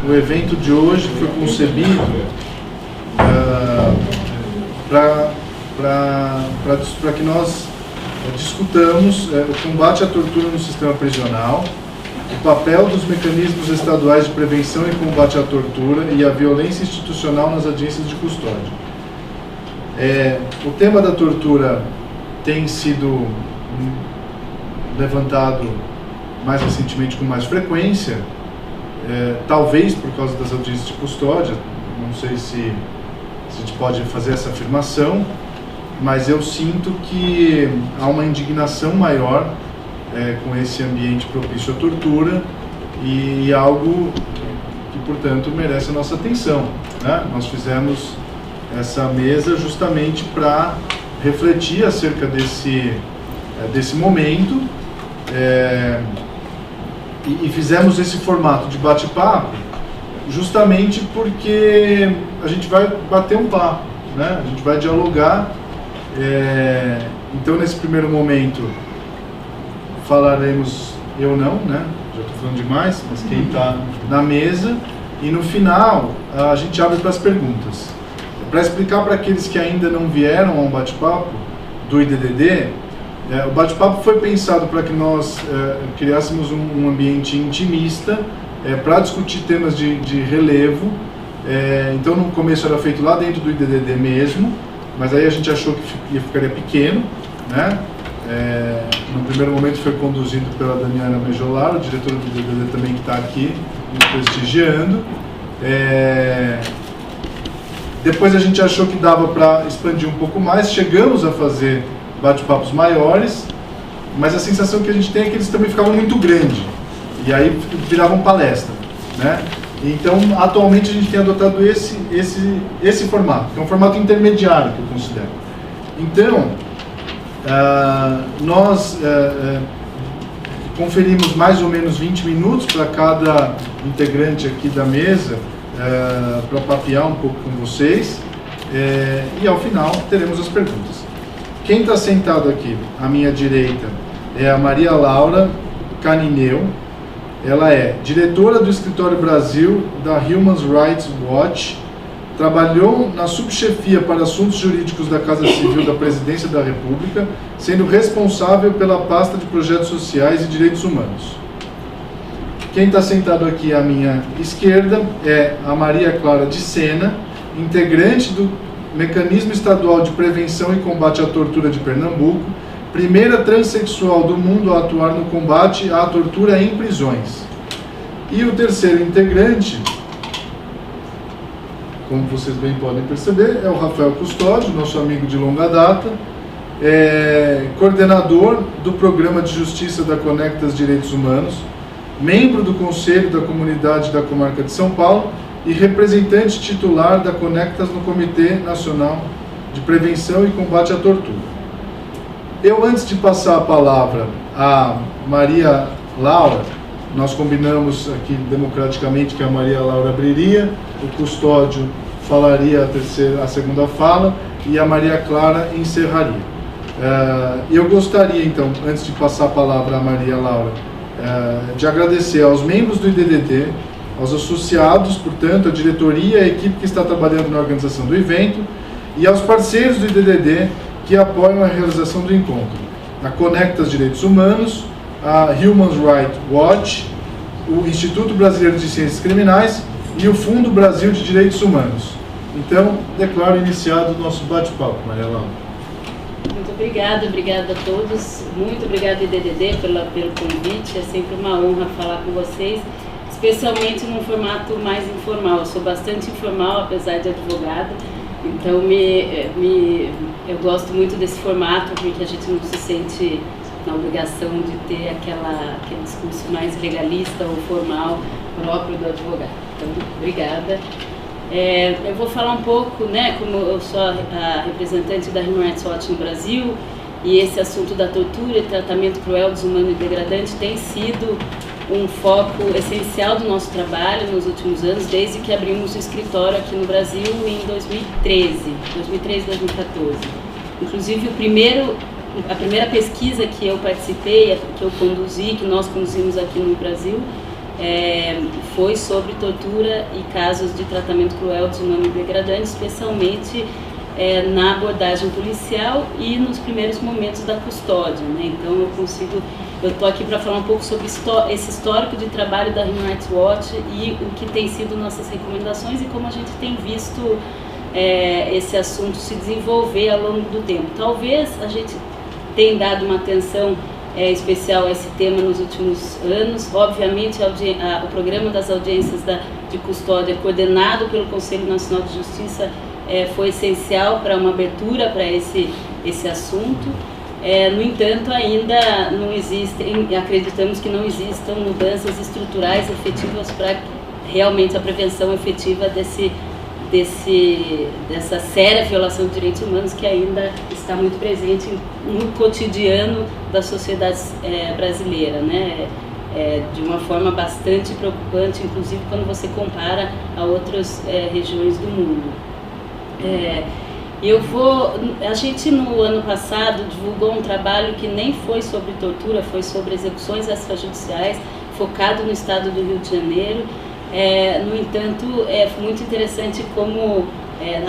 o evento de hoje foi concebido para que nós discutamos o combate à tortura no sistema prisional, o papel dos mecanismos estaduais de prevenção e combate à tortura e à violência institucional nas audiências de custódia. O tema da tortura tem sido levantado mais recentemente com mais frequência, talvez por causa das audiências de custódia, não sei se a gente pode fazer essa afirmação, mas eu sinto que há uma indignação maior com esse ambiente propício à tortura e algo que, portanto, merece a nossa atenção, né? Nós fizemos essa mesa justamente para refletir acerca desse momento e fizemos esse formato de bate-papo justamente porque a gente vai bater um papo, né? A gente vai dialogar. Então, nesse primeiro momento, falaremos eu não, né? Já estou falando demais, mas quem está na mesa. E no final, a gente abre para as perguntas. Para explicar para aqueles que ainda não vieram a um bate-papo do IDDD, o bate-papo foi pensado para que nós criássemos um ambiente intimista para discutir temas de relevo. Então, no começo era feito lá dentro do IDDD mesmo, mas aí a gente achou que ficaria pequeno, né? No primeiro momento foi conduzido pela Daniela Mejolaro, diretora do IDDD também, que está aqui nos prestigiando. Depois a gente achou que dava para expandir um pouco mais, chegamos a fazer bate-papos maiores, mas a sensação que a gente tem é que eles também ficavam muito grandes, e aí viravam palestra, né? Então, atualmente a gente tem adotado esse formato, que é um formato intermediário, que eu considero. Então, nós conferimos mais ou menos 20 minutos para cada integrante aqui da mesa, para papear um pouco com vocês, e ao final teremos as perguntas. Quem está sentado aqui à minha direita é a Maria Laura Canineu. Ela é diretora do Escritório Brasil da Human Rights Watch, trabalhou na subchefia para assuntos jurídicos da Casa Civil da Presidência da República, sendo responsável pela pasta de projetos sociais e direitos humanos. Quem está sentado aqui à minha esquerda é a Maria Clara de Sena, integrante do Mecanismo Estadual de Prevenção e Combate à Tortura de Pernambuco, primeira transexual do mundo a atuar no combate à tortura em prisões. E o terceiro integrante, como vocês bem podem perceber, é o Rafael Custódio, nosso amigo de longa data, coordenador do Programa de Justiça da Conectas Direitos Humanos, membro do Conselho da Comunidade da Comarca de São Paulo e representante titular da Conectas no Comitê Nacional de Prevenção e Combate à Tortura. Eu, antes de passar a palavra a Maria Laura, nós combinamos aqui democraticamente que a Maria Laura abriria, o Custódio falaria a segunda fala e a Maria Clara encerraria. Eu gostaria, então, antes de passar a palavra à Maria Laura, de agradecer aos membros do IDDD, aos associados, portanto, a diretoria e a equipe que está trabalhando na organização do evento, e aos parceiros do IDDD que apoiam a realização do encontro. A Conectas Direitos Humanos, a Human Rights Watch, o Instituto Brasileiro de Ciências Criminais e o Fundo Brasil de Direitos Humanos. Então, declaro iniciado o nosso bate-papo, Maria Laura. Muito obrigada a todos. Muito obrigada, IDDD, pelo convite. É sempre uma honra falar com vocês, especialmente num formato mais informal. Eu sou bastante informal, apesar de advogada. Então, eu gosto muito desse formato, porque a gente não se sente na obrigação de ter aquele discurso mais legalista ou formal próprio do advogado. Então, obrigada. Eu vou falar um pouco, né, como eu sou a representante da Human Rights Watch no Brasil, e esse assunto da tortura e tratamento cruel, desumano e degradante tem sido um foco essencial do nosso trabalho nos últimos anos, desde que abrimos o escritório aqui no Brasil em 2013, 2014. Inclusive, a primeira pesquisa que eu participei, que eu conduzi, que nós conduzimos aqui no Brasil, foi sobre tortura e casos de tratamento cruel, desumano e degradante, especialmente na abordagem policial e nos primeiros momentos da custódia, né? Então eu estou aqui para falar um pouco sobre esse histórico de trabalho da Human Rights Watch e o que tem sido nossas recomendações e como a gente tem visto esse assunto se desenvolver ao longo do tempo. Talvez a gente tenha dado uma atenção especial a esse tema nos últimos anos. Obviamente, o programa das audiências de custódia, coordenado pelo Conselho Nacional de Justiça, foi essencial para uma abertura para esse assunto. No entanto, ainda não existem, acreditamos que não existam mudanças estruturais efetivas para realmente a prevenção efetiva dessa séria violação de direitos humanos que ainda está muito presente no cotidiano da sociedade brasileira, né? De uma forma bastante preocupante, inclusive quando você compara a outras regiões do mundo. A gente no ano passado divulgou um trabalho que nem foi sobre tortura, foi sobre execuções extrajudiciais, focado no estado do Rio de Janeiro. No entanto, é muito interessante como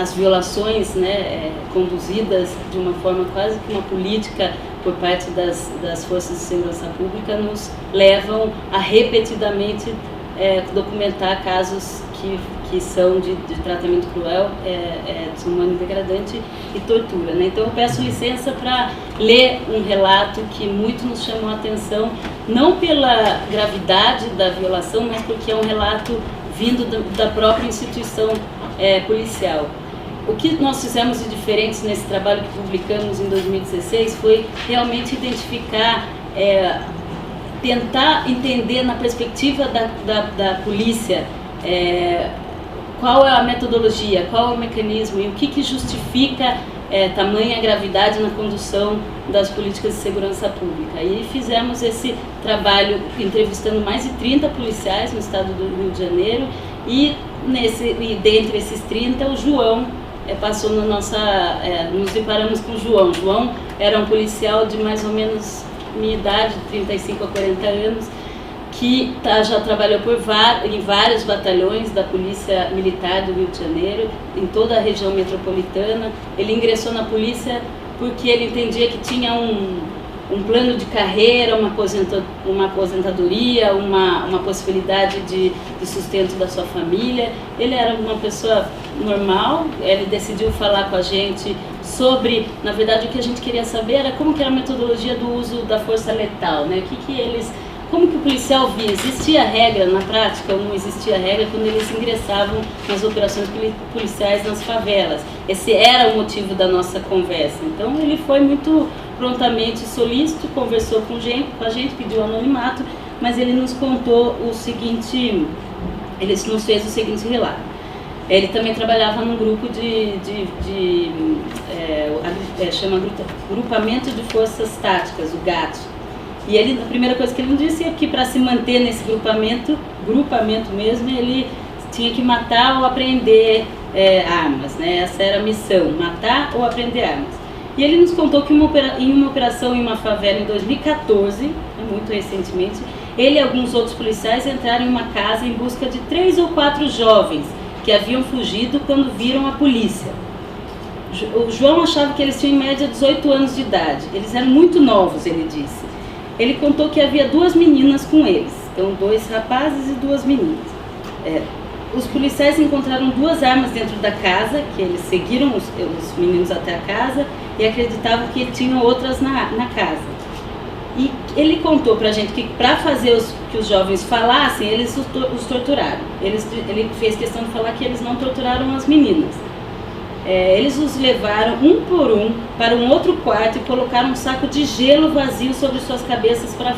as violações, né, conduzidas de uma forma quase que uma política por parte das forças de segurança pública nos levam a repetidamente documentar casos que são de tratamento cruel, desumano e degradante e tortura, né? Então eu peço licença para ler um relato que muito nos chamou a atenção, não pela gravidade da violação, mas porque é um relato vindo da própria instituição policial. O que nós fizemos de diferente nesse trabalho que publicamos em 2016 foi realmente identificar, tentar entender na perspectiva da polícia qual é a metodologia, qual é o mecanismo e o que justifica tamanha gravidade na condução das políticas de segurança pública. E fizemos esse trabalho entrevistando mais de 30 policiais no estado do Rio de Janeiro e dentre esses 30 o João passou na nossa... nos deparamos com o João. João era um policial de mais ou menos minha idade, 35 a 40 anos, que já trabalhou em vários batalhões da Polícia Militar do Rio de Janeiro, em toda a região metropolitana. Ele ingressou na polícia porque ele entendia que tinha um plano de carreira, uma aposentadoria, uma possibilidade de sustento da sua família. Ele era uma pessoa normal, ele decidiu falar com a gente sobre, na verdade, o que a gente queria saber era como que era a metodologia do uso da força letal, né? Como que o policial via? Existia regra na prática ou não existia regra quando eles ingressavam nas operações policiais nas favelas? Esse era o motivo da nossa conversa. Então ele foi muito prontamente solícito, conversou com a gente, pediu anonimato, mas ele nos contou o seguinte, ele nos fez o seguinte relato. Ele também trabalhava num grupo chama Grupamento de Forças Táticas, o GAT. E a primeira coisa que ele nos disse é que para se manter nesse grupamento mesmo, ele tinha que matar ou apreender armas, né? Essa era a missão, matar ou apreender armas. E ele nos contou que em uma operação em uma favela em 2014, muito recentemente, ele e alguns outros policiais entraram em uma casa em busca de 3 ou 4 jovens que haviam fugido quando viram a polícia. O João achava que eles tinham em média 18 anos de idade. Eles eram muito novos, ele disse. Ele contou que havia 2 meninas com eles, então 2 rapazes e 2 meninas. Os policiais encontraram 2 armas dentro da casa, que eles seguiram os meninos até a casa e acreditavam que tinham outras na casa. E ele contou pra gente que para fazer que os jovens falassem, eles os torturaram. Ele fez questão de falar que eles não torturaram as meninas. Eles os levaram um por um para um outro quarto e colocaram um saco de gelo vazio sobre suas cabeças para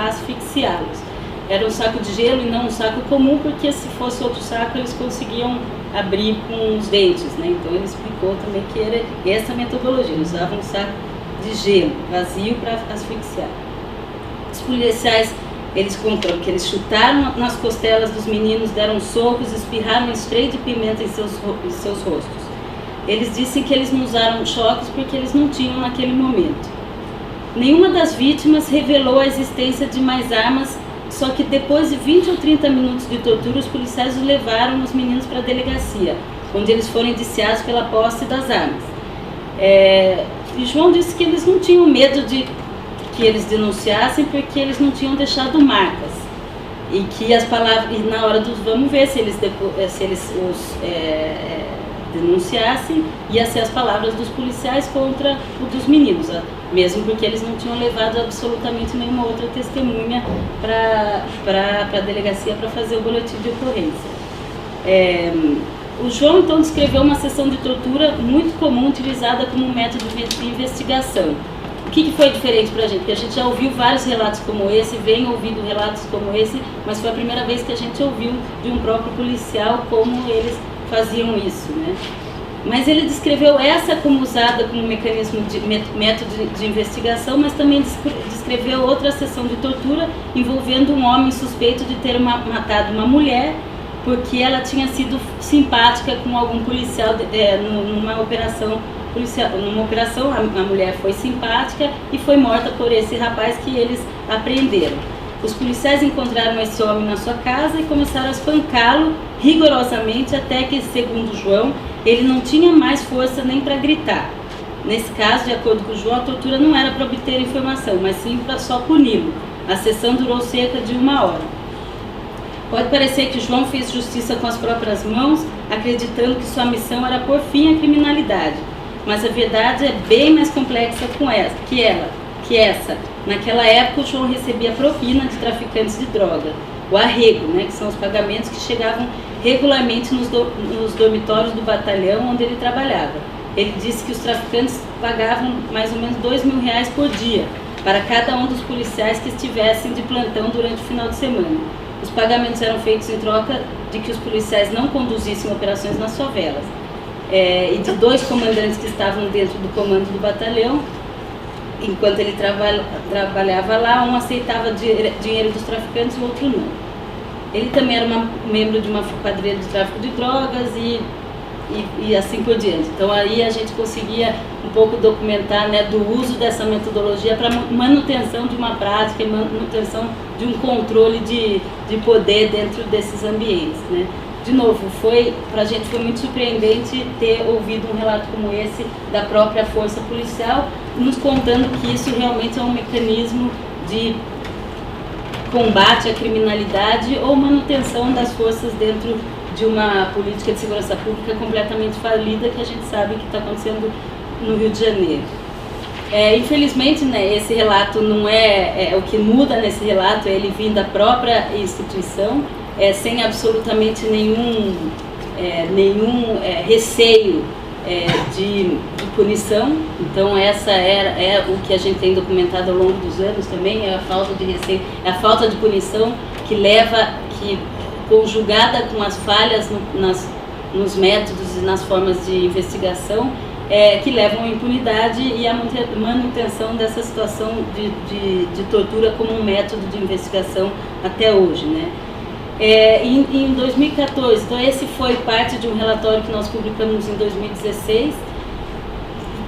asfixiá-los. Era um saco de gelo e não um saco comum, porque se fosse outro saco eles conseguiam abrir com os dentes, né? Então ele explicou também que era essa metodologia, eles usavam um saco de gelo vazio para asfixiar. Os policiais, eles contaram que eles chutaram nas costelas dos meninos, deram socos, espirraram spray de pimenta em seus rostos. Eles dizem que eles não usaram choques porque eles não tinham naquele momento. Nenhuma das vítimas revelou a existência de mais armas Só que depois de 20 ou 30 minutos de tortura, os policiais levaram os meninos para a delegacia, onde eles foram indiciados pela posse das armas. E João disse que eles não tinham medo de que eles denunciassem, porque eles não tinham deixado marcas. E que as palavras, e na hora dos vamos ver se eles denunciassem, ia ser as palavras dos policiais contra o dos meninos, mesmo porque eles não tinham levado absolutamente nenhuma outra testemunha para a delegacia para fazer o boletim de ocorrência. O João então descreveu uma sessão de tortura muito comum utilizada como método de investigação. O que foi diferente para a gente? Porque a gente já ouviu vários relatos como esse, vem ouvindo relatos como esse, mas foi a primeira vez que a gente ouviu de um próprio policial como eles faziam isso, né? Mas ele descreveu essa como usada como mecanismo de método de investigação, mas também descreveu outra sessão de tortura envolvendo um homem suspeito de ter matado uma mulher porque ela tinha sido simpática com algum policial numa operação policial. Numa operação, a mulher foi simpática e foi morta por esse rapaz que eles apreenderam. Os policiais encontraram esse homem na sua casa e começaram a espancá-lo rigorosamente até que, segundo João, ele não tinha mais força nem para gritar. Nesse caso, de acordo com João, a tortura não era para obter informação, mas sim para só puni-lo. A sessão durou cerca de 1 hora. Pode parecer que João fez justiça com as próprias mãos, acreditando que sua missão era pôr fim à criminalidade. Mas a verdade é bem mais complexa que essa. Naquela época, o João recebia propina de traficantes de droga, o arrego, né, que são os pagamentos que chegavam regularmente nos dormitórios do batalhão onde ele trabalhava. Ele disse que os traficantes pagavam mais ou menos R$2.000 por dia para cada um dos policiais que estivessem de plantão durante o final de semana. Os pagamentos eram feitos em troca de que os policiais não conduzissem operações nas favelas. E de 2 comandantes que estavam dentro do comando do batalhão, enquanto ele trabalhava lá, um aceitava dinheiro dos traficantes e o outro não. Ele também era membro de uma quadrilha de tráfico de drogas e assim por diante. Então aí a gente conseguia um pouco documentar, né, do uso dessa metodologia para manutenção de uma prática e manutenção de um controle de poder dentro desses ambientes, né. De novo, para a gente foi muito surpreendente ter ouvido um relato como esse da própria força policial, nos contando que isso realmente é um mecanismo de combate à criminalidade ou manutenção das forças dentro de uma política de segurança pública completamente falida que a gente sabe que está acontecendo no Rio de Janeiro. Infelizmente, né, esse relato não o que muda nesse relato é ele vir da própria instituição, sem absolutamente nenhum receio de punição. Então essa é o que a gente tem documentado ao longo dos anos também, é a falta de receio, é a falta de punição que conjugada com as falhas nos métodos e nas formas de investigação, que levam à impunidade e à manutenção dessa situação de tortura como um método de investigação até hoje, né? Em 2014, então esse foi parte de um relatório que nós publicamos em 2016,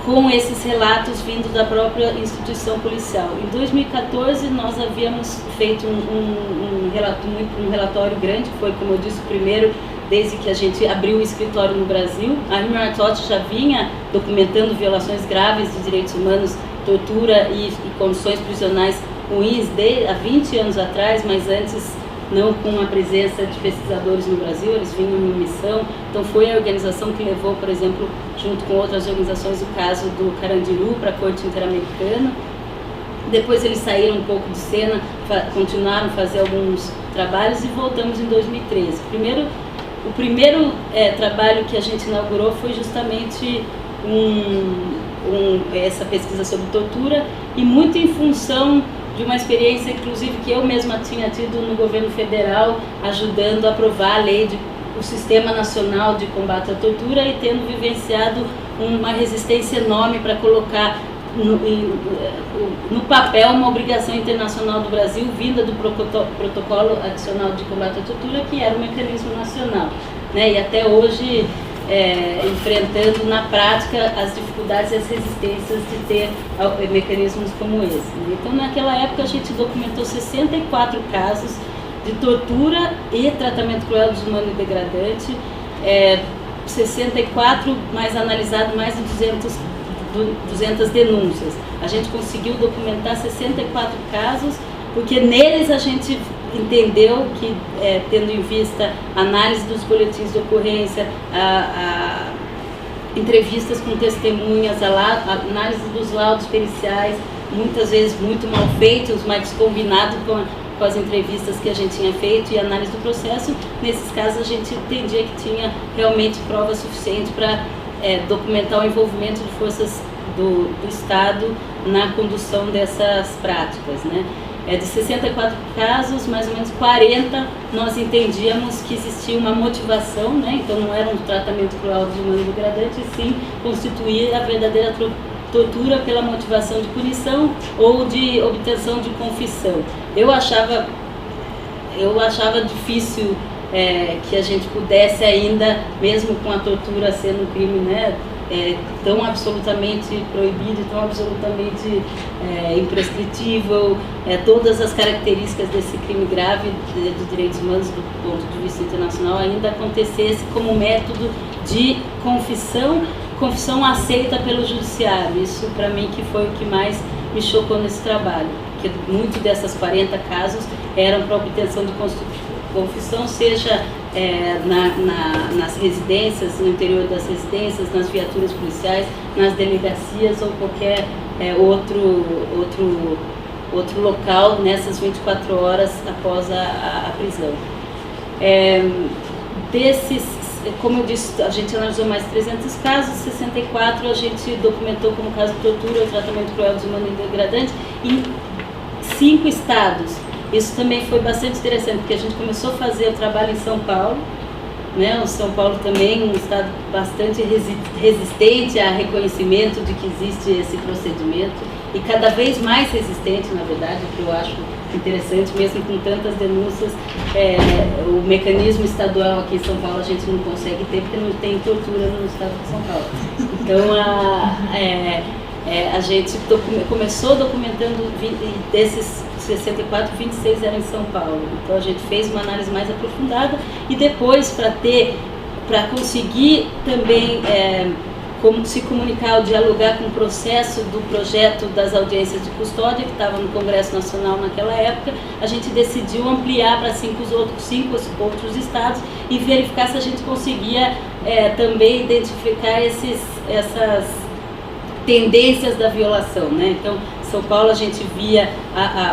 com esses relatos vindo da própria instituição policial. Em 2014, nós havíamos feito um relatório grande, foi, como eu disse, o primeiro desde que a gente abriu o escritório no Brasil. A Human Rights Watch já vinha documentando violações graves de direitos humanos, tortura e condições prisionais ruins há 20 anos atrás, mas antes não com a presença de pesquisadores no Brasil, eles vinham em missão. Então foi a organização que levou, por exemplo, junto com outras organizações, o caso do Carandiru para a Corte Interamericana. Depois eles saíram um pouco de cena, continuaram a fazer alguns trabalhos e voltamos em 2013. O primeiro trabalho que a gente inaugurou foi justamente essa pesquisa sobre tortura, e muito em função de uma experiência, inclusive, que eu mesma tinha tido no governo federal, ajudando a aprovar a lei o Sistema Nacional de Combate à Tortura, e tendo vivenciado uma resistência enorme para colocar no papel uma obrigação internacional do Brasil, vinda do Protocolo Adicional de Combate à Tortura, que era um mecanismo nacional, né? E até hoje enfrentando na prática as dificuldades e as resistências de ter mecanismos como esse. Então, naquela época, a gente documentou 64 casos de tortura e tratamento cruel, desumano e degradante, 64, mais analisado mais de 200 denúncias. A gente conseguiu documentar 64 casos, porque neles a gente entendeu que, tendo em vista a análise dos boletins de ocorrência, entrevistas com testemunhas, a análise dos laudos periciais, muitas vezes muito mal feitos, mas combinado com as entrevistas que a gente tinha feito e análise do processo, nesses casos a gente entendia que tinha realmente prova suficiente para documentar o envolvimento de forças do Estado na condução dessas práticas, né? De 64 casos, mais ou menos 40, nós entendíamos que existia uma motivação, né? Então não era um tratamento cruel, desumano e degradante, e sim constituir a verdadeira tortura pela motivação de punição ou de obtenção de confissão. Eu achava difícil que a gente pudesse ainda, mesmo com a tortura sendo um crime, né, tão absolutamente proibido, tão absolutamente imprescritível, todas as características desse crime grave dos direitos humanos do ponto de vista internacional, ainda acontecesse como método de confissão aceita pelo judiciário. Isso, para mim, que foi o que mais me chocou nesse trabalho, porque muitos dessas 40 casos eram para obtenção de confissão, seja nas residências, no interior das residências, nas viaturas policiais, nas delegacias ou qualquer outro local nessas 24 horas após a prisão. Como eu disse, a gente analisou mais de 300 casos, 64 a gente documentou como caso de tortura ou tratamento cruel, desumano e degradante em 5 estados. Isso também foi bastante interessante, porque a gente começou a fazer o trabalho em São Paulo, né? O São Paulo também um estado bastante resistente a reconhecimento de que existe esse procedimento, e cada vez mais resistente, na verdade, o que eu acho interessante, mesmo com tantas denúncias, o mecanismo estadual aqui em São Paulo a gente não consegue ter, porque não tem tortura no estado de São Paulo. Então, a gente começou documentando, desses 64, 26 eram em São Paulo. Então, a gente fez uma análise mais aprofundada, e depois, para conseguir também como se comunicar ou dialogar com o processo do projeto das audiências de custódia, que estava no Congresso Nacional naquela época, a gente decidiu ampliar para 5 outros estados e verificar se a gente conseguia também identificar essas tendências da violação, né? Então, em São Paulo a gente via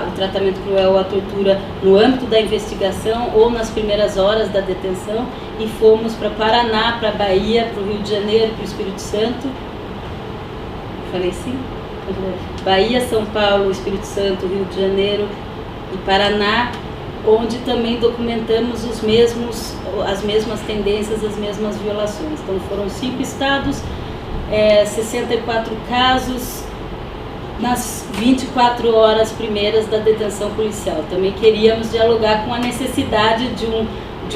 o tratamento cruel ou a tortura no âmbito da investigação ou nas primeiras horas da detenção, e fomos para Paraná, para Bahia, para o Rio de Janeiro, para o Espírito Santo. Falei sim? Bahia, São Paulo, Espírito Santo, Rio de Janeiro e Paraná, onde também documentamos as mesmas tendências, as mesmas violações. Então foram 5 estados, 64 casos nas 24 horas primeiras da detenção policial. Também queríamos dialogar com a necessidade de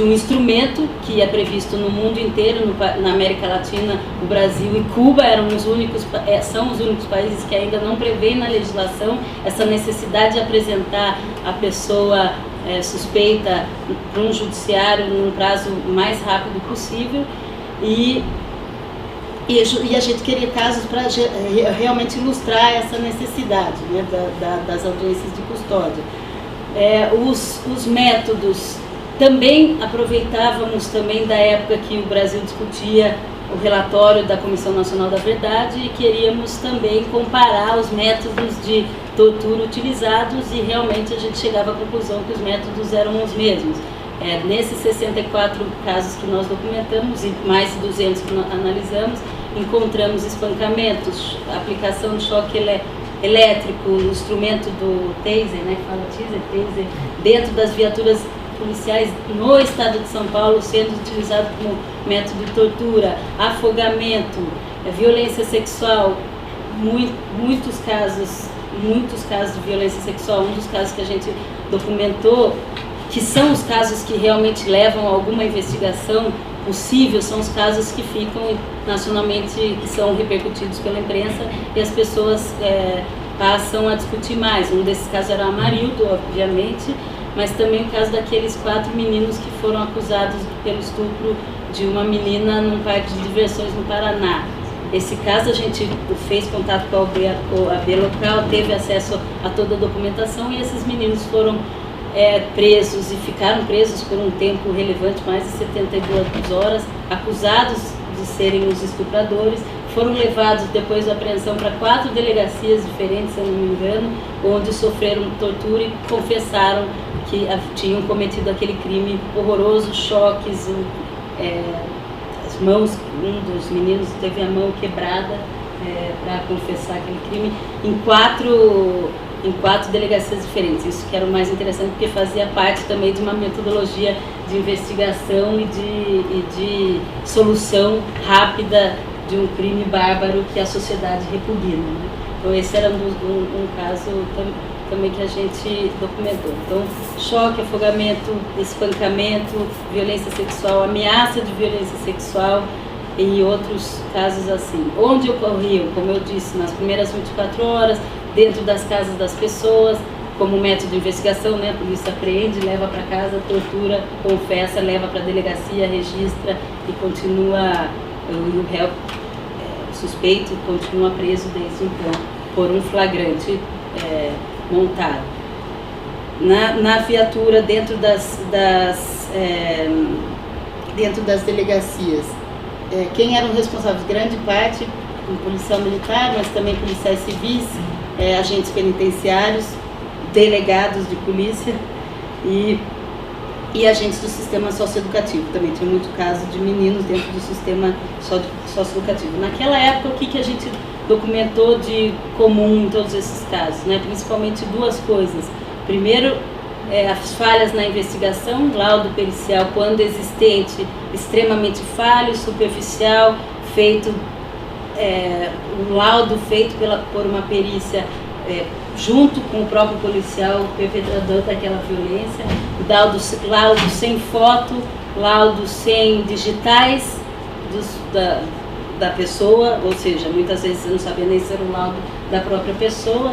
um instrumento que é previsto no mundo inteiro, na América Latina. O Brasil e Cuba são os únicos países que ainda não prevêem na legislação essa necessidade de apresentar a pessoa suspeita para um judiciário num prazo mais rápido possível, e a gente queria casos para realmente ilustrar essa necessidade, né, das audiências de custódia. Os métodos também aproveitávamos também da época que o Brasil discutia o relatório da Comissão Nacional da Verdade, e queríamos também comparar os métodos de tortura utilizados, e realmente a gente chegava à conclusão que os métodos eram os mesmos. Nesses 64 casos que nós documentamos e mais de 200 que nós analisamos, encontramos espancamentos, aplicação de choque elétrico, o instrumento do taser, né, que fala taser, dentro das viaturas policiais no estado de São Paulo, sendo utilizado como método de tortura, afogamento, violência sexual, muitos casos de violência sexual. Um dos casos que a gente documentou, que são os casos que realmente levam a alguma investigação possível são os casos que ficam nacionalmente, que são repercutidos pela imprensa e as pessoas passam a discutir mais. Um desses casos era Amarildo, obviamente, mas também o caso daqueles 4 meninos que foram acusados pelo estupro de uma menina num parque de diversões no Paraná. Esse caso a gente fez contato com a OAB local, teve acesso a toda a documentação e esses meninos foram presos e ficaram presos por um tempo relevante, mais de 72 horas, acusados de serem os estupradores. Foram levados depois da apreensão para 4 delegacias diferentes, se eu não me engano, onde sofreram tortura e confessaram que tinham cometido aquele crime horroroso, choques, as mãos, um dos meninos teve a mão quebrada para confessar aquele crime em quatro delegacias diferentes. Isso que era o mais interessante, porque fazia parte também de uma metodologia de investigação e de solução rápida de um crime bárbaro que a sociedade repugna, né? Então esse era um caso também que a gente documentou. Então, choque, afogamento, espancamento, violência sexual, ameaça de violência sexual e outros casos assim. Onde ocorriam, como eu disse, nas primeiras 24 horas, dentro das casas das pessoas, como método de investigação, né? A polícia apreende, leva para casa, tortura, confessa, leva para a delegacia, registra e continua, o réu, o suspeito, continua preso desde então, por um flagrante montado. Na viatura, dentro das delegacias, quem eram responsáveis? Grande parte, policial militar, mas também policiais civis, agentes penitenciários, delegados de polícia e agentes do sistema socioeducativo. Também tinha muito caso de meninos dentro do sistema socioeducativo. Naquela época, o que a gente documentou de comum em todos esses casos, né? Principalmente 2 coisas. Primeiro, as falhas na investigação, laudo pericial, quando existente, extremamente falho, superficial, feito um laudo feito por uma perícia junto com o próprio policial perpetrador daquela violência, laudo sem foto, laudo sem digitais da pessoa, ou seja, muitas vezes eu não sabia nem ser um laudo da própria pessoa,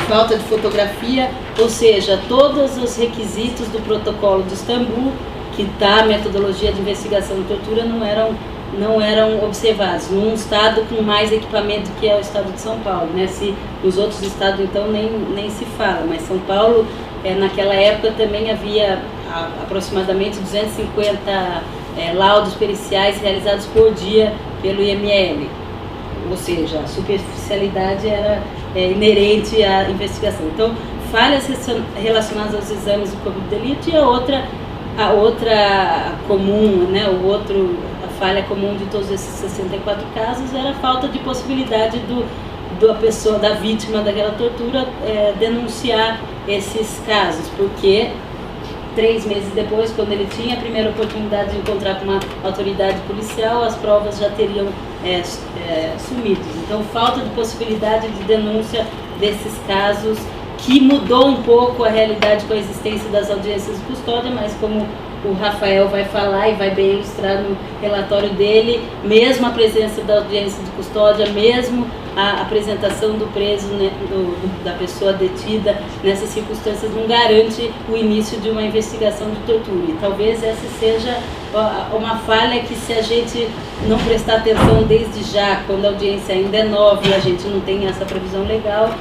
falta de fotografia, ou seja, todos os requisitos do protocolo de Istambul, que dá a metodologia de investigação de tortura, não eram observados, num estado com mais equipamento que é o estado de São Paulo, né? Se os outros estados então nem se fala, mas São Paulo, naquela época também havia aproximadamente 250 laudos periciais realizados por dia pelo IML, ou seja, a superficialidade era inerente à investigação. Então, falhas relacionadas aos exames do corpo de delito e a outra comum, né? A falha comum de todos esses 64 casos era a falta de possibilidade da vítima daquela tortura denunciar esses casos, porque 3 meses depois, quando ele tinha a primeira oportunidade de encontrar com uma autoridade policial, as provas já teriam sumido. Então, falta de possibilidade de denúncia desses casos, que mudou um pouco a realidade com a existência das audiências de custódia, mas como o Rafael vai falar e vai bem ilustrar no relatório dele, mesmo a presença da audiência de custódia, mesmo a apresentação do preso, né, da pessoa detida nessas circunstâncias, não garante o início de uma investigação de tortura. E talvez essa seja uma falha que, se a gente não prestar atenção desde já, quando a audiência ainda é nova e a gente não tem essa previsão legal,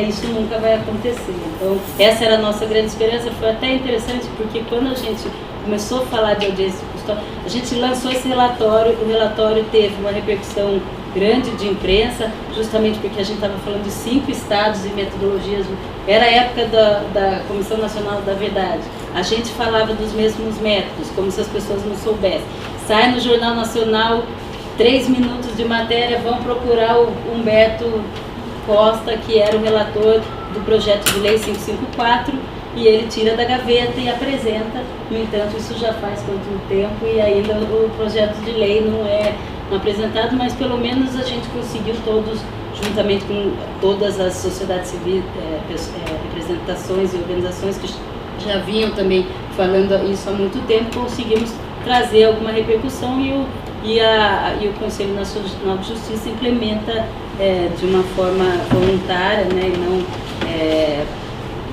isso nunca vai acontecer. Então, essa era a nossa grande esperança. Foi até interessante, porque quando a gente começou a falar de audiência de custódia, a gente lançou esse relatório, o relatório teve uma repercussão grande de imprensa, justamente porque a gente estava falando de 5 estados e metodologias. Era a época da Comissão Nacional da Verdade. A gente falava dos mesmos métodos, como se as pessoas não soubessem. Sai no Jornal Nacional, 3 minutos de matéria, vão procurar o Humberto Costa, que era o relator do projeto de lei 554, e ele tira da gaveta e apresenta. No entanto, isso já faz quanto tempo e ainda o projeto de lei não é apresentado, mas pelo menos a gente conseguiu todos, juntamente com todas as sociedades civis, representações e organizações que já vinham também falando isso há muito tempo, conseguimos trazer alguma repercussão e o Conselho Nacional de Justiça implementa de uma forma voluntária, né, e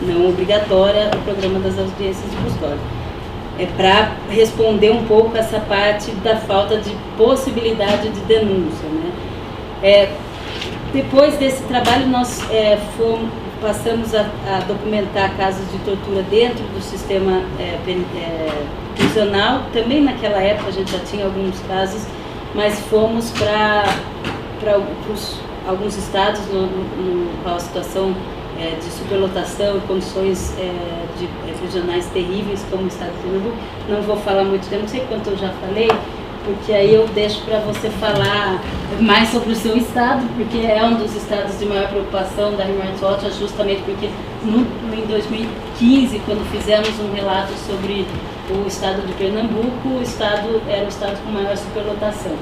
não obrigatória o programa das audiências de custódia. Para responder um pouco essa parte da falta de possibilidade de denúncia, né. Depois desse trabalho, nós passamos a documentar casos de tortura dentro do sistema prisional. Também naquela época a gente já tinha alguns casos, mas fomos para alguns estados com a situação de superlotação e condições prisionais terríveis, como o estado de Pernambuco. Não vou falar muito tempo, não sei quanto eu já falei, porque aí eu deixo para você falar mais sobre o seu estado, porque é um dos estados de maior preocupação da Human Rights Watch, justamente porque em 2015, quando fizemos um relato sobre o estado de Pernambuco, o estado era o estado com maior superlotação.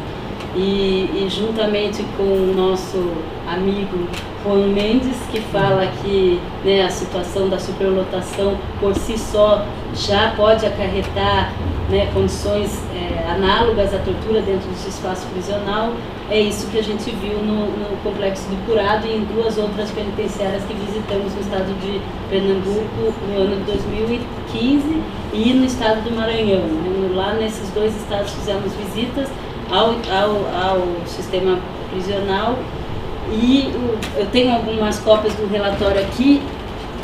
E juntamente com o nosso amigo Juan Mendes, que fala que, né, a situação da superlotação por si só já pode acarretar, né, condições análogas à tortura dentro desse espaço prisional. É isso que a gente viu no Complexo do Curado e em 2 outras penitenciárias que visitamos no estado de Pernambuco no ano de 2015 e no estado do Maranhão. Lá nesses 2 estados fizemos visitas ao sistema prisional e eu tenho algumas cópias do relatório aqui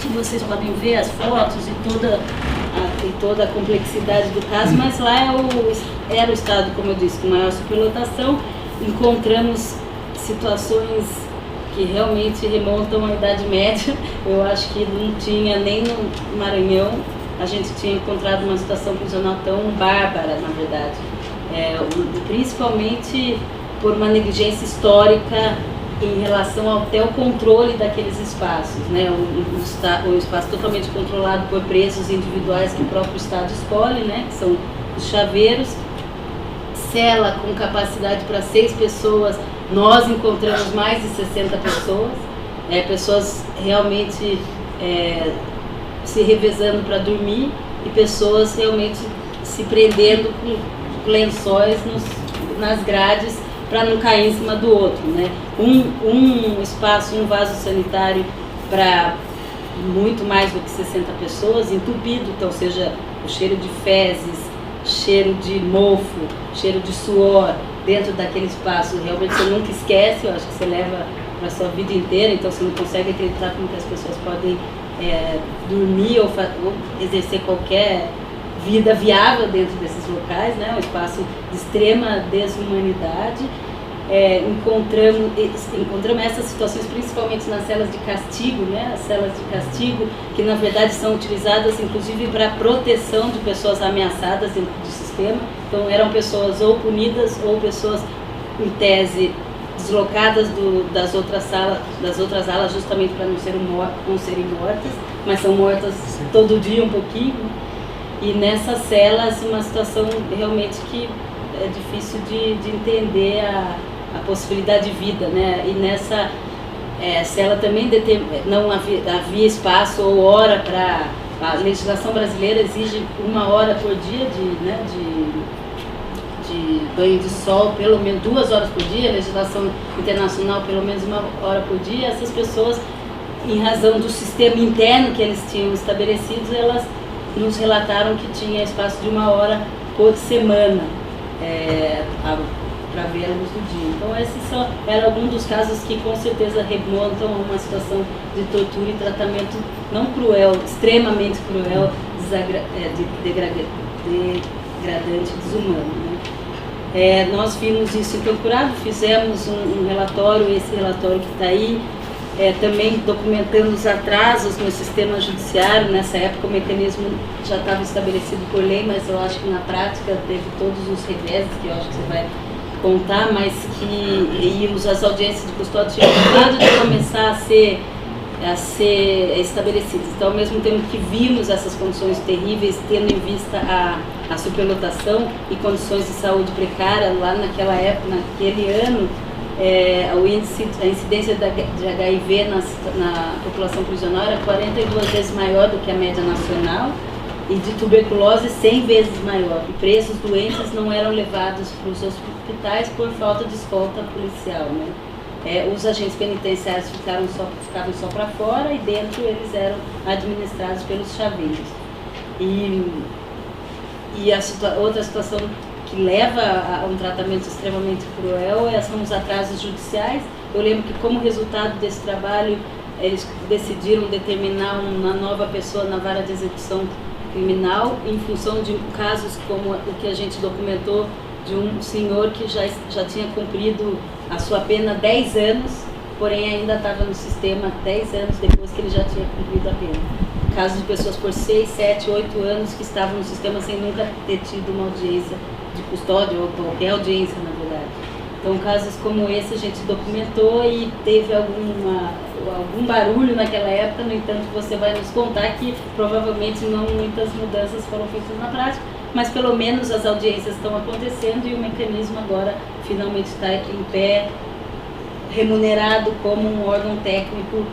que vocês podem ver as fotos e toda a complexidade do caso, mas lá era o estado, como eu disse, com maior superlotação. Encontramos situações que realmente remontam à Idade Média. Eu acho que não tinha nem no Maranhão, a gente tinha encontrado uma situação prisional tão bárbara, na verdade. Principalmente por uma negligência histórica em relação até o controle daqueles espaços, né? O espaço totalmente controlado por presos individuais que o próprio Estado escolhe, né? Que são os chaveiros, cela com capacidade para 6 pessoas, nós encontramos mais de 60 pessoas, pessoas realmente se revezando para dormir e pessoas realmente se prendendo com lençóis nas grades para não cair em cima do outro, né? Um espaço, um vaso sanitário para muito mais do que 60 pessoas, entupido, então seja o cheiro de fezes, cheiro de mofo, cheiro de suor dentro daquele espaço, realmente você nunca esquece, eu acho que você leva para a sua vida inteira, então você não consegue acreditar como que as pessoas podem dormir ou exercer qualquer vida viável dentro desses locais, né? Um espaço de extrema desumanidade. Encontramos essas situações principalmente nas celas de castigo, né? As celas de castigo que na verdade são utilizadas inclusive para proteção de pessoas ameaçadas dentro do sistema. Então eram pessoas ou punidas ou pessoas em tese deslocadas das outras alas justamente para não serem mortas, mas são mortas todo dia um pouquinho. E nessas celas uma situação realmente que é difícil de entender a possibilidade de vida, né? E nessa cela também não havia espaço ou hora para... A legislação brasileira exige 1 hora por dia de banho de sol, pelo menos 2 horas por dia, a legislação internacional pelo menos 1 hora por dia. Essas pessoas, em razão do sistema interno que eles tinham estabelecido, elas nos relataram que tinha espaço de 1 hora por semana para ver a luz do dia. Então esses eram alguns dos casos que com certeza remontam a uma situação de tortura e tratamento não cruel, extremamente cruel, degradante, desumano, né? Nós vimos isso em Campo Curado, fizemos um relatório, esse relatório que está aí, também documentando os atrasos no sistema judiciário. Nessa época o mecanismo já estava estabelecido por lei, mas eu acho que na prática teve todos os reveses que eu acho que você vai contar, mas que as audiências de custódia tinham acabado de começar a ser estabelecidas. Então, ao mesmo tempo que vimos essas condições terríveis, tendo em vista a superlotação e condições de saúde precária, lá naquela época, naquele ano, a incidência de HIV na população prisional era 42 vezes maior do que a média nacional. e de tuberculose 100 vezes maior. E presos doentes não eram levados para os hospitais por falta de escolta policial, né? Os agentes penitenciários ficavam só para fora e dentro eles eram administrados pelos chaveiros. E outra situação que leva a um tratamento extremamente cruel são os atrasos judiciais. Eu lembro que, como resultado desse trabalho, eles decidiram determinar uma nova pessoa na vara de execução criminal em função de casos como o que a gente documentou de um senhor que já tinha cumprido a sua pena 10 anos, porém ainda estava no sistema 10 anos depois que ele já tinha cumprido a pena. Casos de pessoas por 6, 7, 8 anos que estavam no sistema sem nunca ter tido uma audiência de custódia ou qualquer audiência, na verdade. Então, casos como esse a gente documentou e teve algum barulho naquela época. No entanto, você vai nos contar que provavelmente não muitas mudanças foram feitas na prática, mas pelo menos as audiências estão acontecendo e o mecanismo agora finalmente está aqui em pé, remunerado como um órgão técnico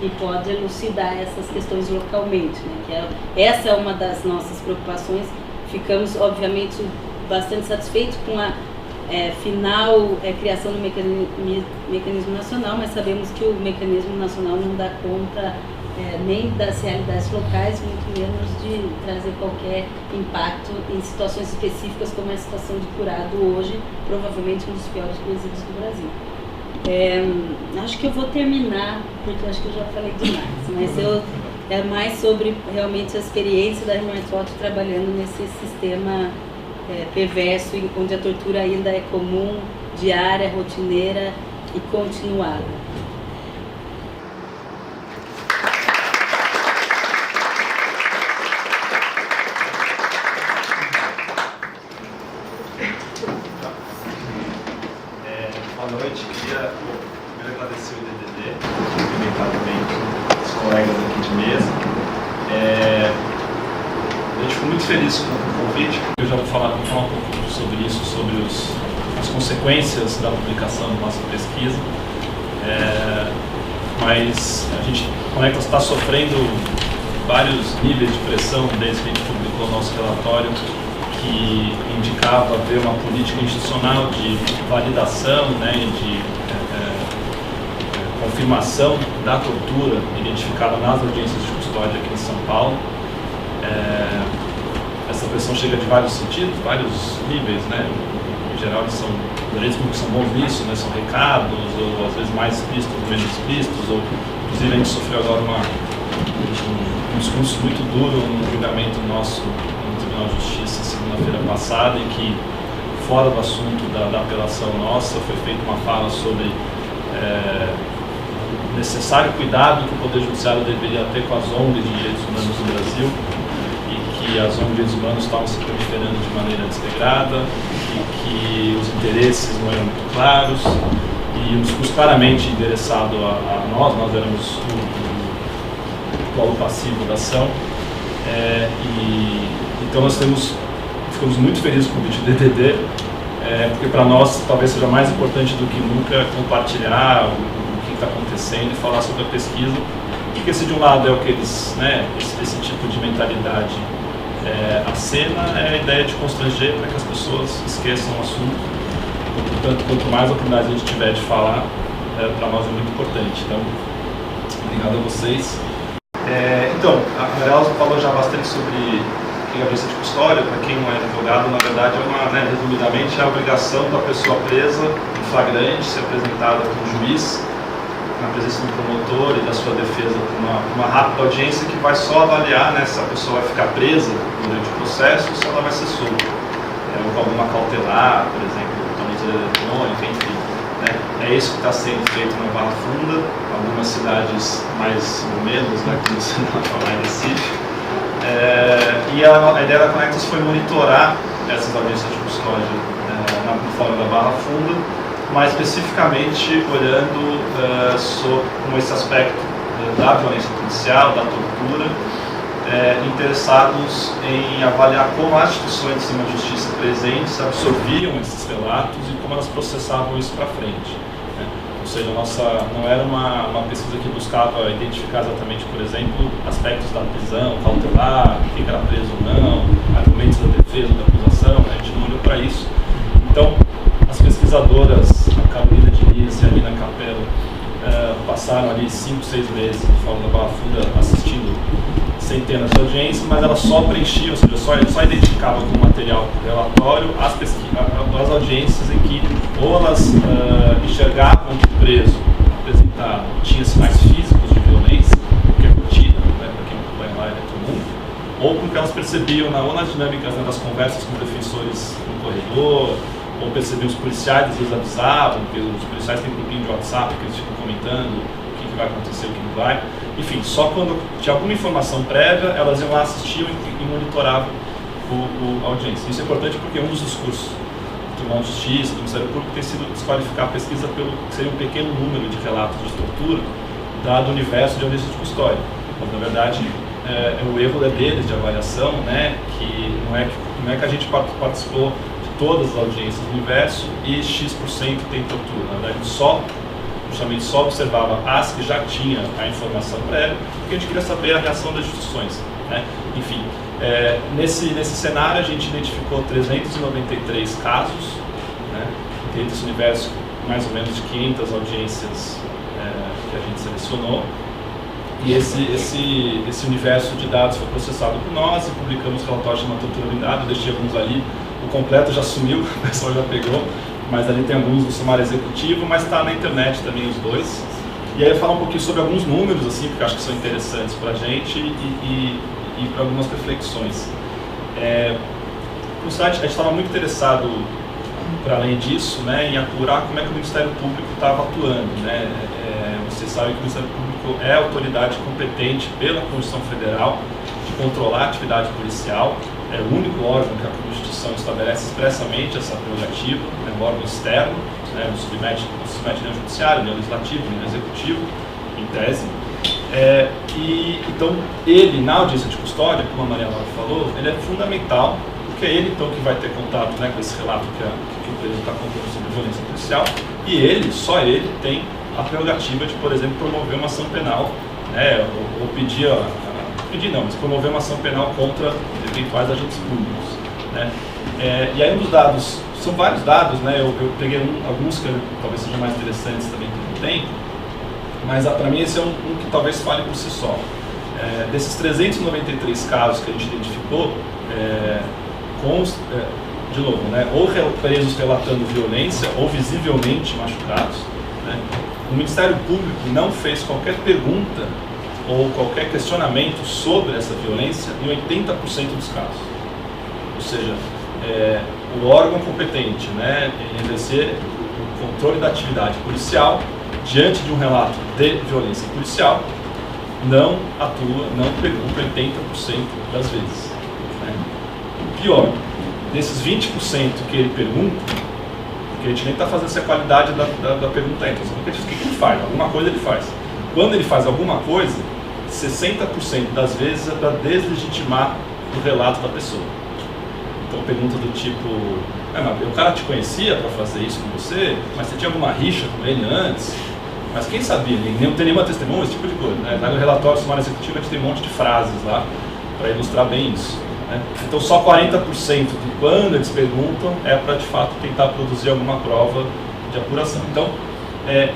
que pode elucidar essas questões localmente, né? Essa é uma das nossas preocupações. Ficamos, obviamente, bastante satisfeitos com a final criação do mecanismo nacional, mas sabemos que o mecanismo nacional não dá conta nem das realidades locais, muito menos de trazer qualquer impacto em situações específicas como a situação de Curado hoje, provavelmente um dos piores presídios do Brasil. Acho que eu vou terminar, porque acho que eu já falei demais, mas é mais sobre realmente a experiência da Rimertot trabalhando nesse sistema perverso, onde a tortura ainda é comum, diária, rotineira e continuada. Boa noite, queria primeiro agradecer o DDD, cumprimentar também os colegas aqui de mesa. A gente ficou muito feliz com o convite. Eu já vou falar um pouco sobre isso, sobre as consequências da publicação da nossa pesquisa. Mas a gente, Conectas está sofrendo vários níveis de pressão desde que a gente publicou o nosso relatório, que indicava haver uma política institucional de validação, né, de confirmação da tortura identificada nas audiências de custódia aqui em São Paulo. Essa pressão chega de vários sentidos, vários níveis, né? Em geral, eles são direitos que são bons nisso, né? São recados, ou às vezes mais explícitos ou menos explícitos, ou inclusive a gente sofreu agora um discurso muito duro no julgamento nosso no Tribunal de Justiça segunda-feira passada, em que, fora do assunto da apelação nossa, foi feita uma fala sobre o necessário cuidado que o Poder Judiciário deveria ter com as ONGs de direitos humanos no Brasil, e que as ONGs de direitos humanos estavam se proliferando de maneira desregrada, e que os interesses não eram muito claros, e um discurso claramente endereçado a nós éramos o polo passivo da ação. Então nós ficamos muito felizes com o convite do DDD, porque para nós talvez seja mais importante do que nunca compartilhar o que está acontecendo e falar sobre a pesquisa, porque se de um lado é o que eles, né, esse tipo de mentalidade acena, é a ideia de constranger para que as pessoas esqueçam o assunto. Portanto, quanto mais oportunidade a gente tiver de falar, para nós é muito importante. Então, obrigado a vocês. Então, a Maria Elza falou já bastante sobre a audiência de custódia. Para quem não é advogado, na verdade, resumidamente, é a obrigação da pessoa presa em flagrante ser apresentada com o juiz, na presença do promotor e da sua defesa, por uma rápida audiência que vai só avaliar, né, se a pessoa vai ficar presa durante o processo ou se ela vai ser solta. Ou alguma cautelar, por exemplo, tornozeleira eletrônica, enfim. É isso que está sendo feito na Barra Funda, algumas cidades mais ou menos, né, como você não falar em Recife. E a ideia da Conectas foi monitorar essas audiências de custódia no Fórum da Barra Funda, mas especificamente olhando como esse aspecto da violência policial, da tortura, interessados em avaliar como as instituições de cima de justiça presentes absorviam esses relatos e como elas processavam isso para frente. Ou seja, não era uma pesquisa que buscava identificar exatamente, por exemplo, aspectos da prisão, cautelar, quem era preso ou não, argumentos da defesa ou da acusação, a gente não olhou para isso. Então, as pesquisadoras, a Carolina Diniz e a Nina Capello, passaram ali 5, 6 meses no Fórum da Barra Funda assistindo centenas de audiências, mas elas só preenchiam, ou seja, só identificavam com material relatório as audiências em que ou elas enxergavam que o preso tinha sinais físicos de violência, o que é rotina, né, para quem acompanha lá é comum, ou porque elas percebiam ou nas dinâmicas, né, das conversas com defensores no corredor, ou percebiam os policiais, às vezes avisavam, porque os policiais têm um grupinho de WhatsApp que eles ficam comentando o que vai acontecer, o que não vai. Enfim, só quando tinha alguma informação prévia, elas iam lá, assistiam e monitoravam a audiência. Isso é importante porque um dos discursos do Tribunal de Justiça, do Ministério Público, tem sido desqualificar a pesquisa pelo que seria um pequeno número de relatos de tortura, dado o universo de audiência de custódia. Mas, na verdade, o erro é deles de avaliação, né, que não é que a gente participou de todas as audiências do universo e X% tem tortura. Na verdade, justamente só observava as que já tinha a informação prévia, porque a gente queria saber a reação das instituições, né? Enfim, nesse cenário a gente identificou 393 casos, né? Dentro desse universo, mais ou menos de 500 audiências que a gente selecionou. E esse universo de dados foi processado por nós e publicamos um relatório chamado Tortura Blindada. Eu deixei alguns ali, o completo já sumiu, o pessoal já pegou, mas ali tem alguns do sumário executivo, mas está na internet também os dois. E aí eu falo um pouquinho sobre alguns números, assim, porque eu acho que são interessantes para a gente e para algumas reflexões. O site, a gente estava muito interessado, para além disso, né, em apurar como é que o Ministério Público estava atuando, né? Vocês sabem que o Ministério Público é a autoridade competente pela Constituição Federal de controlar a atividade policial. É o único órgão que a Constituição estabelece expressamente essa prerrogativa, é um órgão externo, né, não submete nem ao Judiciário, nem ao Legislativo, nem ao Executivo, em tese. Então, ele, na audiência de custódia, como a Maria Laura falou, ele é fundamental, porque é ele, então, que vai ter contato, né, com esse relato que o preso está contando sobre violência policial, e só ele, tem a prerrogativa de, por exemplo, promover uma ação penal, né, ou pedir mas promover uma ação penal contra eventuais agentes públicos, né? E aí um dos dados, são vários dados, né? Eu peguei alguns que talvez sejam mais interessantes também pelo tempo, mas para mim esse é um que talvez fale por si só. Desses 393 casos que a gente identificou, de novo, né, ou presos relatando violência ou visivelmente machucados, né? O Ministério Público não fez qualquer pergunta ou qualquer questionamento sobre essa violência em 80% dos casos. Ou seja, o órgão competente, né, em exercer o controle da atividade policial diante de um relato de violência policial, não atua, não pergunta 80% das vezes, né? Pior, desses 20% que ele pergunta, porque a gente nem está fazendo essa qualidade da pergunta ainda, o que ele faz? Alguma coisa ele faz. Quando ele faz alguma coisa, 60% das vezes é para deslegitimar o relato da pessoa. Então, pergunta do tipo, o cara te conhecia para fazer isso com você, mas você tinha alguma rixa com ele antes? Mas quem sabia? Não tem nenhuma testemunha, esse tipo de coisa, né? No relatório sumário executivo a gente tem um monte de frases lá para ilustrar bem isso, né? Então, só 40% de quando eles perguntam é para, de fato, tentar produzir alguma prova de apuração. Então,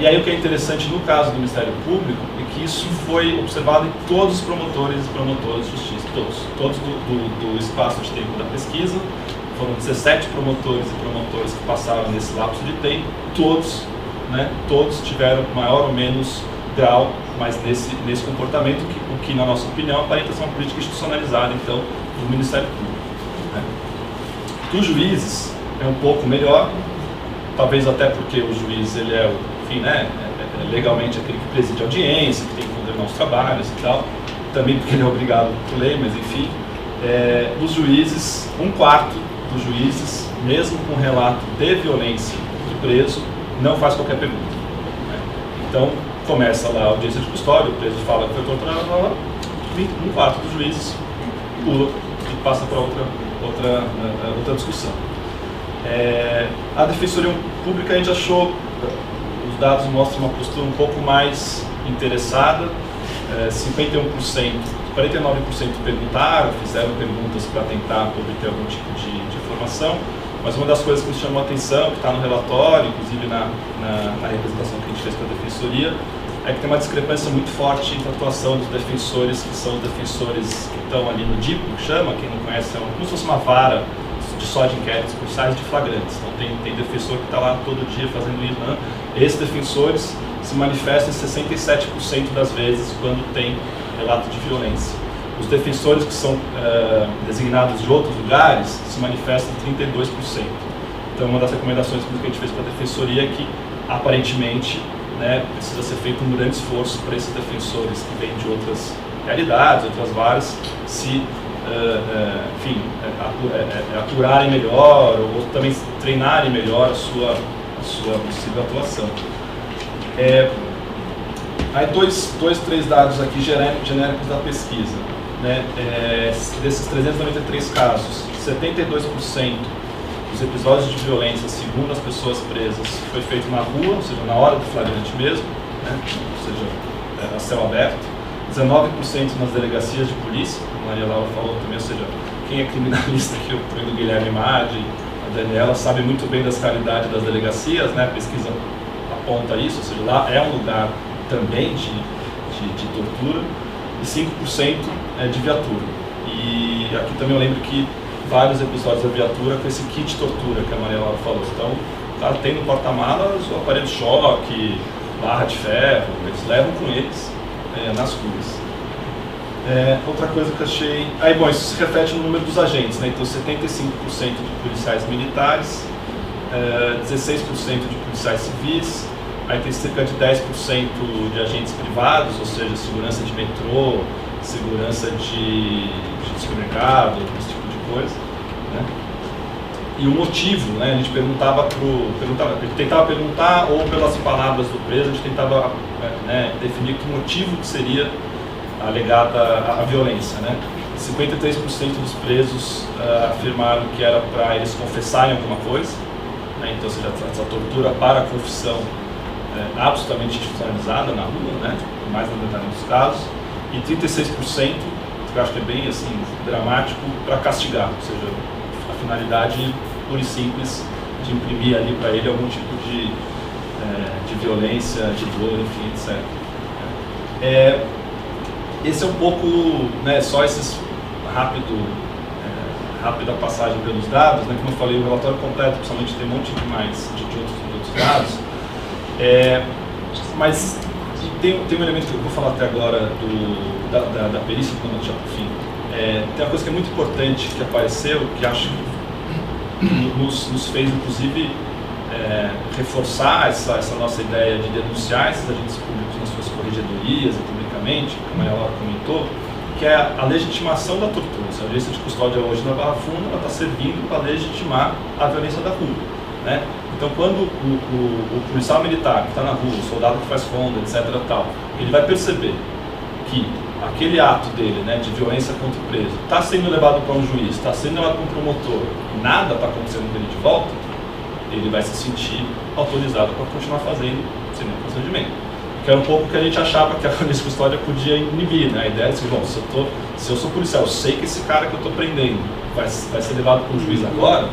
e aí o que é interessante no caso do Ministério Público é que isso foi observado em todos os promotores e promotoras de justiça, todos do espaço de tempo da pesquisa. Foram 17 promotores e promotoras que passaram nesse lapso de tempo, todos tiveram maior ou menos grau, mas nesse comportamento, o que na nossa opinião aparenta ser uma política institucionalizada, então, do Ministério Público, né? Dos juízes é um pouco melhor, talvez até porque o juiz, ele é legalmente aquele que preside a audiência, que tem que condenar os trabalhos e tal, também porque ele é obrigado por lei, mas enfim. Dos juízes, 1/4 dos juízes, mesmo com relato de violência do preso, não faz qualquer pergunta, né? Então, começa lá a audiência de custódia, o preso fala que foi torturado, 1/4 dos juízes pula e passa para outra discussão. A Defensoria Pública, a gente achou, dados mostram uma postura um pouco mais interessada. 51%, 49% perguntaram, fizeram perguntas para tentar obter algum tipo de informação, mas uma das coisas que nos chamou a atenção, que está no relatório, inclusive na representação que a gente fez para a Defensoria, é que tem uma discrepância muito forte entre a atuação dos defensores, que são os defensores que estão ali no DIPO, que chama, quem não conhece, é como se fosse uma vara de inquéritos policiais de flagrantes. Então tem defensor que está lá todo dia fazendo IRAN. Esses defensores se manifestam em 67% das vezes quando tem relato de violência. Os defensores que são designados de outros lugares se manifestam em 32%. Então uma das recomendações que a gente fez para a Defensoria é que, aparentemente, né, precisa ser feito um grande esforço para esses defensores que vêm de outras realidades, outras varas, se apurarem melhor ou também treinarem melhor a sua possível atuação. Aí três dados aqui genéricos da pesquisa. Né? Desses 393 casos, 72% dos episódios de violência, segundo as pessoas presas, foi feito na rua, ou seja, na hora do flagrante mesmo, né? Ou seja, a céu aberto. 19% nas delegacias de polícia, a Maria Laura falou também, ou seja, quem é criminalista aqui, o Guilherme Madi, a Daniela, sabe muito bem das realidades das delegacias, né? A pesquisa aponta isso, ou seja, lá é um lugar também de tortura, e 5% de viatura. E aqui também eu lembro que vários episódios da viatura com esse kit de tortura que a Maria Laura falou. Então, o cara tem no porta-malas o aparelho de choque, barra de ferro, eles levam com eles nas ruas. Outra coisa que eu achei... bom, isso se reflete no número dos agentes, né? Então 75% de policiais militares, 16% de policiais civis, aí tem cerca de 10% de agentes privados, ou seja, segurança de metrô, segurança de supermercado, esse tipo de coisa, né? E o motivo, né? A gente tentava perguntar, ou pelas palavras do preso, a gente tentava definir que motivo que seria alegada a violência, né? 53% dos presos afirmaram que era para eles confessarem alguma coisa, né? Então, ou seja, essa tortura para a confissão absolutamente institucionalizada na rua, né? Mais na metade dos casos, e 36%, que eu acho que é bem assim, dramático, para castigar, ou seja, a finalidade pura e simples de imprimir ali para ele algum tipo de violência, de dor, enfim, etc. Esse é um pouco, né, só esses rápida passagem pelos dados, né, como eu falei, o relatório completo, principalmente tem um monte de mais de outros dados, mas tem um elemento que eu vou falar até agora da perícia, quando eu já por fim. Tem uma coisa que é muito importante que apareceu, que acho que nos fez, inclusive, reforçar essa nossa ideia de denunciar esses agentes públicos nas suas corregedorias e publicamente, como a Laura comentou, que é a legitimação da tortura. A agência de custódia hoje na Barra Funda está servindo para legitimar a violência da rua, né? Então, quando o policial militar que está na rua, o soldado que faz ronda, etc., ele vai perceber que aquele ato dele, né, de violência contra o preso, está sendo levado para um juiz, está sendo levado para um promotor, e nada está acontecendo com ele de volta, ele vai se sentir autorizado para continuar fazendo sem nenhum procedimento. Que era um pouco o que a gente achava que a agência de custódia podia inibir, né? A ideia é assim, bom, se eu sou policial, eu sei que esse cara que eu estou prendendo vai ser levado para um juiz agora,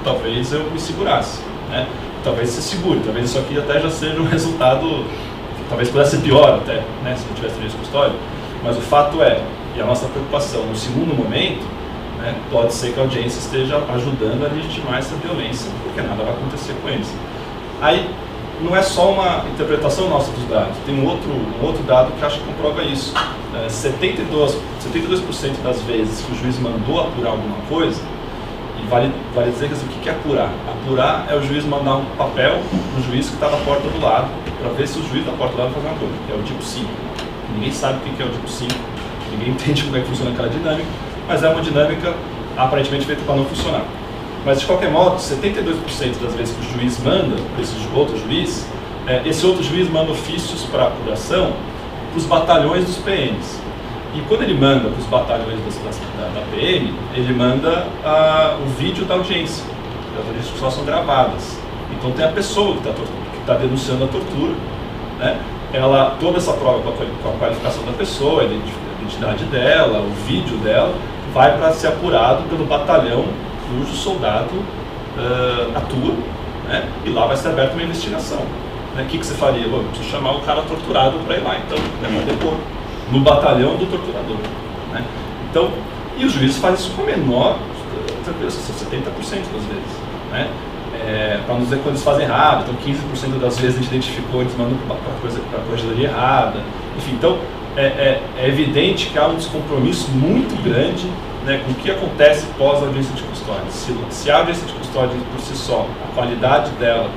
talvez eu me segurasse, né? Talvez se segure, talvez isso aqui até já seja um resultado que talvez pudesse ser pior até, né, se não tivesse agência de custódia, mas o fato e a nossa preocupação no segundo momento, né, pode ser que a audiência esteja ajudando a legitimar essa violência, porque nada vai acontecer com eles. Aí não é só uma interpretação nossa dos dados, tem um outro dado que acho que comprova isso. 72% das vezes que o juiz mandou apurar alguma coisa, e vale dizer que assim, o que é apurar? Apurar é o juiz mandar um papel no juiz que está na porta do lado, para ver se o juiz da porta do lado faz uma coisa, que é o tipo 5. Ninguém sabe o que é o tipo 5, ninguém entende como é que funciona aquela dinâmica, mas é uma dinâmica aparentemente feita para não funcionar. Mas, de qualquer modo, 72% das vezes que o juiz manda para esse outro juiz, esse outro juiz manda ofícios para apuração para os batalhões dos PMs. E quando ele manda para os batalhões da PM, ele manda o vídeo da audiência. As audiências só são gravadas. Então tem a pessoa que está denunciando a tortura, né? Toda essa prova com a qualificação da pessoa, a identidade dela, o vídeo dela, vai para ser apurado pelo batalhão cujo soldado atua, né? E lá vai ser aberta uma investigação. Né? O que você faria? Eu preciso chamar o cara torturado para ir lá, então, né, para depor no batalhão do torturador. Né? Então, e os juízes fazem isso com menor tranquilidade, 70% das vezes. Né? Para não dizer quando eles fazem errado, então 15% das vezes a gente identificou, eles mandam para a corregedoria errada. Enfim, então é evidente que há um descompromisso muito grande, né, com o que acontece pós a audiência de custódia. Se a audiência de custódia por si só, a qualidade dela,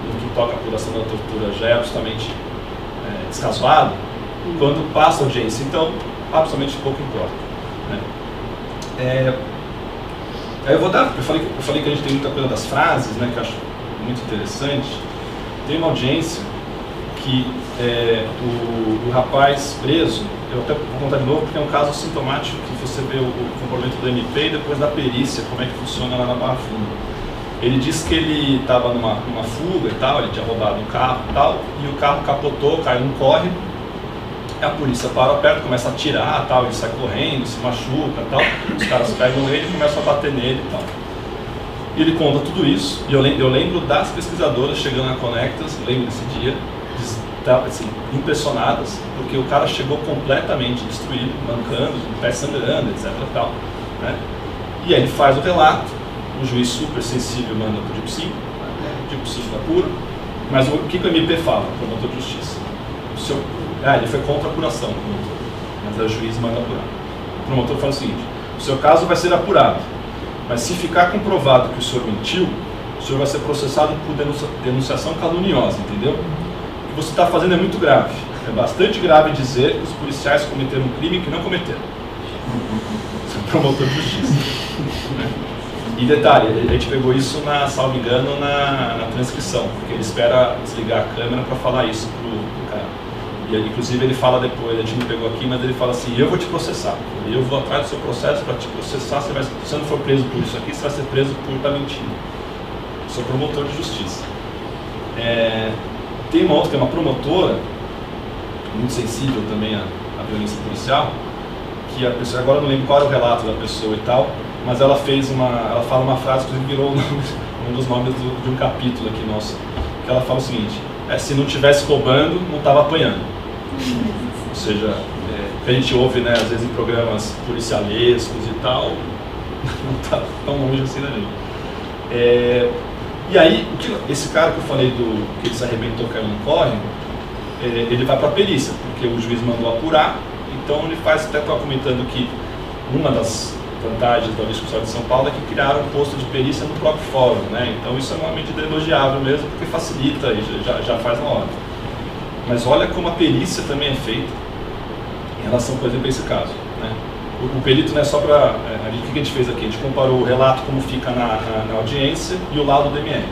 no que toca à apuração da tortura, já é absolutamente descasuada, quando passa a audiência, então, absolutamente pouco importa. Né? Aí eu falei que a gente tem muita coisa das frases, né, que eu acho muito interessante. Tem uma audiência que o rapaz preso, eu até vou contar de novo porque é um caso sintomático que você vê o comportamento do MP e depois da perícia, como é que funciona lá na Barra Funda. Ele disse que ele estava numa fuga e tal, ele tinha roubado um carro e tal, e o carro capotou, caiu num córrego. A polícia para perto, começa a atirar, tal, ele sai correndo, se machuca, tal. Os caras pegam ele e começam a bater nele e tal. E ele conta tudo isso, e eu lembro das pesquisadoras chegando na Conectas, lembro desse dia, assim, impressionadas, porque o cara chegou completamente destruído, mancando, o pé sangrando, etc. Tal, né? E aí ele faz o relato, o juiz super sensível manda para o DIP 5, o DIP 5 da pura, mas o que o MP fala, o promotor de justiça? Ele foi contra a apuração, mas o juiz manda apurar. O promotor fala o seguinte: o seu caso vai ser apurado, mas se ficar comprovado que o senhor mentiu, o senhor vai ser processado por denunciação caluniosa, entendeu? O que você está fazendo é muito grave. É bastante grave dizer que os policiais cometeram um crime que não cometeram. Você é um promotor de justiça. E detalhe, a gente pegou isso, salvo engano, na transcrição, porque ele espera desligar a câmera para falar isso pro cara. E inclusive ele fala depois, a gente não pegou aqui, mas ele fala assim: eu vou te processar, eu vou atrás do seu processo para te processar, se você não for preso por isso aqui, você vai ser preso por estar mentindo. Eu sou promotor de justiça. Tem uma outra que é uma promotora, muito sensível também à violência policial, que a pessoa, agora eu não lembro qual era o relato da pessoa e tal, mas ela fala uma frase que virou um dos nomes de um capítulo aqui nosso, que ela fala o seguinte: se não estivesse roubando, não estava apanhando. Ou seja, que a gente ouve, né, às vezes em programas policialescos e tal, não está tão longe assim da gente. E aí, esse cara que eu falei que ele se arrebentou, caiu no córrego, ele vai para a perícia, porque o juiz mandou apurar, então ele faz, até estava comentando que uma das vantagens da Audiência de São Paulo é que criaram um posto de perícia no próprio fórum, né? Então isso é uma medida elogiável mesmo, porque facilita e já faz na hora. Mas olha como a perícia também é feita em relação, por exemplo, a esse caso, né? O perito não é só para... o que a gente fez aqui? A gente comparou o relato como fica na audiência e o laudo do ML.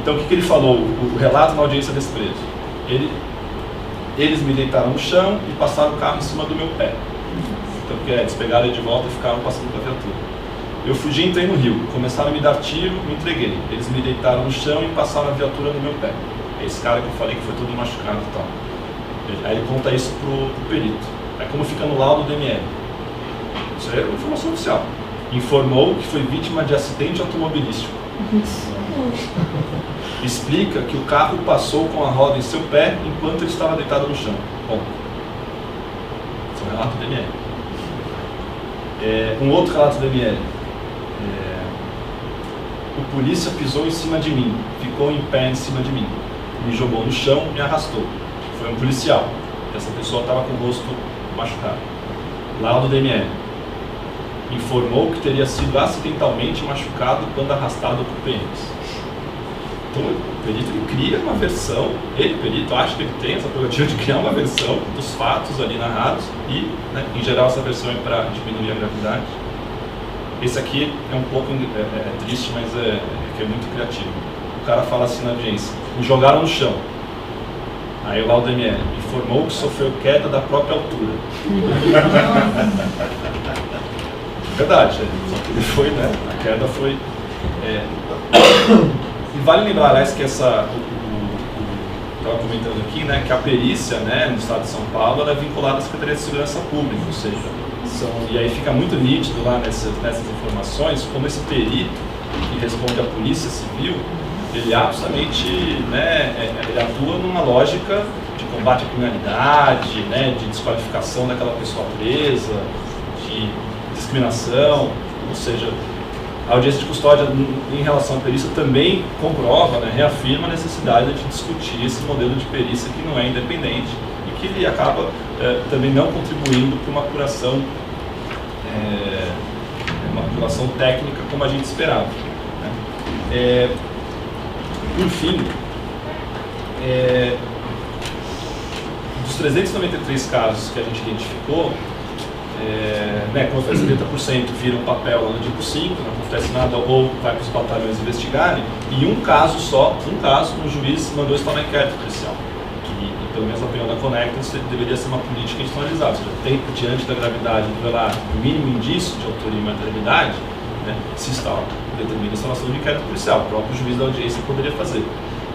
Então o que ele falou? O relato na audiência desse preso. Eles me deitaram no chão e passaram o carro em cima do meu pé. Então, porque eles pegaram ele de volta e ficaram passando pela viatura. Eu fugi e entrei no rio. Começaram a me dar tiro, me entreguei. Eles me deitaram no chão e passaram a viatura no meu pé. É esse cara que eu falei que foi todo machucado e tal. Aí ele conta isso pro perito. É como fica no laudo do ML. Isso é informação oficial. Informou que foi vítima de acidente automobilístico. Explica que o carro passou com a roda em seu pé enquanto ele estava deitado no chão. Bom, esse é um relato do ML. Um outro relato do ML. O polícia pisou em cima de mim, ficou em pé em cima de mim, me jogou no chão e me arrastou. Foi um policial. Essa pessoa estava com o rosto machucado. Laudo do ML. Informou que teria sido acidentalmente machucado quando arrastado por PMs. Então o perito ele cria uma versão, perito, acha que ele tem essa prerrogativa de criar uma versão dos fatos ali narrados e, né, em geral, essa versão é para diminuir a gravidade. Esse aqui é um pouco triste, mas que é muito criativo. O cara fala assim na audiência: me jogaram no chão. Aí o laudo ML informou que sofreu queda da própria altura. Verdade, só que ele foi, né? A queda foi... E vale lembrar, aliás, que estava comentando aqui, né, que a perícia, né, no estado de São Paulo, ela é vinculada à Secretaria de Segurança Pública, ou seja, e aí fica muito nítido lá nessas informações como esse perito que responde à Polícia Civil, ele absolutamente, né, ele atua numa lógica de combate à criminalidade, né, de desqualificação daquela pessoa presa, de discriminação, ou seja, a audiência de custódia em relação à perícia também comprova, né, reafirma a necessidade de discutir esse modelo de perícia que não é independente e que ele acaba também não contribuindo para uma apuração técnica como a gente esperava, né? Por fim, dos 393 casos que a gente identificou, né, como eu falei, 70% viram papel lá no tipo 5, não acontece nada, ou vai para os batalhões investigarem, e um caso, um juiz mandou estar na inquérito policial. E pelo menos a opinião da Conectas deveria ser uma política institucionalizada, ou seja, tem, diante da gravidade do relato, o mínimo indício de autoria e materialidade, né, se determina a instalação de inquérito policial, o próprio juiz da audiência poderia fazer.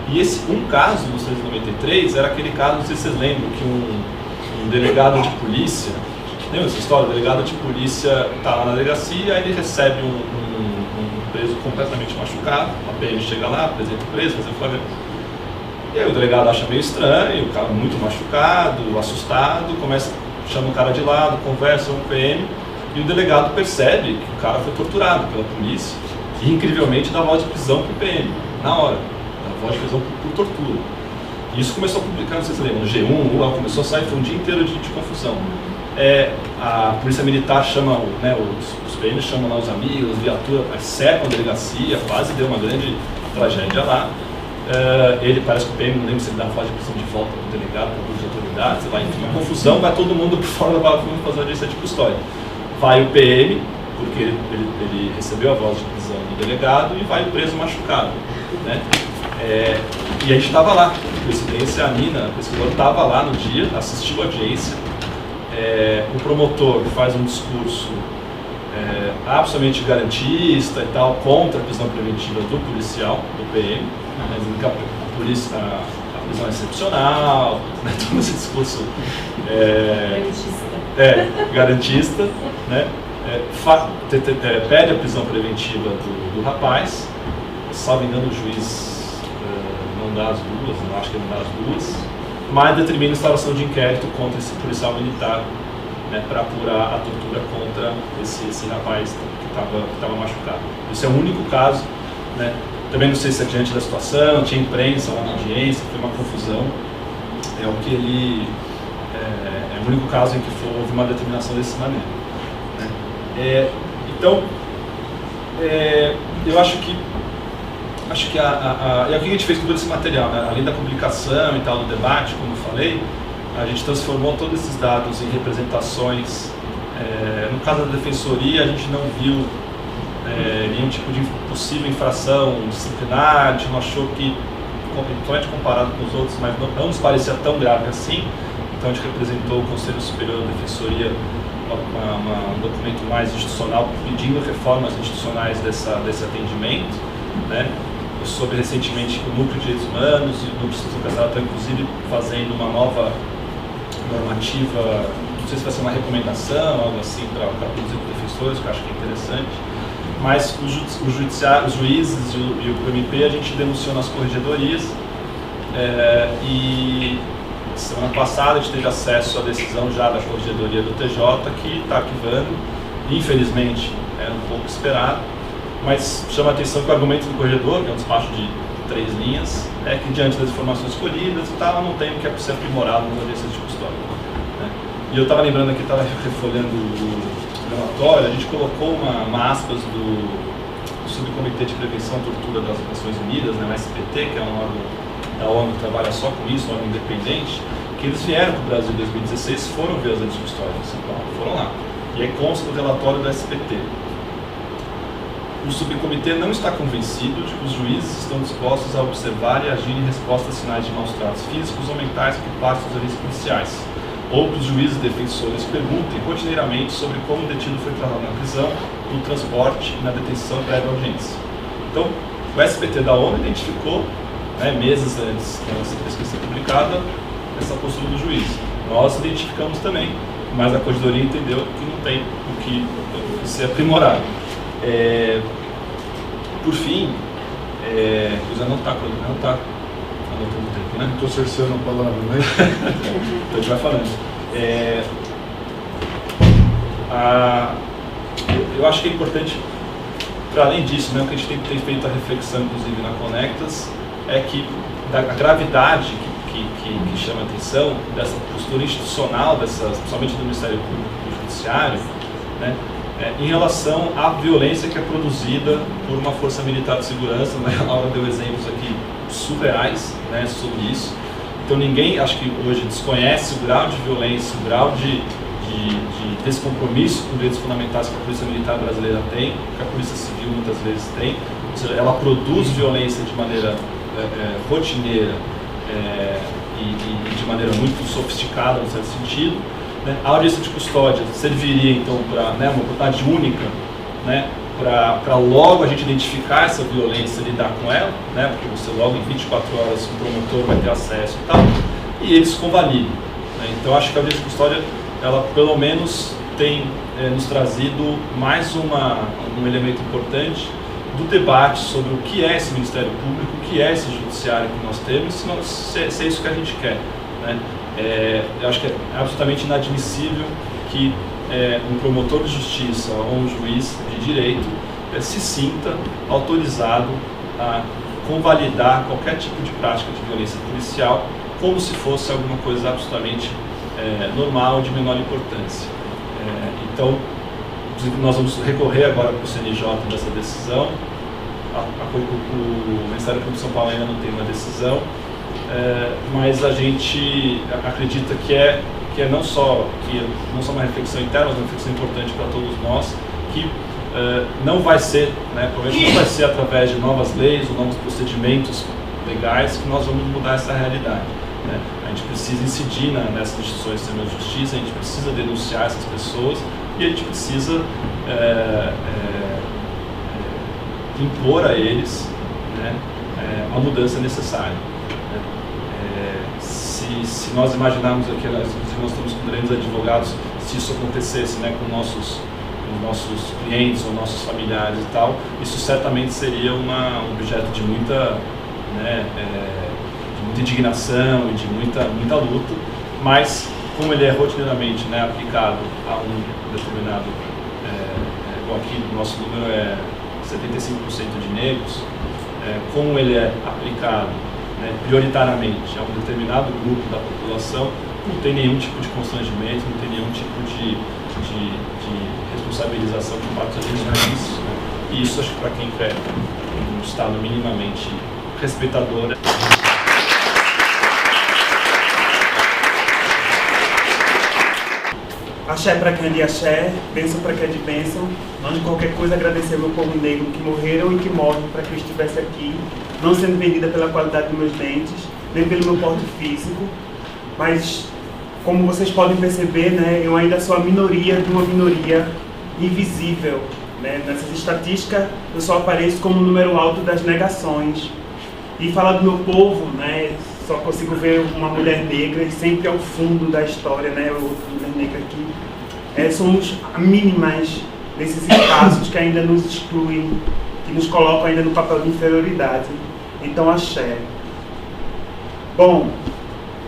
E esse um caso, dos 393, era aquele caso, não sei se vocês lembram, que um delegado de polícia, lembra essa história? O delegado de polícia está lá na delegacia, aí ele recebe um preso completamente machucado, a PM chega lá, apresenta o preso, faz o flagrante. E aí o delegado acha meio estranho, o cara muito machucado, assustado, chama o cara de lado, conversa com o PM, e o delegado percebe que o cara foi torturado pela polícia e, incrivelmente, dá voz de prisão para o PM, na hora. Dá voz de prisão por tortura. E isso começou a publicar, não sei se você lembra, no G1, UOL, começou a sair, foi um dia inteiro de confusão. A polícia militar chama, né, os PMs chamam lá os amigos, viatura, cercam a delegacia, quase deu uma grande tragédia lá. Ele parece que o PM, não lembro se ele dá a fase de prisão de volta para o delegado, para as autoridades, sei lá, enfim, uma confusão, vai todo mundo por fora da bagunça fazer a audiência de custódia. Vai o PM, porque ele recebeu a voz de prisão do delegado, e vai o preso machucado, né? E a gente estava lá, por coincidência, a Nina, a pesquisadora, estava lá no dia, assistiu a audiência. O promotor faz um discurso absolutamente garantista e tal, contra a prisão preventiva do policial, do PM, mas a prisão é excepcional, né, todo esse discurso garantista, né, pede a prisão preventiva do rapaz, salvo engano o juiz não dá as duas, não acho que ele não dá as duas, mas determina a instalação de inquérito contra esse policial militar, né, para apurar a tortura contra esse rapaz que estava machucado. Esse é o único caso, né? Também não sei se é diante da situação, tinha imprensa lá na audiência, foi uma confusão. É o único caso em que houve uma determinação dessa maneira, né? Então, eu acho que e o que a gente fez com todo esse material, né? Além da publicação e tal, do debate, como eu falei, a gente transformou todos esses dados em representações. No caso da defensoria, a gente não viu nenhum tipo de possível infração disciplinar, a gente não achou que, principalmente comparado com os outros, mas não nos parecia tão grave assim. Então a gente representou o Conselho Superior da Defensoria, um documento mais institucional, pedindo reformas institucionais desse atendimento, né? Eu soube recentemente que o Núcleo de Direitos Humanos e o Núcleo de Justiça Casal estão, inclusive, fazendo uma nova normativa, não sei se vai ser uma recomendação, algo assim, para produzir defensores, que eu acho que é interessante. Mas os juízes e o MP a gente denunciou nas corregedorias, e semana passada a gente teve acesso à decisão já da corregedoria do TJ, que está arquivando. Infelizmente, era um pouco esperado, mas chama a atenção que o argumento do corregedor, que é um despacho de 3 linhas, é que diante das informações escolhidas e tal, não tem o que é ser aprimorado nas audiências de custódia, né? E eu estava lembrando aqui, estava refolhando o relatório, a gente colocou uma aspas do Subcomitê de Prevenção à Tortura das Nações Unidas, né, o SPT, que é um órgão da ONU que trabalha só com isso, um órgão independente, que eles vieram para o Brasil em 2016, foram ver as audiências de custódia em São Paulo, foram lá. E aí consta do relatório do SPT. O subcomitê não está convencido de que os juízes estão dispostos a observar e agir em resposta a sinais de maus tratos físicos ou mentais por parte dos agentes policiais, ou que os juízes defensores perguntem rotineiramente sobre como o detido foi tratado na prisão, no transporte e na detenção prévia à audiência. Então, o SPT da ONU identificou né, meses antes dessa pesquisa ser publicada, essa postura do juiz. Nós identificamos também, mas a Corregedoria entendeu que não tem o que ser aprimorado. Por fim, o Zé não está anotando o tempo, né? Estou cerceando a palavra, né? Então a gente vai falando. Eu acho que é importante, para além disso, né, o que a gente tem feito a reflexão, inclusive na Conectas, é que a gravidade que chama a atenção dessa postura institucional, principalmente do Ministério Público e do Judiciário, né, em relação à violência que é produzida por uma força militar de segurança. Né? A Laura deu exemplos aqui surreais, né, sobre isso. Então ninguém, acho que hoje, desconhece o grau de violência, o grau de descompromisso com direitos fundamentais que a Polícia Militar brasileira tem, que a Polícia Civil muitas vezes tem. Ou seja, ela produz violência de maneira rotineira e de maneira muito sofisticada, no certo sentido. Né? A audiência de custódia serviria, então, para, né, uma oportunidade única, né, para logo a gente identificar essa violência e lidar com ela, né, porque você logo em 24 horas o promotor vai ter acesso e tal, e eles convalidam. Né? Então, acho que a audiência de custódia, ela pelo menos tem nos trazido mais um elemento importante do debate sobre o que é esse Ministério Público, o que é esse Judiciário que nós temos, se é isso que a gente quer. Né? Eu acho que é absolutamente inadmissível que um promotor de justiça ou um juiz de direito se sinta autorizado a convalidar qualquer tipo de prática de violência policial como se fosse alguma coisa absolutamente normal, de menor importância. Então, nós vamos recorrer agora para o CNJ dessa decisão. O Ministério Público de São Paulo ainda não tem uma decisão, mas a gente acredita que é não só uma reflexão interna, mas uma reflexão importante para todos nós, que não vai ser, né, provavelmente não vai ser através de novas leis ou novos procedimentos legais que nós vamos mudar essa realidade. Né? A gente precisa incidir nessas instituições de sistema de justiça, a gente precisa denunciar essas pessoas e a gente precisa impor a eles, né, a mudança necessária. Se nós imaginarmos aqui, nós estamos com grandes advogados, se isso acontecesse, né, com nossos clientes ou nossos familiares e tal, isso certamente seria um objeto de muita, né, de muita indignação e de muita luta, mas como ele é rotineiramente, né, aplicado a um determinado, bom, aqui o nosso número é 75% de negros, como ele é aplicado, né, prioritariamente a um determinado grupo da população, não tem nenhum tipo de constrangimento, não tem nenhum tipo de responsabilização por parte dos juízes, né? E isso, acho que para quem quer um Estado minimamente respeitador. Axé para quem é de axé, bênção para quem é de bênção. Antes de qualquer coisa, agradecer ao meu povo negro que morreram e que morrem para que eu estivesse aqui, não sendo vendida pela qualidade dos meus dentes, nem pelo meu porte físico, mas, como vocês podem perceber, né, eu ainda sou a minoria de uma minoria invisível. Né? Nessas estatísticas, eu só apareço como o número alto das negações. E falar do meu povo, né, só consigo ver uma mulher negra e sempre ao fundo da história, né, outra mulher negra aqui. Somos mínimas desses espaços que ainda nos excluem, que nos colocam ainda no papel de inferioridade. Então, axé. Bom,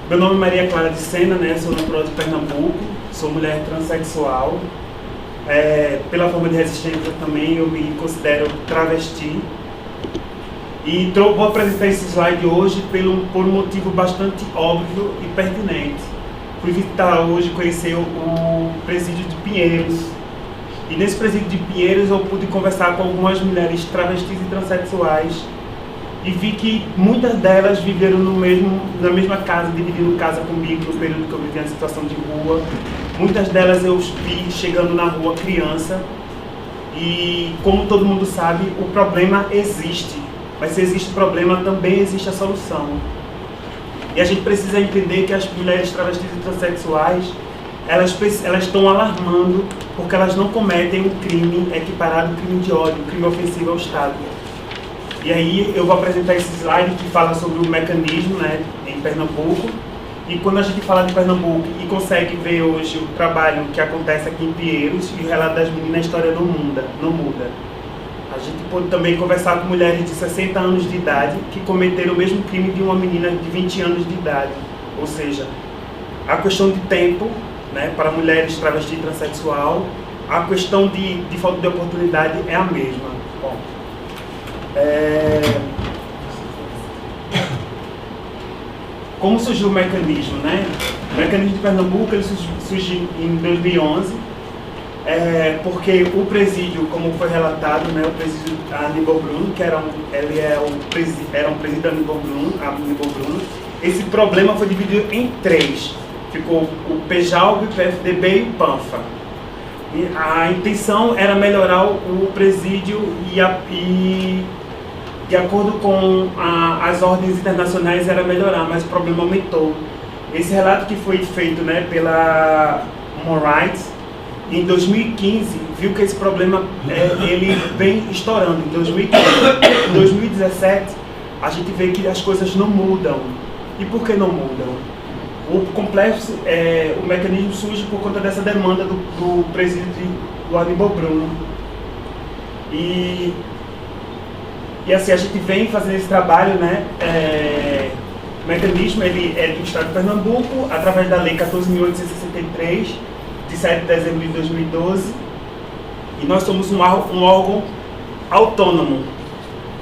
meu nome é Maria Clara de Sena, né, sou natural de Pernambuco, sou mulher transexual. Pela forma de resistência também eu me considero travesti. E vou apresentar esse slide hoje por um motivo bastante óbvio e pertinente. Fui visitar hoje, conhecer o presídio de Pinheiros. E nesse presídio de Pinheiros eu pude conversar com algumas mulheres travestis e transexuais. E vi que muitas delas viveram na mesma casa, dividindo casa comigo no período que eu vivia em situação de rua. Muitas delas eu vi chegando na rua criança. E como todo mundo sabe, o problema existe. Mas se existe problema, também existe a solução. E a gente precisa entender que as mulheres travestis e transexuais, elas estão alarmando porque elas não cometem um crime equiparado ao crime de ódio, um crime ofensivo ao Estado. E aí eu vou apresentar esse slide que fala sobre o mecanismo, né, em Pernambuco. E quando a gente fala de Pernambuco e consegue ver hoje o trabalho que acontece aqui em Pinheiros e o relato das meninas, a história não muda. A gente pode também conversar com mulheres de 60 anos de idade que cometeram o mesmo crime de uma menina de 20 anos de idade. Ou seja, a questão de tempo, né, para mulheres travesti e transexual, a questão de falta de oportunidade é a mesma. Bom, como surgiu o mecanismo, né? O mecanismo de Pernambuco ele surgiu em 2011, porque o presídio, como foi relatado, né, o presídio Aníbal Bruno, que era um presídio da Aníbal Bruno, esse problema foi dividido em 3. Ficou o PJALB, o PFDB e o PANFA. E a intenção era melhorar o presídio e de acordo com as ordens internacionais era melhorar, mas o problema aumentou. Esse relato que foi feito, né, pela Human Rights, em 2015, viu que esse problema ele vem estourando em 2015. Em 2017, a gente vê que as coisas não mudam. E por que não mudam? O complexo, o mecanismo surge por conta dessa demanda do presídio do Aníbal Bruno. E assim, a gente vem fazendo esse trabalho, né? O mecanismo ele é do Estado de Pernambuco, através da Lei 14.863, de 7 de dezembro de 2012. E nós somos um órgão autônomo.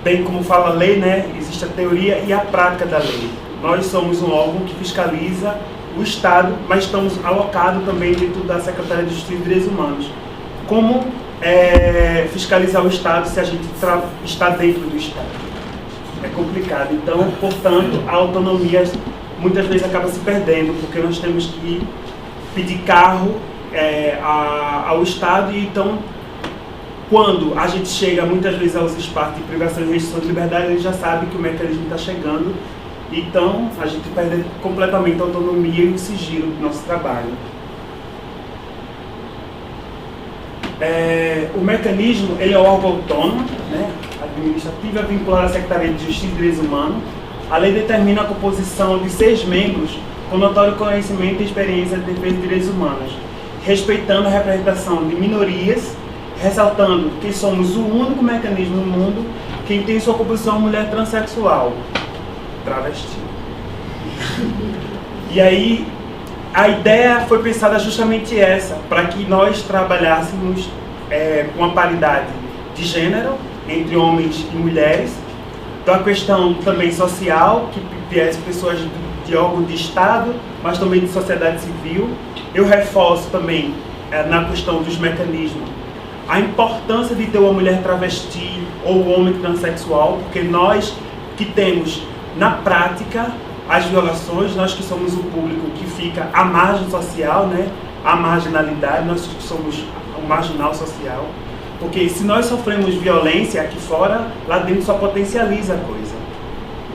Bem como fala a lei, né? Existe a teoria e a prática da lei. Nós somos um órgão que fiscaliza o Estado, mas estamos alocados também dentro da Secretaria de Justiça e Direitos Humanos. Como fiscalizar o Estado se a gente está dentro do Estado? É complicado. Então, portanto, a autonomia muitas vezes acaba se perdendo, porque nós temos que pedir carro ao Estado e então, quando a gente chega muitas vezes aos espaços de privação e restrição de liberdade, a gente já sabe que o mecanismo está chegando. Então, a gente perde completamente a autonomia e o sigilo do nosso trabalho. O mecanismo ele é um órgão autônomo, né, administrativo, é vinculado à Secretaria de Justiça e Direitos Humanos. A lei determina a composição de 6 membros com notório conhecimento e experiência de defesa de direitos humanos, respeitando a representação de minorias, ressaltando que somos o único mecanismo no mundo que tem sua composição mulher transexual, travesti. E aí, a ideia foi pensada justamente essa, para que nós trabalhássemos com a paridade de gênero entre homens e mulheres, então a questão também social, que viesse pessoas de órgão de Estado, mas também de sociedade civil. Eu reforço também, na questão dos mecanismos, a importância de ter uma mulher travesti ou homem transexual, porque nós que temos na prática as violações, nós que somos o público que fica à margem social, né, a marginalidade, nós que somos o marginal social, porque se nós sofremos violência aqui fora, lá dentro só potencializa a coisa.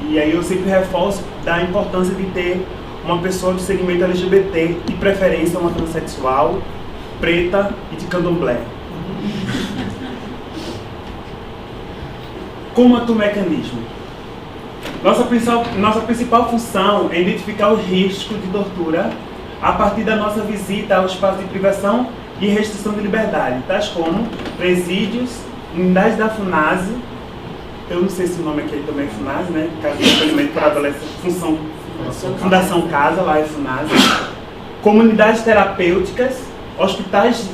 E aí eu sempre reforço da importância de ter uma pessoa do segmento LGBT, de preferência uma transexual, preta e de candomblé. Como atua o mecanismo? Nossa principal função é identificar os riscos de tortura a partir da nossa visita ao espaço de privação e restrição de liberdade, tais como presídios, unidades da FUNASE, eu não sei se o nome aqui também é FUNASE, né? Casa de Acolhimento para Adolescentes, Fundação Casa, lá é FUNASE, comunidades terapêuticas, hospitais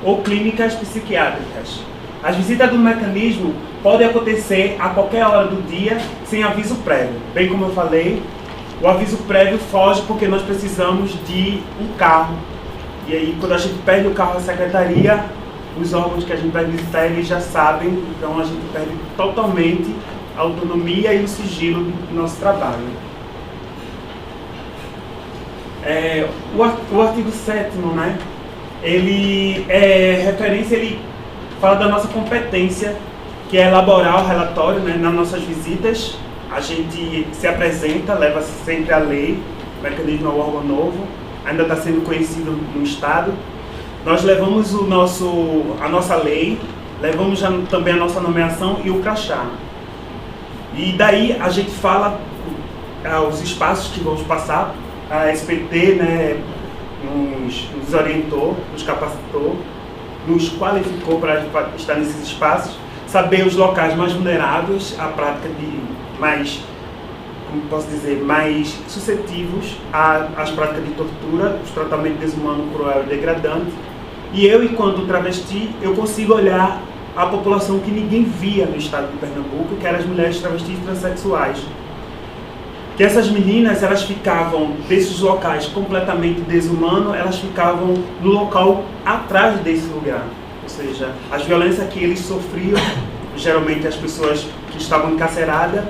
ou clínicas psiquiátricas. As visitas do mecanismo podem acontecer a qualquer hora do dia, sem aviso prévio. Bem como eu falei, o aviso prévio foge porque nós precisamos de um carro. E aí, quando a gente perde o carro à secretaria, os órgãos que a gente vai visitar, eles já sabem, então a gente perde totalmente a autonomia e o sigilo do nosso trabalho. O artigo 7º, né, ele é referência, ele fala da nossa competência, que é elaborar o relatório, né, nas nossas visitas. A gente se apresenta, leva sempre a lei, o mecanismo é um órgão novo, ainda está sendo conhecido no Estado. Nós levamos a nossa lei, levamos já também a nossa nomeação e o crachá. E daí a gente fala os espaços que vamos passar, a SPT, né, nos orientou, nos capacitou, nos qualificou para estar nesses espaços, saber os locais mais vulneráveis, a prática de mais, como posso dizer, mais suscetíveis às práticas de tortura, os tratamentos desumano, cruel e degradante. E eu, enquanto travesti, eu consigo olhar a população que ninguém via no estado de Pernambuco, que eram as mulheres travestis e transexuais. Que essas meninas, elas ficavam, desses locais completamente desumanos, elas ficavam no local atrás desse lugar. Ou seja, as violências que eles sofriam, geralmente as pessoas que estavam encarceradas,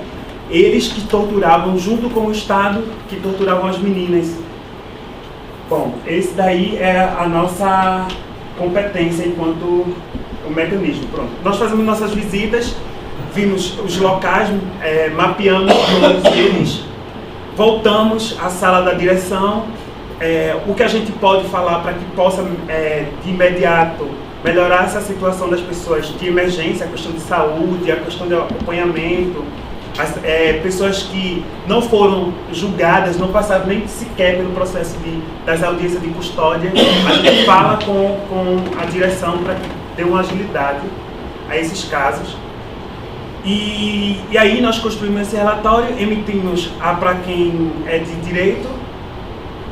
eles que torturavam junto com o Estado, que torturavam as meninas. Bom, esse daí é a nossa competência enquanto o mecanismo. Pronto. Nós fazemos nossas visitas, vimos os locais, mapeamos todos eles, voltamos à sala da direção, o que a gente pode falar para que possa, de imediato, melhorar essa situação das pessoas de emergência, a questão de saúde, a questão de acompanhamento, pessoas que não foram julgadas, não passaram nem sequer pelo processo das audiências de custódia. A gente fala com a direção para que dê uma agilidade a esses casos. E aí nós construímos esse relatório, emitimos para quem é de direito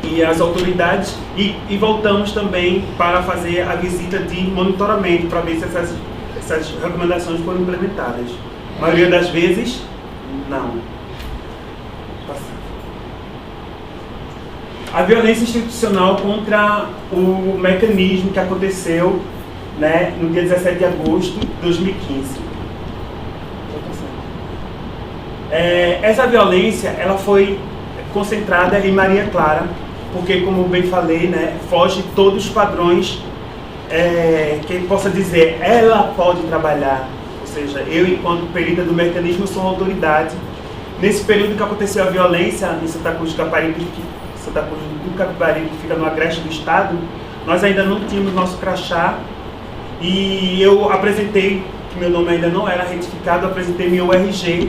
e as autoridades e voltamos também para fazer a visita de monitoramento para ver se essas recomendações foram implementadas. A maioria das vezes, não. A violência institucional contra o mecanismo que aconteceu, né, no dia 17 de agosto de 2015. Essa violência, ela foi concentrada em Maria Clara, porque, como bem falei, né, foge de todos os padrões que possa dizer, ela pode trabalhar. Ou seja, eu, enquanto perita do mecanismo, sou uma autoridade. Nesse período que aconteceu a violência em Santa Cruz do Capibaribe, que fica no agreste do Estado, nós ainda não tínhamos nosso crachá e eu apresentei, que meu nome ainda não era retificado, apresentei meu RG,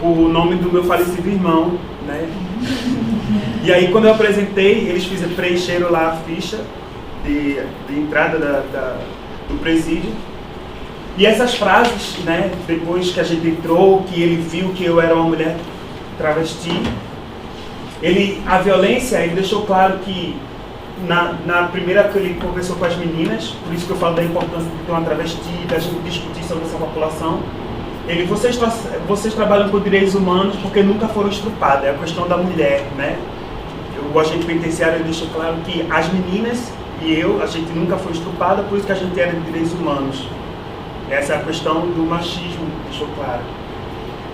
o nome do meu falecido irmão, né? E aí, quando eu apresentei, eles preencheram lá a ficha de entrada do presídio. E essas frases, né, depois que a gente entrou, que ele viu que eu era uma mulher travesti, a violência, ele deixou claro que na primeira que ele conversou com as meninas, por isso que eu falo da importância de ter uma travesti, da gente discutir sobre essa população, vocês trabalham com direitos humanos porque nunca foram estrupadas, é a questão da mulher, né? O agente penitenciário deixou claro que as meninas e a gente nunca foi estrupada, por isso que a gente era de direitos humanos. Essa é a questão do machismo, deixou claro.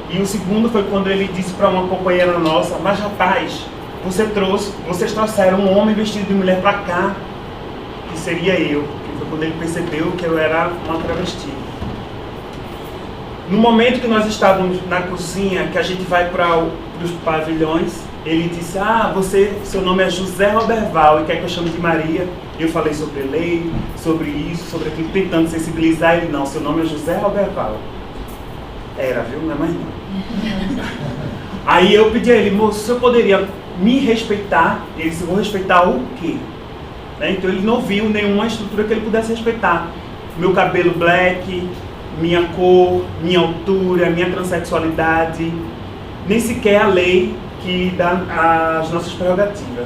E o segundo foi quando ele disse para uma companheira nossa, mas rapaz, vocês trouxeram um homem vestido de mulher para cá, que seria eu, que foi quando ele percebeu que eu era uma travesti. No momento que nós estávamos na cozinha, que a gente vai para os pavilhões, ele disse, seu nome é José Roberval e quer que eu chame de Maria. Eu falei sobre lei, sobre isso, sobre aquilo, tentando sensibilizar ele. Não, seu nome é José Roberval. Era, viu? Não é mais não. Aí eu pedi a ele, moço, o senhor poderia me respeitar? Ele disse, vou respeitar o quê? Né? Então ele não viu nenhuma estrutura que ele pudesse respeitar. Meu cabelo black, minha cor, minha altura, minha transexualidade, nem sequer a lei que dá as nossas prerrogativas.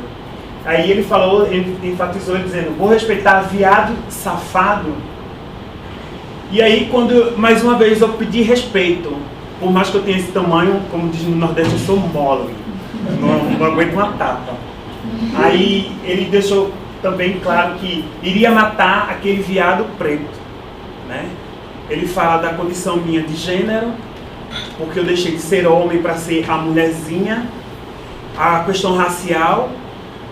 Aí ele falou, ele enfatizou dizendo, vou respeitar viado safado. E aí, quando mais uma vez eu pedi respeito, por mais que eu tenha esse tamanho, como diz no Nordeste, eu sou mole, não aguento uma tapa. Aí ele deixou também claro que iria matar aquele viado preto, né? Ele fala da condição minha de gênero, porque eu deixei de ser homem para ser a mulherzinha. A questão racial,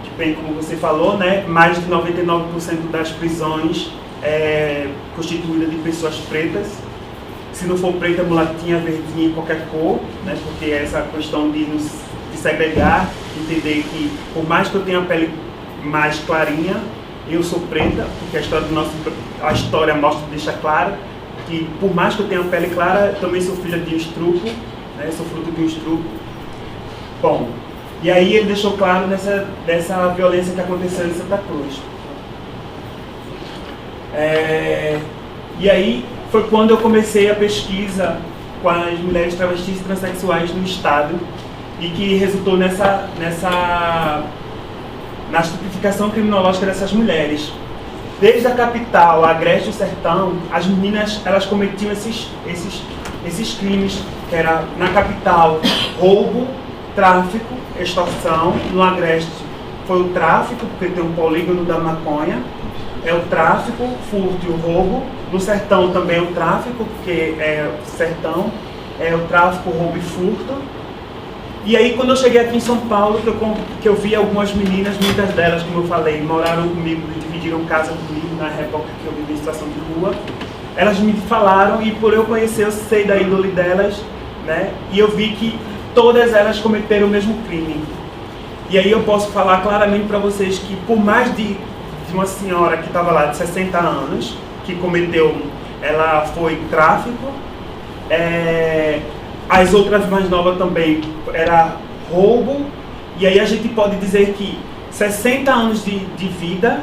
que bem como você falou, né? Mais de 99% das prisões é constituída de pessoas pretas. Se não for preta, mulatinha, verdinha, qualquer cor, né? Porque essa questão de segregar, entender que por mais que eu tenha a pele mais clarinha, eu sou preta, porque a história mostra, deixa claro que por mais que eu tenha pele clara, também sou filha de um estrupo, né? Sou fruto de um estrupo. Bom, e aí ele deixou claro dessa violência que aconteceu em Santa Cruz. E aí foi quando eu comecei a pesquisa com as mulheres travestis e transexuais no estado, e que resultou na tipificação criminológica dessas mulheres. Desde a capital, a Agreste e o Sertão, as meninas elas cometiam esses crimes, que era na capital roubo, tráfico, extorsão. No Agreste foi o tráfico, porque tem um polígono da maconha, é o tráfico, furto e o roubo. No Sertão também é o tráfico, porque é o sertão, é o tráfico, roubo e furto. E aí, quando eu cheguei aqui em São Paulo, que eu vi algumas meninas, muitas delas, como eu falei, moraram comigo, dividiram casa comigo na época que eu vivi em situação de rua, elas me falaram, e por eu conhecer, eu sei da índole delas, né? E eu vi que todas elas cometeram o mesmo crime. E aí eu posso falar claramente para vocês que, por mais de uma senhora que estava lá de 60 anos, que cometeu, ela foi tráfico, as outras mais novas também era roubo, e aí a gente pode dizer que 60 anos de vida,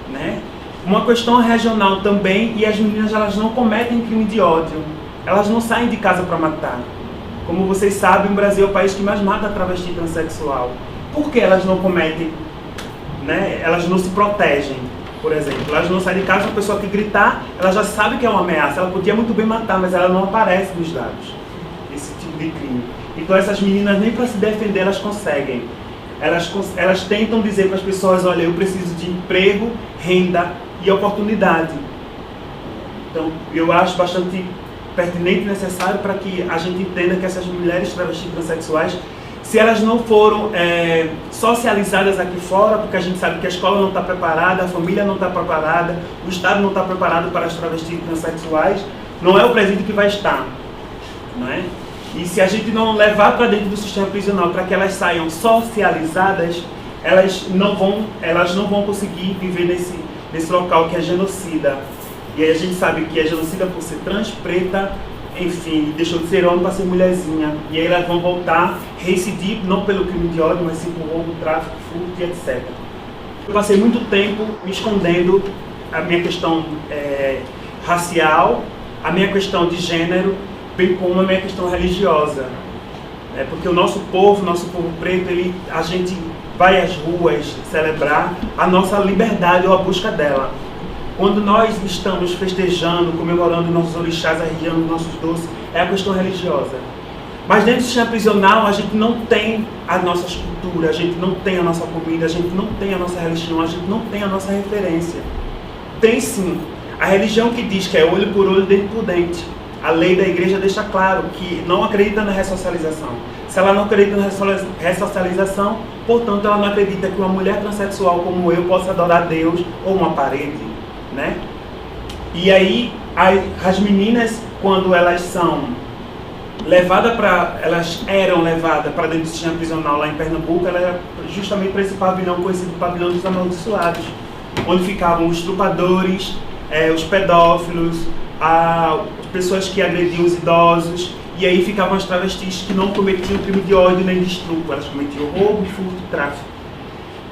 né? Uma questão regional também, e as meninas elas não cometem crime de ódio, elas não saem de casa para matar. Como vocês sabem, o Brasil é o país que mais mata travesti transexual. Por que elas não cometem, né? Elas não se protegem, por exemplo. Elas não saem de casa, uma pessoa que gritar, ela já sabe que é uma ameaça, ela podia muito bem matar, mas ela não aparece nos dados, esse tipo de crime. Então essas meninas nem para se defender elas conseguem. Elas tentam dizer para as pessoas, olha, eu preciso de emprego, renda e oportunidade. Então eu acho bastante pertinente e necessário para que a gente entenda que essas mulheres travestis transexuais, se elas não foram socializadas aqui fora, porque a gente sabe que a escola não está preparada, a família não está preparada, o Estado não está preparado para as travestis transexuais, não é o presídio que vai estar, não é? E se a gente não levar para dentro do sistema prisional para que elas saiam socializadas, elas não vão conseguir viver nesse local que é genocida. E aí a gente sabe que é genocida por ser trans, preta, enfim, deixou de ser homem para ser mulherzinha. E aí elas vão voltar, reincidir, não pelo crime de ódio, mas sim por roubo, tráfico, furto e etc. Eu passei muito tempo me escondendo a minha questão racial, a minha questão de gênero, bem como a minha questão religiosa. Porque o nosso povo preto, a gente vai às ruas celebrar a nossa liberdade ou a busca dela. Quando nós estamos festejando, comemorando nossos orixás, arriando nossos doces, é a questão religiosa. Mas dentro do sistema prisional, a gente não tem as nossas culturas, a gente não tem a nossa comida, a gente não tem a nossa religião, a gente não tem a nossa referência. Tem sim. A religião que diz que é olho por olho, dente por dente. A lei da igreja deixa claro que não acredita na ressocialização. Se ela não acredita na ressocialização, portanto, ela não acredita que uma mulher transexual como eu possa adorar Deus ou uma parede, né? E aí, as meninas, quando elas são elas eram levadas para dentro do sistema prisional lá em Pernambuco, ela era justamente para esse pavilhão conhecido pavilhão dos amaldiçoados, onde ficavam os estrupadores, os pedófilos, pessoas que agrediam os idosos, e aí ficavam as travestis que não cometiam crime de ódio nem de estupro, elas cometiam roubo, furto e tráfico.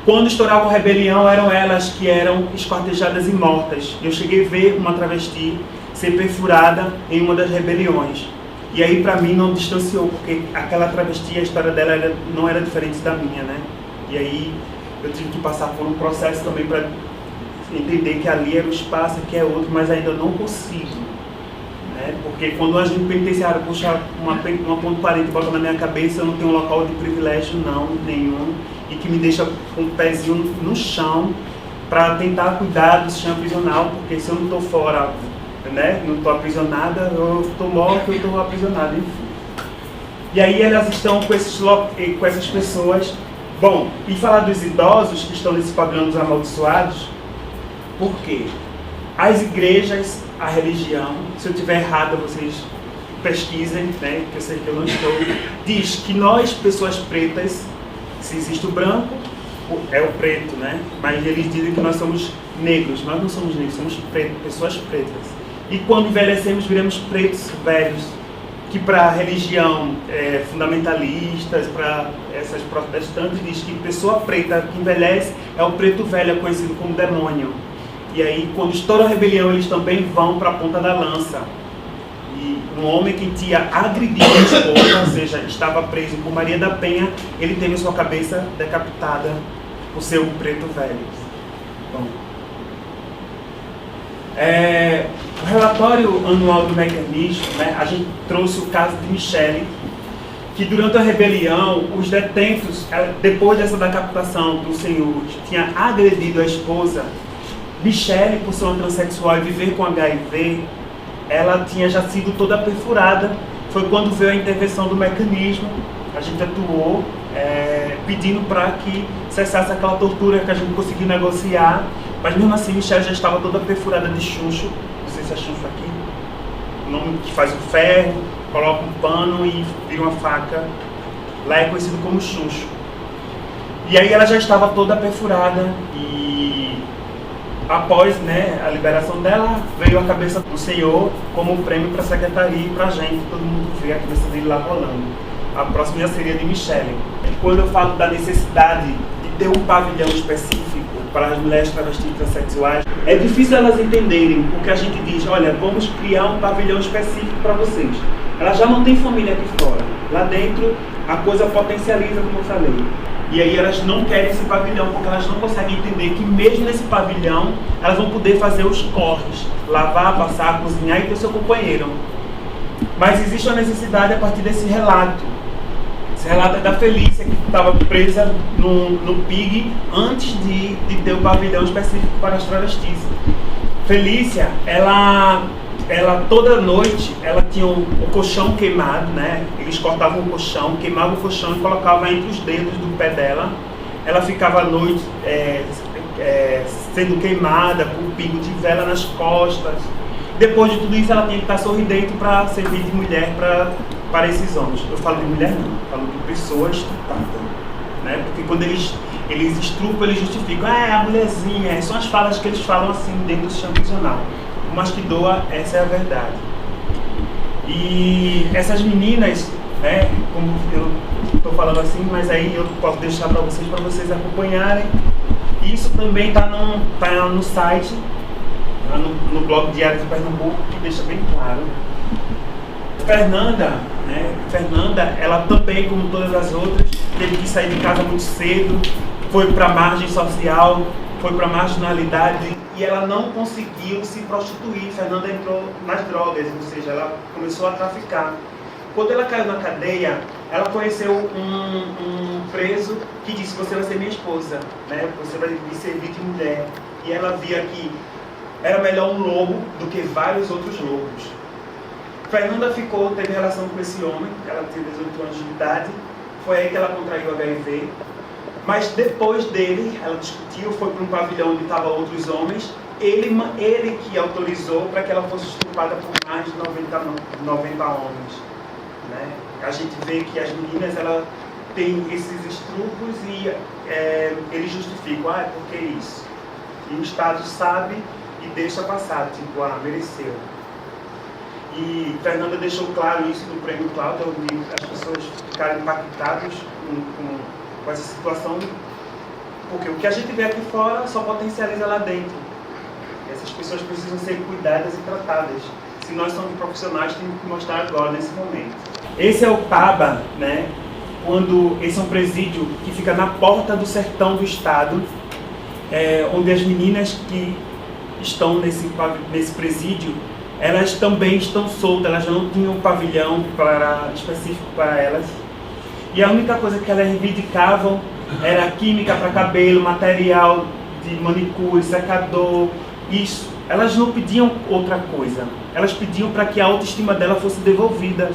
Quando estourava a rebelião, eram elas que eram esquartejadas e mortas. Eu cheguei a ver uma travesti ser perfurada em uma das rebeliões. E aí, para mim, não distanciou, porque aquela travesti, a história dela não era diferente da minha, né? E aí, eu tive que passar por um processo também para entender que ali era um espaço, que é outro, mas ainda não consigo. Né? Porque quando a gente penitenciário puxa uma ponto 40 e bota na minha cabeça, eu não tenho um local de privilégio, não, nenhum, e que me deixa com o pezinho no chão para tentar cuidar do sistema prisional, porque se eu não estou fora, né, não estou aprisionada, eu estou morta, eu estou aprisionada, enfim. E aí elas estão com essas pessoas. Bom, e falar dos idosos que estão nesse pavilhão dos amaldiçoados, por quê? As igrejas, a religião, se eu estiver errado, vocês pesquisem, né, que eu sei que eu não estou, diz que nós, pessoas pretas, se existe o branco, é o preto, né? Mas eles dizem que nós somos negros. Nós não somos negros, somos pretos, pessoas pretas. e quando envelhecemos viramos pretos velhos, que para a religião fundamentalistas, para essas protestantes, diz que pessoa preta que envelhece é o preto velho, é conhecido como demônio. E aí, quando estoura a rebelião, eles também vão para a ponta da lança. E um homem que tinha agredido a esposa, ou seja, estava preso por Maria da Penha, ele teve sua cabeça decapitada por ser um preto velho. Bom, o relatório anual do mecanismo, né, a gente trouxe o caso de Michele, que durante a rebelião, os detentos, depois dessa decapitação do senhor, que tinha agredido a esposa, Michele, por ser uma transexual e viver com HIV, ela tinha já sido toda perfurada. Foi quando veio a intervenção do mecanismo, a gente atuou, pedindo para que cessasse aquela tortura que a gente conseguiu negociar, mas mesmo assim Michele já estava toda perfurada de chuncho, não sei se é chuncho aqui, o nome que faz o ferro, coloca um pano e vira uma faca, lá é conhecido como chuncho. E aí ela já estava toda perfurada e após, né, a liberação dela, veio a cabeça do senhor como prêmio para a secretaria e para a gente, todo mundo vê a cabeça dele lá rolando. A próxima seria de Michele. Quando eu falo da necessidade de ter um pavilhão específico para as mulheres travestis e transexuais, é difícil elas entenderem, porque a gente diz, olha, vamos criar um pavilhão específico para vocês. Elas já não têm família aqui fora. Lá dentro, a coisa potencializa, como eu falei. E aí elas não querem esse pavilhão, porque elas não conseguem entender que mesmo nesse pavilhão, elas vão poder fazer os corres, lavar, passar, cozinhar e ter seu companheiro. Mas existe uma necessidade a partir desse relato. Esse relato é da Felícia, que estava presa no PIG antes de ter o pavilhão específico para as travestis. Felícia, ela toda noite, ela tinha o colchão queimado, né? Eles cortavam o colchão, queimavam o colchão e colocavam entre os dedos do pé dela. Ela ficava à noite sendo queimada, com um pingo de vela nas costas. Depois de tudo isso, ela tinha que estar sorridente para servir de mulher para esses homens. Eu falo de mulher não, eu falo de pessoas que tratam, né? Porque quando eles estrupam, eles justificam, a mulherzinha, são as falas que eles falam assim dentro do sistema prisional. Mas que doa, essa é a verdade. E essas meninas, né, como eu estou falando assim, mas aí eu posso deixar para vocês acompanharem. Isso também está no site, no blog Diário de Pernambuco, que deixa bem claro. Fernanda, ela também, como todas as outras, teve que sair de casa muito cedo, foi para a margem social, foi para a marginalidade e ela não conseguiu se prostituir. Fernanda entrou nas drogas, ou seja, ela começou a traficar. Quando ela caiu na cadeia, ela conheceu um preso que disse, você vai ser minha esposa, né? Você vai me servir de mulher. E ela via que era melhor um lobo do que vários outros lobos. Fernanda teve relação com esse homem, ela tinha 18 anos de idade, foi aí que ela contraiu HIV. Mas depois dele, ela discutiu, foi para um pavilhão onde estavam outros homens, ele que autorizou para que ela fosse estuprada por mais de 90 homens. Né? A gente vê que as meninas, ela tem esses estrupos e eles justificam, porque isso? E o Estado sabe e deixa passar, tipo, mereceu. E Fernanda deixou claro isso no Prêmio Cláudio, onde as pessoas ficaram impactadas com essa situação, porque o que a gente vê aqui fora só potencializa lá dentro. Essas pessoas precisam ser cuidadas e tratadas. Se nós somos profissionais, temos que mostrar agora, nesse momento. Esse é o Taba, né? Esse é um presídio que fica na porta do sertão do estado, onde as meninas que estão nesse presídio, elas também estão soltas, elas não tinham um pavilhão específico para elas. E a única coisa que elas reivindicavam era química para cabelo, material de manicure, secador, isso. Elas não pediam outra coisa. Elas pediam para que a autoestima dela fosse devolvida.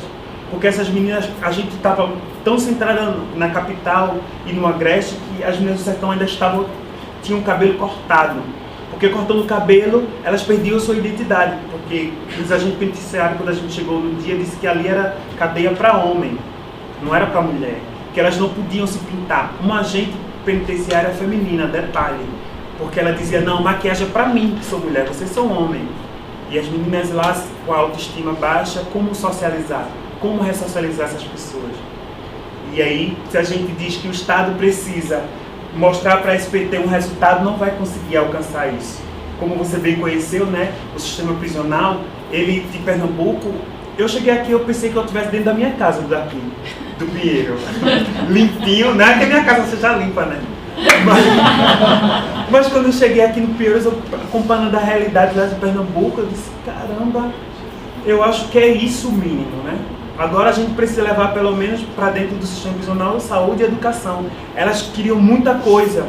Porque essas meninas, a gente estava tão centrada na capital e no Agreste que as meninas do sertão ainda tinham o cabelo cortado. Porque cortando o cabelo, elas perdiam sua identidade. Porque os agentes penitenciários, quando a gente chegou no dia, disse que ali era cadeia para homem. Não era para mulher, que elas não podiam se pintar. Uma agente penitenciária feminina, detalhe, porque ela dizia, não, maquiagem é para mim, que sou mulher, vocês são homem. E as meninas lá com a autoestima baixa, como socializar? Como ressocializar essas pessoas? E aí, se a gente diz que o Estado precisa mostrar para a SPT um resultado, não vai conseguir alcançar isso. Como você bem conheceu, né, o sistema prisional, ele de Pernambuco, eu cheguei aqui, eu pensei que eu estivesse dentro da minha casa daqui, do Pinheiro. Limpinho, não é que a minha casa seja limpa, né? Mas quando eu cheguei aqui no Pinheiros, eu acompanhando a realidade lá de Pernambuco, eu disse, caramba, eu acho que é isso o mínimo, né? Agora a gente precisa levar pelo menos para dentro do sistema prisional saúde e educação. Elas queriam muita coisa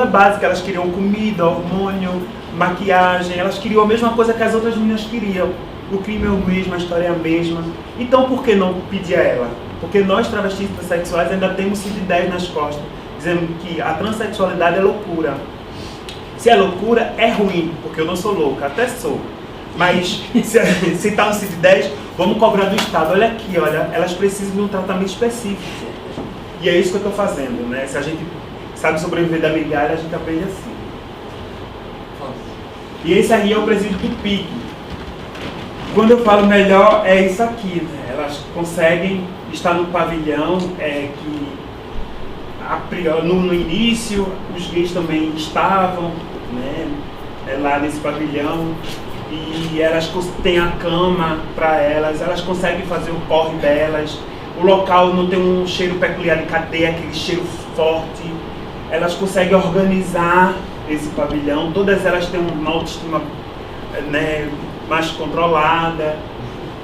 básica, elas queriam comida, hormônio, maquiagem, elas queriam a mesma coisa que as outras meninas queriam. O crime é o mesmo, a história é a mesma. Então por que não pedir a ela? Porque nós travestis transexuais ainda temos ideias nas costas, dizendo que a transexualidade é loucura. Se é loucura, é ruim, porque eu não sou louca, até sou. Mas se está no CID-10, vamos cobrar do Estado. Olha aqui, olha, elas precisam de um tratamento específico. E é isso que eu estou fazendo, né? Se a gente sabe sobreviver da migalha, a gente aprende assim. E esse aí é o presídio do PIG. Quando eu falo melhor, é isso aqui, né? Elas conseguem estar no pavilhão, que no início os gays também estavam, né, lá nesse pavilhão. E elas têm a cama para elas conseguem fazer o corre delas, o local não tem um cheiro peculiar de cadeia, aquele cheiro forte, elas conseguem organizar esse pavilhão, todas elas têm uma autoestima, né, mais controlada.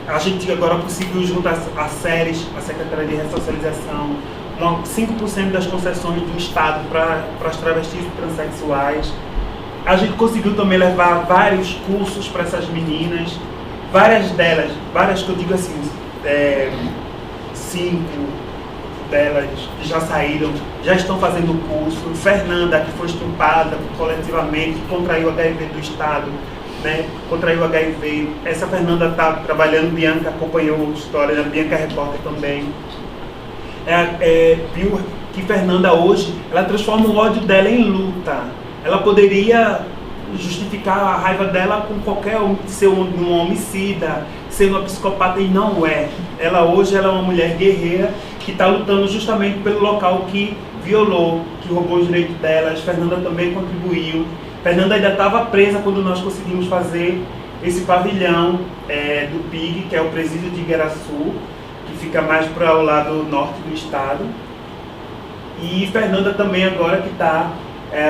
A gente agora conseguiu junto às SERES, a Secretaria de Ressocialização, 5% das concessões do Estado para as travestis e transexuais. A gente conseguiu também levar vários cursos para essas meninas, várias que eu digo assim, 5 delas que já saíram, já estão fazendo o curso. Fernanda, que foi estuprada coletivamente, contraiu HIV do Estado, né, contraiu HIV. Essa Fernanda está trabalhando, Bianca acompanhou a história, a Bianca é repórter também. Viu que Fernanda hoje, ela transforma o ódio dela em luta. Ela poderia justificar a raiva dela com qualquer ser um homicida, ser uma psicopata, e não é. Hoje ela é uma mulher guerreira que está lutando justamente pelo local que violou, que roubou os direitos delas. Fernanda também contribuiu. Fernanda ainda estava presa quando nós conseguimos fazer esse pavilhão do PIG, que é o presídio de Igaraçu, que fica mais para o lado norte do estado. E Fernanda também agora que está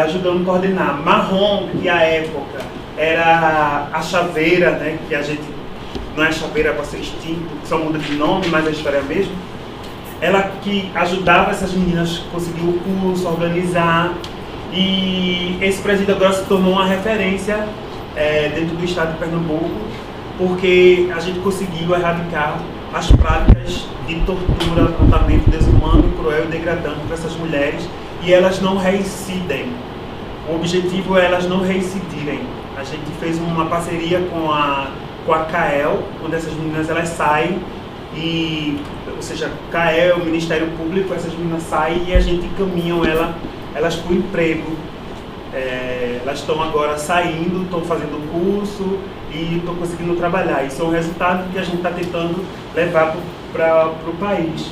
ajudando a coordenar. Marrom, que à época era a chaveira, né, que a gente não é chaveira para ser extinto, só muda de nome, mas a história é a mesma. Ela que ajudava essas meninas a conseguir o curso, organizar, e esse presídio agora se tornou uma referência dentro do estado de Pernambuco, porque a gente conseguiu erradicar as práticas de tortura, tratamento desumano, cruel e degradante para essas mulheres, e elas não reincidem. O objetivo é elas não reincidirem. A gente fez uma parceria com a CAEL, onde essas meninas elas saem, ou seja, CAEL, o Ministério Público, essas meninas saem e a gente encaminha elas para o emprego. Elas estão agora saindo, estão fazendo o curso e estão conseguindo trabalhar. Isso é um resultado que a gente está tentando levar para o país.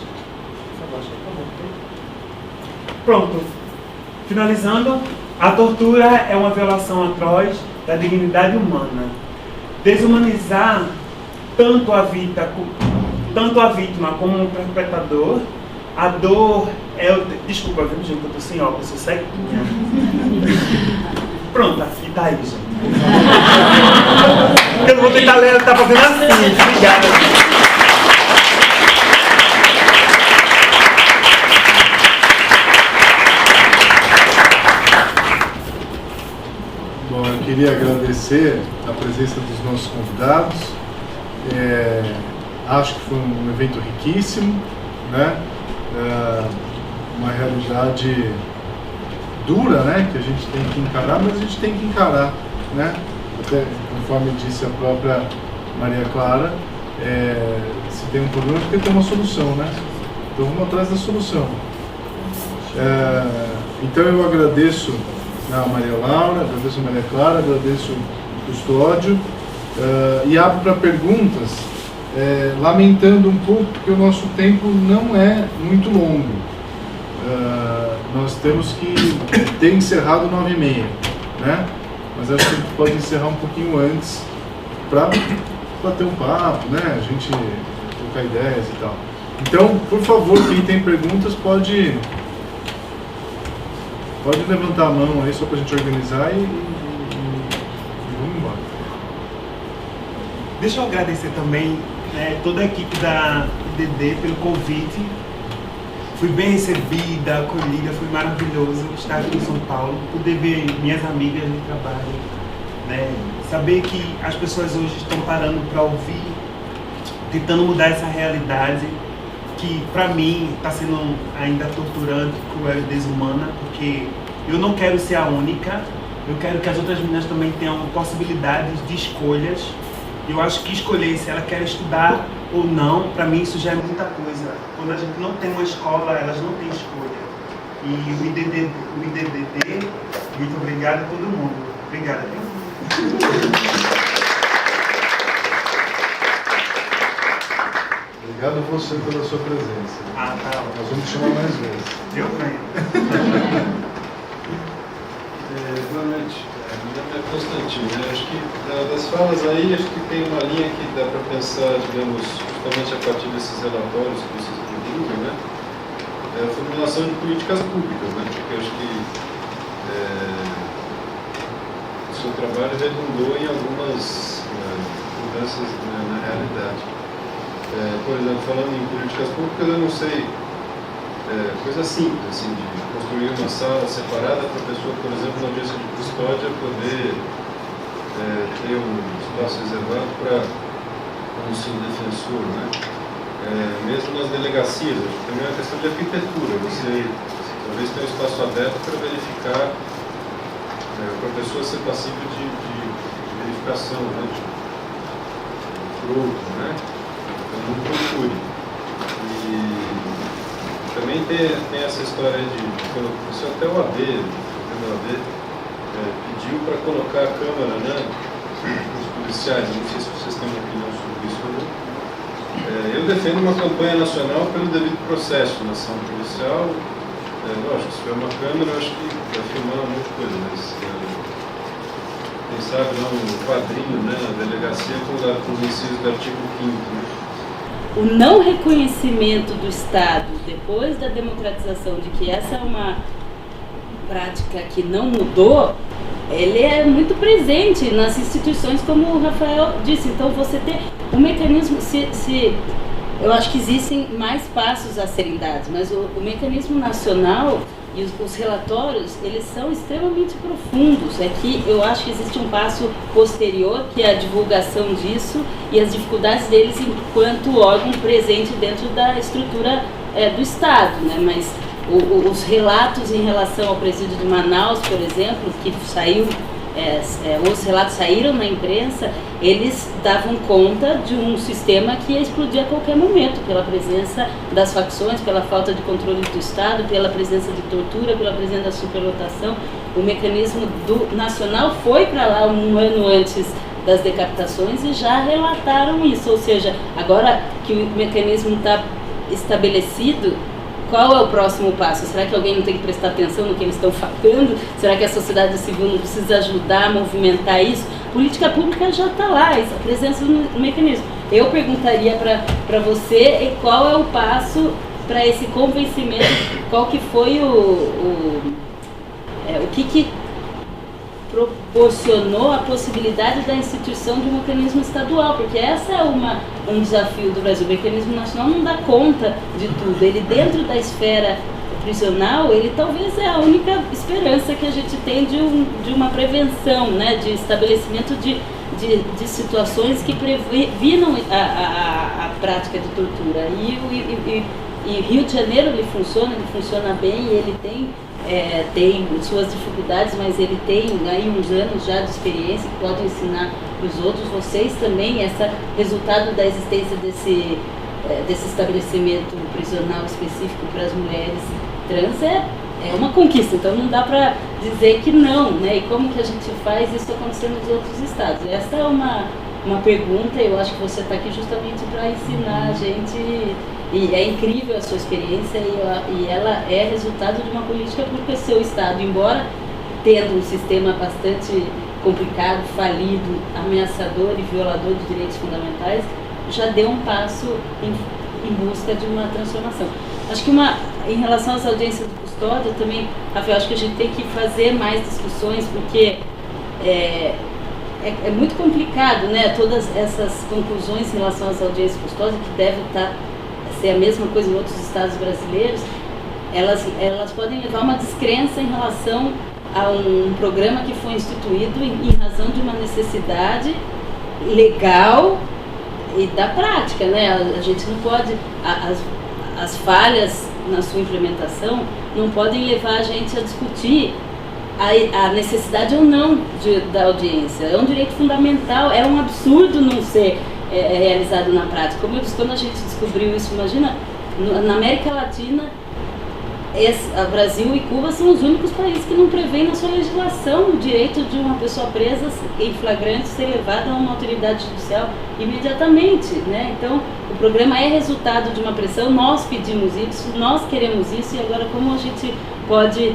Pronto. Finalizando, a tortura é uma violação atroz da dignidade humana. Desumanizar tanto a vítima como o perpetrador. A dor é o... Desculpa, viu, gente, eu tô sem óculos, eu sou ceguinha. Pronto, aqui tá aí, gente. Eu não vou tentar ler, ela tá fazendo assim. Obrigada. Bom, eu queria agradecer a presença dos nossos convidados. Acho que foi um evento riquíssimo, né? Uma realidade dura, né? Que a gente tem que encarar, mas a gente tem que encarar, né? Até, conforme disse a própria Maria Clara, se tem um problema é porque tem uma solução, né? Então vamos atrás da solução. Então eu agradeço a Maria Laura, agradeço a Maria Clara, agradeço o Custódio E abro para perguntas, lamentando um pouco que o nosso tempo não é muito longo. Nós temos que ter encerrado 9h30, né? Mas acho que a gente pode encerrar um pouquinho antes para bater um papo, né? A gente trocar ideias e tal. Então, por favor, quem tem perguntas pode levantar a mão aí só para a gente organizar e vamos embora. Deixa eu agradecer também toda a equipe da IDD pelo convite. Fui bem recebida, acolhida, foi maravilhoso estar aqui em São Paulo, poder ver minhas amigas de trabalho, né? Saber que as pessoas hoje estão parando para ouvir, tentando mudar essa realidade, que para mim está sendo ainda torturante, cruel e desumana, porque eu não quero ser a única, eu quero que as outras meninas também tenham possibilidades de escolhas. Eu acho que escolher se ela quer estudar ou não, para mim isso já é muita coisa. Quando a gente não tem uma escola, elas não têm escolha. E o IDDD, muito obrigado a todo mundo. Obrigado. Obrigado a você pela sua presença. Tá. Nós vamos te chamar mais vezes. Eu venho. Boa noite. Meu nome é Constantino. Acho que das falas aí, acho que tem uma linha que dá para pensar, digamos, justamente a partir desses relatórios que vocês divulgam, né? A formulação de políticas públicas, né? Porque acho que o seu trabalho redundou em algumas mudanças na realidade. Por exemplo, falando em políticas públicas, eu não sei, coisa simples, assim, de construir uma sala separada para a pessoa, por exemplo, na audiência de custódia, poder ter um espaço reservado para um defensor, né? Mesmo nas delegacias, acho que também é uma questão de arquitetura, você talvez tenha um espaço aberto para verificar, para a pessoa ser passível de verificação, né? Por outro, né? Então, não procure. Também tem essa história de isso até o AB, pediu para colocar a Câmara, né, os policiais, não sei se vocês têm uma opinião sobre isso ou não. Eu defendo uma campanha nacional pelo devido processo na ação policial. Lógico, se tiver uma câmera, eu acho que vai filmar muita coisa, mas quem sabe não um quadrinho, né, na delegacia com os incisos do artigo 5º, né? O não reconhecimento do Estado, depois da democratização, de que essa é uma prática que não mudou, ele é muito presente nas instituições, como o Rafael disse. Então, você tem um mecanismo, eu acho que existem mais passos a serem dados, mas o mecanismo nacional e os relatórios, eles são extremamente profundos. Aqui eu acho que existe um passo posterior, que é a divulgação disso e as dificuldades deles enquanto órgão presente dentro da estrutura do Estado, né? Mas os relatos em relação ao presídio de Manaus, por exemplo, que saiu, os relatos saíram na imprensa, eles davam conta de um sistema que ia explodir a qualquer momento, pela presença das facções, pela falta de controle do Estado, pela presença de tortura, pela presença da superlotação. O mecanismo nacional foi para lá um ano antes das decapitações e já relataram isso, ou seja, agora que o mecanismo está estabelecido, qual é o próximo passo? Será que alguém não tem que prestar atenção no que eles estão falando? Será que a sociedade civil não precisa ajudar a movimentar isso? Política pública já está lá, a presença do mecanismo. Eu perguntaria para você qual é o passo para esse convencimento, qual que foi o que proporcionou a possibilidade da instituição de um mecanismo estadual, porque essa é um desafio do Brasil. O mecanismo nacional não dá conta de tudo. Ele, dentro da esfera prisional, ele talvez é a única esperança que a gente tem de uma prevenção, né, de estabelecimento de situações que previnam a prática de tortura. E Rio de Janeiro ele funciona bem, e ele tem suas dificuldades, mas ele tem aí uns anos já de experiência que podem ensinar para os outros. Vocês também, resultado da existência desse estabelecimento prisional específico para as mulheres trans é uma conquista, então não dá para dizer que não, né? E como que a gente faz isso acontecer nos outros estados? Essa é uma pergunta. Eu acho que você está aqui justamente para ensinar a gente, e é incrível a sua experiência, e ela é resultado de uma política, porque o seu Estado, embora tendo um sistema bastante complicado, falido, ameaçador e violador de direitos fundamentais, já deu um passo em busca de uma transformação. Acho que em relação às audiências de custódia também, Rafael, acho que a gente tem que fazer mais discussões, porque é muito complicado, né? Todas essas conclusões em relação às audiências de custódia, que devem ser a mesma coisa em outros estados brasileiros, elas podem levar a uma descrença em relação a um programa que foi instituído em razão de uma necessidade legal e da prática, né? A gente não pode, as falhas na sua implementação não podem levar a gente a discutir a necessidade ou não da audiência. É um direito fundamental, é um absurdo não ser realizado na prática. Como eu disse, quando a gente descobriu isso, imagina, na América Latina, Brasil e Cuba são os únicos países que não prevêem na sua legislação o direito de uma pessoa presa em flagrante ser levada a uma autoridade judicial imediatamente, né? Então, o programa é resultado de uma pressão, nós pedimos isso, nós queremos isso, e agora como a gente pode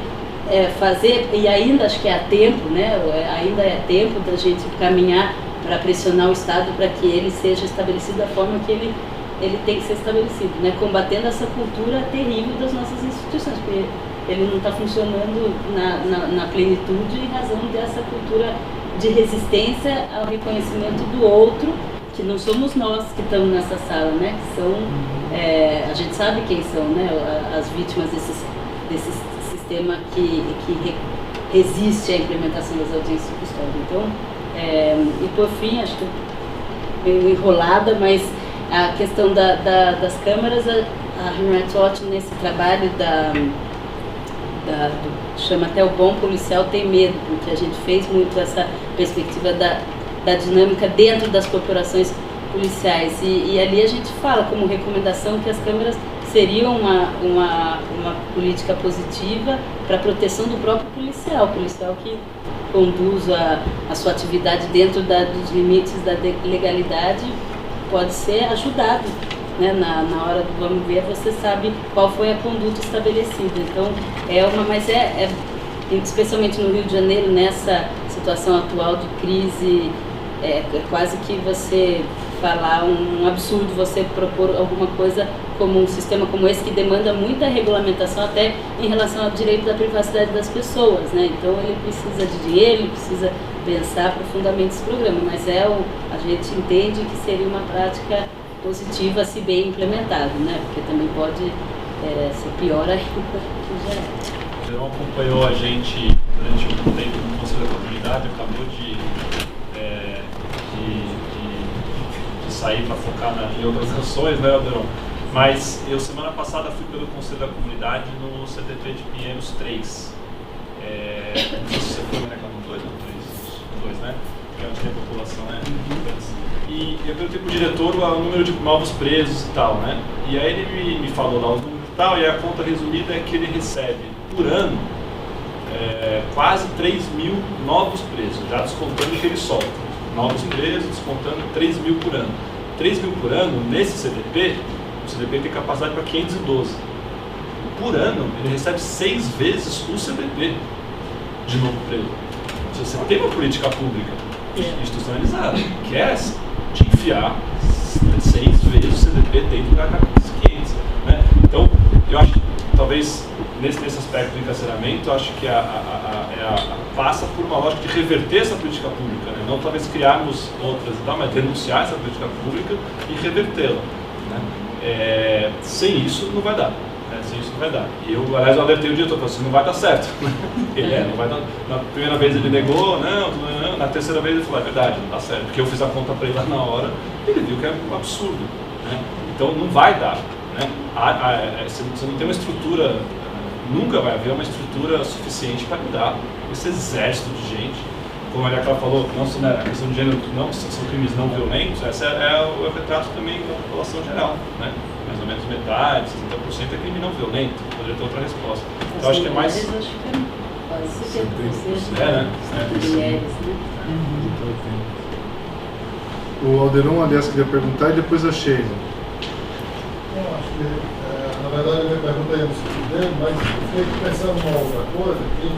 fazer, e ainda acho que há tempo, né? Ainda é tempo da gente caminhar para pressionar o Estado para que ele seja estabelecido da forma que ele tem que ser estabelecido, né? Combatendo essa cultura terrível das nossas instituições, porque ele não está funcionando na plenitude em razão dessa cultura de resistência ao reconhecimento do outro, que não somos nós que estamos nessa sala, né? Que são, a gente sabe quem são, né? As vítimas desse sistema que resiste à implementação das audiências de custódia. Então, e por fim, acho que meio enrolada, mas a questão das câmaras, a Henriette Ott, nesse trabalho chama até o bom policial tem medo, porque a gente fez muito essa perspectiva da dinâmica dentro das corporações policiais, e ali a gente fala como recomendação que as câmaras seriam uma política positiva para a proteção do próprio policial, o policial que conduz a sua atividade dentro dos limites da legalidade, pode ser ajudado, né? Na hora do vamos ver, você sabe qual foi a conduta estabelecida. Então, mas especialmente no Rio de Janeiro, nessa situação atual de crise, é quase que você falar um absurdo você propor alguma coisa como um sistema como esse, que demanda muita regulamentação até em relação ao direito da privacidade das pessoas, né? Então ele precisa de dinheiro, ele precisa pensar profundamente esse programa, mas a gente entende que seria uma prática positiva se bem implementado, né? Porque também pode ser pior ainda que já é. O Jerônimo acompanhou a gente durante um tempo no Conselho da Comunidade, acabou de sair para focar em outras ações, né, Alderão? Mas eu, semana passada, fui pelo Conselho da Comunidade no CTP de Pinheiros 3. Não sei se você foi, né, no 2 ou 3? 2, né? Que é onde tem a população, né? E eu perguntei para o diretor o número de novos presos e tal, né? E aí ele me falou lá os números e tal, e a conta resumida é que ele recebe, por ano, quase 3 mil novos presos, já descontando o que ele solta. Novos presos, descontando 3 mil por ano. 3 mil por ano, nesse CDP, o CDP tem capacidade para 512. Por ano, ele recebe 6 vezes o CDP de novo preso. Você tem uma política pública institucionalizada, que é essa, de enfiar 6 vezes o CDP dentro da cabeça 500. Né? Então, eu acho que talvez nesse aspecto do encarceramento, eu acho que passa por uma lógica de reverter essa política pública, né? Não talvez criarmos outras e tal, mas denunciar essa política pública e revertê-la. Né? Sem isso não vai dar. Sem isso não vai dar. E eu, aliás, eu alertei o diretor, falei assim, não vai dar certo. Ele não vai dar. Na primeira vez ele negou, não, na terceira vez ele falou, é verdade, não dá certo. Porque eu fiz a conta para ele lá na hora, ele viu que é um absurdo. Né? Então não vai dar. Né? Você não tem uma estrutura, nunca vai haver uma estrutura suficiente para lidar com esse exército de gente. Como a Clara falou, a questão de gênero não são crimes não violentos, esse é o retrato também da população geral. Né? Mais ou menos metade, 60% é crime não violento. Poderia ter outra resposta. Então acho que é mais. Acho que é quase 70%. Né? Mulheres, né? O Alderon, aliás, queria perguntar, e depois a Sheila. Eu acho que, na verdade, eu me perguntei no sentido dele, mas eu fiquei pensando numa outra coisa, que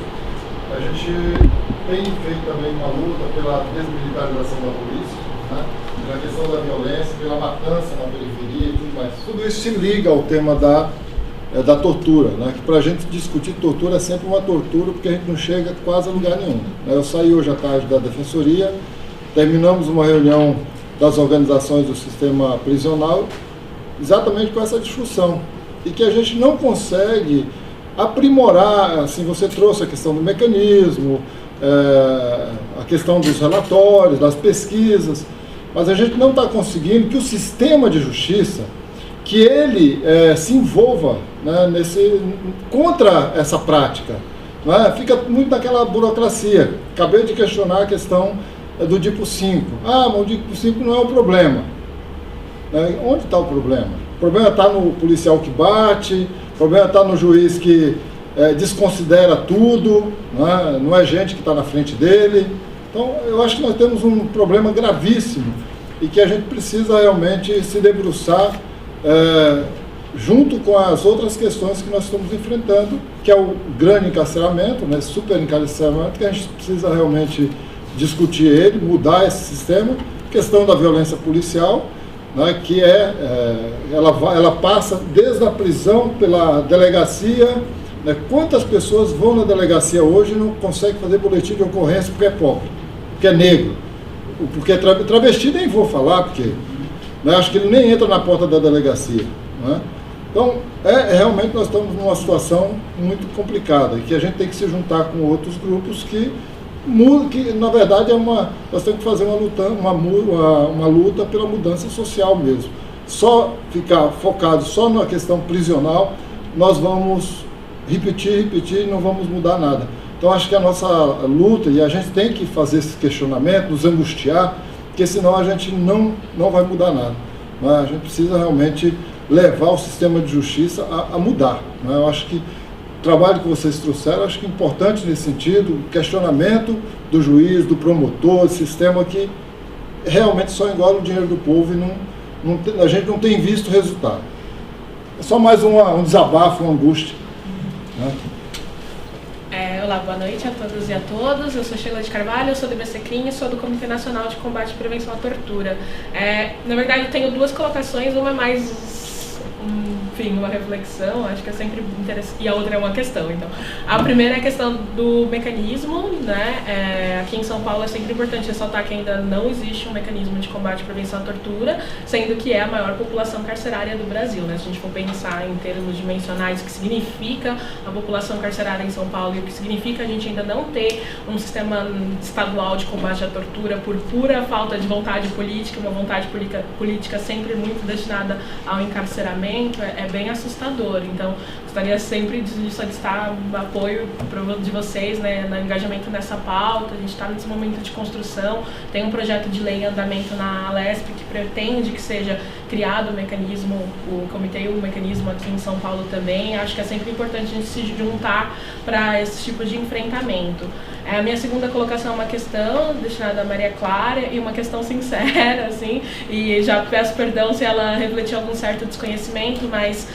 a gente tem feito também uma luta pela desmilitarização da polícia, né? Pela questão da violência, pela matança na periferia e tudo mais. Tudo isso se liga ao tema da tortura, né? Que para a gente discutir tortura é sempre uma tortura, porque a gente não chega quase a lugar nenhum. Eu saí hoje à tarde da Defensoria, terminamos uma reunião das organizações do sistema prisional, exatamente com essa discussão, e que a gente não consegue aprimorar. Assim, você trouxe a questão do mecanismo, a questão dos relatórios, das pesquisas, mas a gente não está conseguindo que o sistema de justiça, que ele se envolva, né, contra essa prática, né? Fica muito naquela burocracia. Acabei de questionar a questão do DIPO 5. Mas o DIPO 5 não é o problema. Onde está o problema? O problema está no policial que bate, o problema está no juiz que desconsidera tudo, né? Não é gente que está na frente dele. Então, eu acho que nós temos um problema gravíssimo e que a gente precisa realmente se debruçar junto com as outras questões que nós estamos enfrentando, que é o grande encarceramento, né? Super encarceramento, que a gente precisa realmente discutir ele, mudar esse sistema. Questão da violência policial, né, que ela passa desde a prisão pela delegacia, né? Quantas pessoas vão na delegacia hoje e não conseguem fazer boletim de ocorrência porque é pobre, porque é negro, porque é travesti, nem vou falar, porque, né, acho que ele nem entra na porta da delegacia, né? Então, realmente nós estamos numa situação muito complicada e que a gente tem que se juntar com outros grupos que na verdade nós temos que fazer uma luta pela mudança social mesmo. Só ficar focado só na questão prisional, nós vamos repetir e não vamos mudar nada. Então acho que a nossa luta, e a gente tem que fazer esse questionamento, nos angustiar, porque senão a gente não vai mudar nada. Mas a gente precisa realmente levar o sistema de justiça a mudar. Eu acho que o trabalho que vocês trouxeram, acho que é importante nesse sentido, o questionamento do juiz, do promotor, do sistema que realmente só engole o dinheiro do povo e a gente não tem visto resultado. É só mais um desabafo, uma angústia, né? Olá, boa noite a todos e a todas. Eu sou Sheila de Carvalho, eu sou do IBCCRIM e sou do Comitê Nacional de Combate e Prevenção à Tortura. Na verdade, eu tenho duas colocações, uma mais uma reflexão, acho que é sempre interessante, e a outra é uma questão. Então, a primeira é a questão do mecanismo, né? Aqui em São Paulo é sempre importante ressaltar que ainda não existe um mecanismo de combate e prevenção à tortura, sendo que é a maior população carcerária do Brasil, né? Se a gente for pensar em termos dimensionais, o que significa a população carcerária em São Paulo e o que significa a gente ainda não ter um sistema estadual de combate à tortura por pura falta de vontade política, uma vontade política sempre muito destinada ao encarceramento, é bem assustador. Então, gostaria sempre de solicitar o apoio de vocês, né, no engajamento nessa pauta. A gente está nesse momento de construção, tem um projeto de lei em andamento na Alesp que pretende que seja criado o mecanismo, o comitê, o mecanismo aqui em São Paulo também. Acho que é sempre importante a gente se juntar para esse tipo de enfrentamento. A minha segunda colocação é uma questão destinada a Maria Clara e uma questão sincera, assim, e já peço perdão se ela refletiu algum certo desconhecimento, mas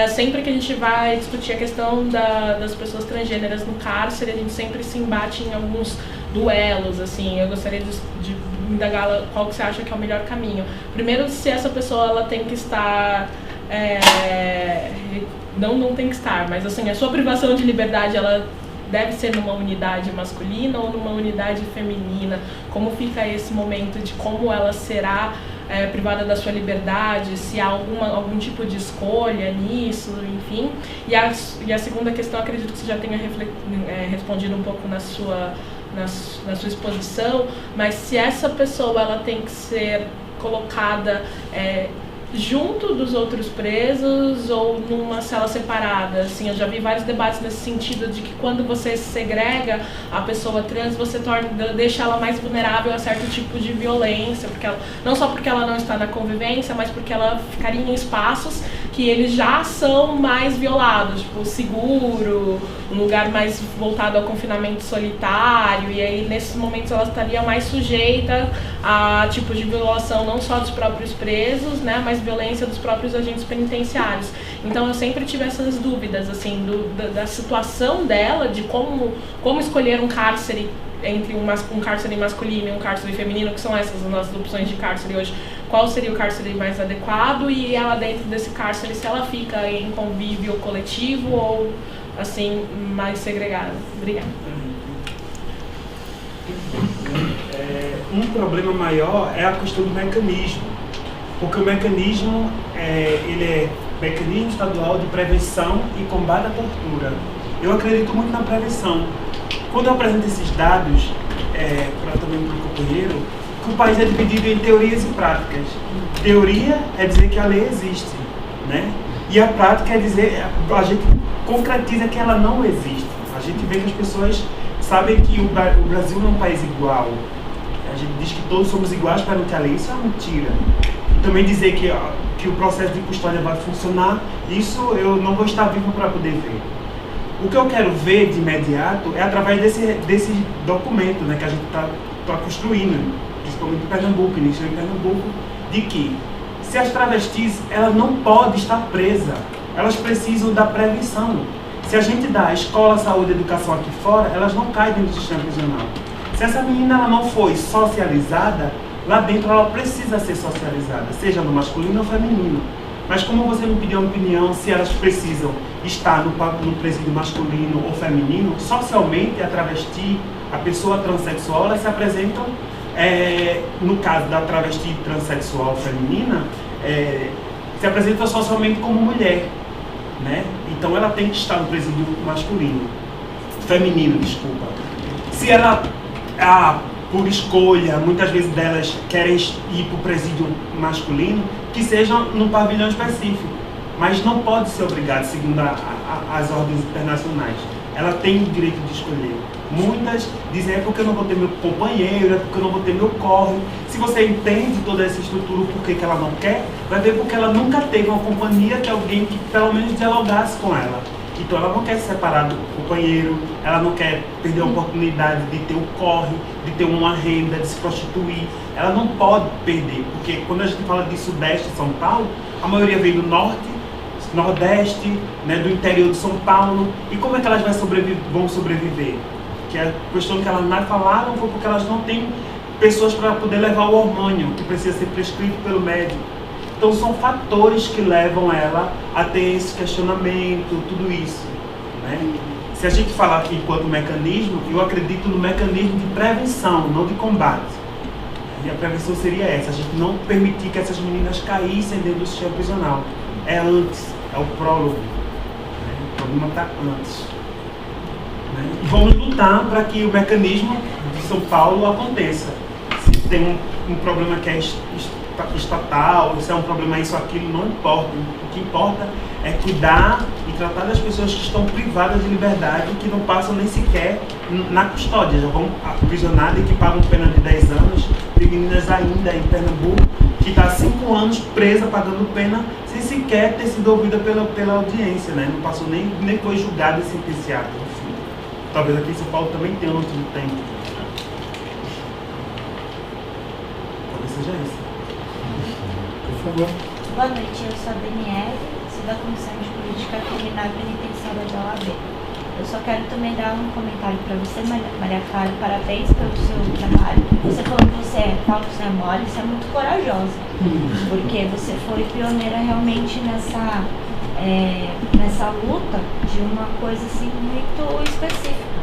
sempre que a gente vai discutir a questão das pessoas transgêneras no cárcere, a gente sempre se embate em alguns duelos, assim. Eu gostaria de indagar qual que você acha que é o melhor caminho. Primeiro, se essa pessoa ela tem que estar... não tem que estar, mas assim, a sua privação de liberdade, ela deve ser numa unidade masculina ou numa unidade feminina? Como fica esse momento de como ela será privada da sua liberdade, se há algum tipo de escolha nisso, enfim. E a segunda questão, acredito que você já tenha respondido um pouco na sua exposição, mas se essa pessoa ela tem que ser colocada junto dos outros presos ou numa cela separada, assim, eu já vi vários debates nesse sentido de que quando você segrega a pessoa trans, você deixa ela mais vulnerável a certo tipo de violência, porque não só porque ela não está na convivência, mas porque ela ficaria em espaços que eles já são mais violados, tipo seguro, um lugar mais voltado ao confinamento solitário, e aí nesses momentos elas estariam mais sujeitas a tipos de violação não só dos próprios presos, né, mas violência dos próprios agentes penitenciários. Então eu sempre tive essas dúvidas, assim, da situação dela, de como escolher um cárcere entre um cárcere masculino e um cárcere feminino, que são essas as nossas opções de cárcere hoje. Qual seria o cárcere mais adequado, e ela dentro desse cárcere, se ela fica em convívio coletivo ou assim mais segregada. Obrigada. Um problema maior é a questão do mecanismo, porque o mecanismo ele é mecanismo estadual de prevenção e combate à tortura. Eu acredito muito na prevenção. Quando eu apresento esses dados também para o companheiro, que o país é dividido em teorias e práticas. Teoria é dizer que a lei existe, né? E a prática é dizer, a gente concretiza que ela não existe. A gente vê que as pessoas sabem que o Brasil não é um país igual. A gente diz que todos somos iguais perante a lei, isso é uma mentira. E também dizer que o processo de custódia vai funcionar, isso eu não vou estar vivo para poder ver. O que eu quero ver de imediato é através desse documento, né, que a gente está construindo, principalmente em Pernambuco, início em Pernambuco, de que se as travestis, elas não podem estar presas, elas precisam da prevenção. Se a gente dá escola, saúde e educação aqui fora, elas não caem dentro do sistema prisional. Se essa menina ela não foi socializada, lá dentro ela precisa ser socializada, seja no masculino ou feminino. Mas como você me pediu uma opinião, se elas precisam estar no presídio masculino ou feminino, socialmente a travesti, a pessoa transexual, elas se apresentam, no caso da travesti transexual feminina, se apresenta socialmente como mulher, né? Então ela tem que estar no presídio feminino, desculpa. Se ela, por escolha, muitas vezes delas querem ir para o presídio masculino, que seja num pavilhão específico, mas não pode ser obrigado, segundo as ordens internacionais. Ela tem o direito de escolher. Muitas dizem, é porque eu não vou ter meu companheiro, é porque eu não vou ter meu corre. Se você entende toda essa estrutura, o porquê que ela não quer, vai ver porque ela nunca teve uma companhia, que alguém que pelo menos dialogasse com ela. Então ela não quer se separar do companheiro, ela não quer perder a oportunidade de ter um corre, de ter uma renda, de se prostituir. Ela não pode perder, porque quando a gente fala de Sudeste de São Paulo, a maioria vem do Norte, Nordeste, né, do interior de São Paulo. E como é que elas vão sobreviver? Que a questão que elas não falaram foi porque elas não têm pessoas para poder levar o hormônio, que precisa ser prescrito pelo médico. Então são fatores que levam ela a ter esse questionamento, tudo isso, né? Se a gente falar aqui enquanto mecanismo, eu acredito no mecanismo de prevenção, não de combate. E a prevenção seria essa, a gente não permitir que essas meninas caíssem dentro do sistema prisional. É antes, é o prólogo, né? O problema está antes, né? E vamos lutar para que o mecanismo de São Paulo aconteça. Se tem um problema que é estatal, se é um problema isso, aquilo, não importa. O que importa é cuidar e tratar das pessoas que estão privadas de liberdade, que não passam nem sequer na custódia, já vão aprisionadas e que pagam pena de 10 anos. Tem meninas ainda em Pernambuco que está há 5 anos presa, pagando pena, sem sequer ter sido ouvida pela audiência, né? Não passou nem foi julgada e sentenciada. Talvez aqui em São Paulo também tenha outro tempo. Talvez seja isso. Boa noite, eu sou a Daniela, sou da Comissão de Política Criminal Penitenciária da OAB. Eu só quero também dar um comentário para você, Maria Clara. Parabéns pelo seu trabalho. Você falou que você fala que você é mole, você é muito corajosa, porque você foi pioneira realmente nessa luta de uma coisa assim muito específica.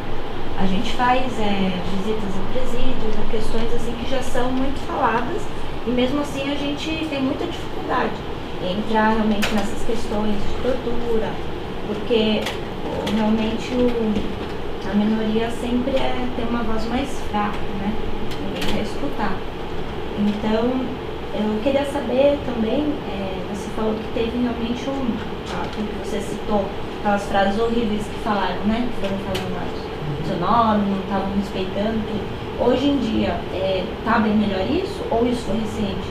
A gente faz visitas a presídios, a questões assim que já são muito faladas. E mesmo assim a gente tem muita dificuldade em entrar realmente nessas questões de tortura, porque realmente a minoria sempre tem uma voz mais fraca, né? Ninguém quer escutar. Então, eu queria saber também, você falou que teve realmente tudo que você citou, aquelas frases horríveis que falaram, né? Que foram falando o seu nome, não estavam respeitando tudo. Hoje em dia, tá bem melhor isso ou isso foi recente?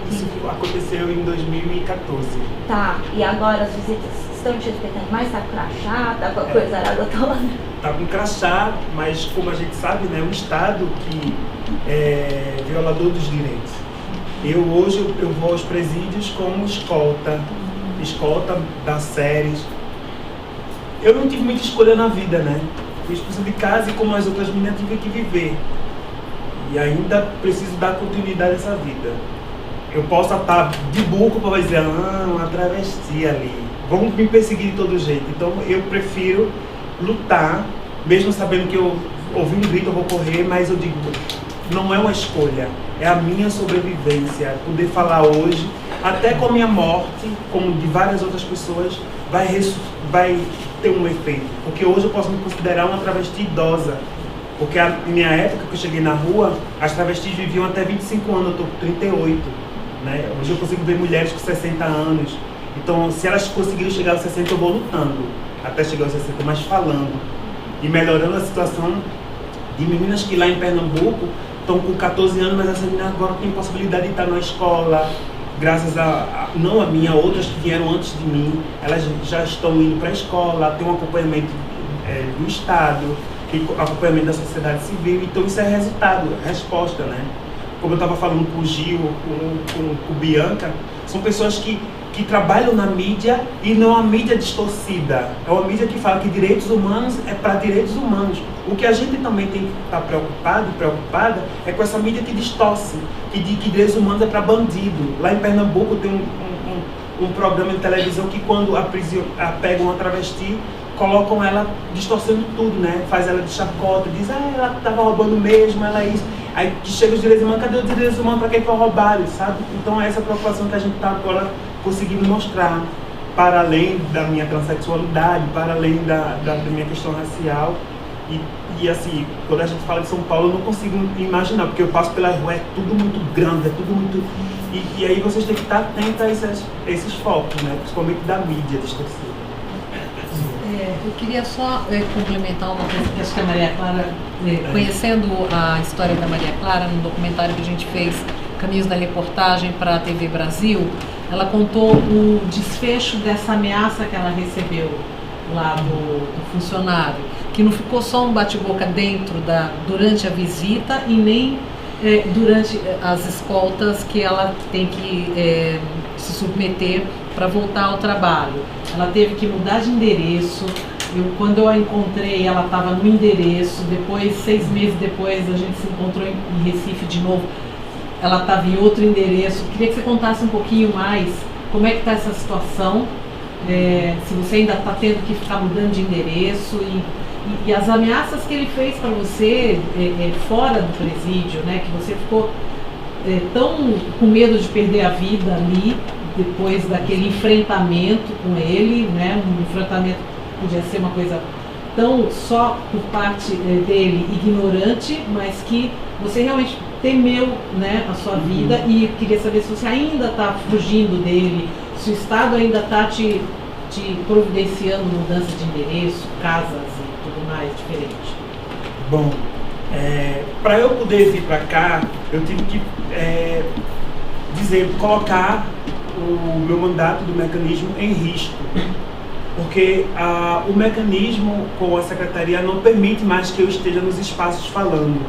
Isso aconteceu em 2014. Tá, e agora as visitas estão te respeitando mais? Tá com crachá, tá com a coisa arada toda? Tá com crachá, mas como a gente sabe, né, um Estado que é violador dos direitos. Hoje eu vou aos presídios como escolta das séries. Eu não tive muita escolha na vida, né? Fui expulso de casa e como as outras meninas tive que viver. E ainda preciso dar continuidade a essa vida. Eu posso estar de burro para dizer, uma travesti ali. Vão me perseguir de todo jeito. Então eu prefiro lutar, mesmo sabendo que eu ouvi um grito, eu vou correr, mas eu digo, não é uma escolha, é a minha sobrevivência. Poder falar hoje, até com a minha morte, como de várias outras pessoas, vai ter um efeito. Porque hoje eu posso me considerar uma travesti idosa. Porque na minha época que eu cheguei na rua, as travestis viviam até 25 anos, eu estou com 38. Né? Hoje eu consigo ver mulheres com 60 anos. Então, se elas conseguirem chegar aos 60, eu vou lutando até chegar aos 60, mas falando. E melhorando a situação de meninas que lá em Pernambuco estão com 14 anos, mas essas meninas agora têm possibilidade de estar na escola, graças não a mim, a outras que vieram antes de mim, elas já estão indo para a escola, tem um acompanhamento do Estado, tem acompanhamento da sociedade civil, então isso é resultado, resposta, né? Como eu estava falando com o Gil, com Bianca, são pessoas que trabalham na mídia e não a mídia distorcida. É uma mídia que fala que direitos humanos é para direitos humanos. O que a gente também tem que estar preocupado e preocupada é com essa mídia que distorce, que diz que direitos humanos é para bandido. Lá em Pernambuco tem um programa de televisão que quando pegam uma travesti, colocam ela distorcendo tudo, né? Faz ela de chacota, diz, ela estava roubando mesmo, ela é isso. Aí que chega os direitos humanos, cadê os direitos humanos para quem foi roubado, sabe? Então é essa preocupação que a gente está agora conseguindo mostrar, para além da minha transexualidade, para além da minha questão racial. E assim, quando a gente fala de São Paulo, eu não consigo imaginar, porque eu passo pela rua, é tudo muito grande, é tudo muito... E aí vocês têm que estar atentos a esses focos, né? Principalmente da mídia distorcida. Eu queria só complementar uma coisa que acho que a Maria Clara, conhecendo a história da Maria Clara, no documentário que a gente fez, Caminhos da Reportagem para a TV Brasil, ela contou o desfecho dessa ameaça que ela recebeu lá do funcionário, que não ficou só um bate-boca durante a visita e nem durante as escoltas que ela tem que se submeter para voltar ao trabalho. Ela teve que mudar de endereço. Quando eu a encontrei, ela estava no endereço. Depois, 6 meses depois, a gente se encontrou em Recife de novo. Ela estava em outro endereço. Queria que você contasse um pouquinho mais como é que está essa situação. Se você ainda está tendo que ficar mudando de endereço e as ameaças que ele fez para você fora do presídio, né? Que você ficou tão com medo de perder a vida ali, depois daquele enfrentamento com ele, né? Um enfrentamento que podia ser uma coisa tão só por parte dele ignorante, mas que você realmente temeu, né, a sua vida. E queria saber se você ainda está fugindo dele, se o Estado ainda está te providenciando mudança de endereço, casas e tudo mais diferente. Bom, para eu poder vir para cá, eu tive que colocar o meu mandato do mecanismo em risco, porque o mecanismo com a secretaria não permite mais que eu esteja nos espaços falando,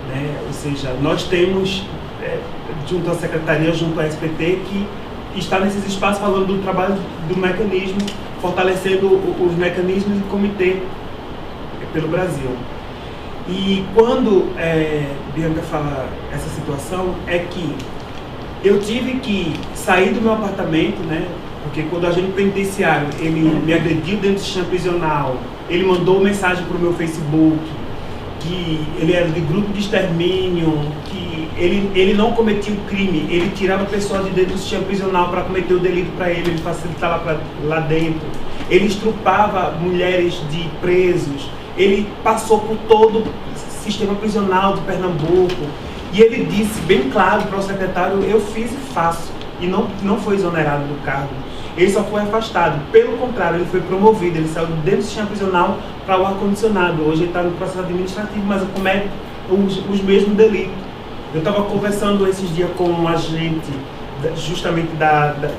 né? Ou seja, nós temos, junto à secretaria, junto à SPT, que está nesses espaços falando do trabalho do mecanismo, fortalecendo os mecanismos do comitê pelo Brasil. E quando Bianca fala essa situação, é que eu tive que sair do meu apartamento, né? Porque quando o agente penitenciário ele me agrediu dentro do sistema prisional, ele mandou mensagem para o meu Facebook que ele era de grupo de extermínio, que ele não cometia o crime, ele tirava pessoas de dentro do sistema prisional para cometer o delito para ele facilitava lá dentro. Ele estrupava mulheres de presos, ele passou por todo o sistema prisional de Pernambuco. E ele disse bem claro para o secretário, eu fiz e faço, e não foi exonerado do cargo. Ele só foi afastado. Pelo contrário, ele foi promovido, ele saiu dentro do sistema prisional para o ar-condicionado. Hoje ele está no processo administrativo, mas comete os mesmos delitos. Eu estava conversando esses dias com um agente, justamente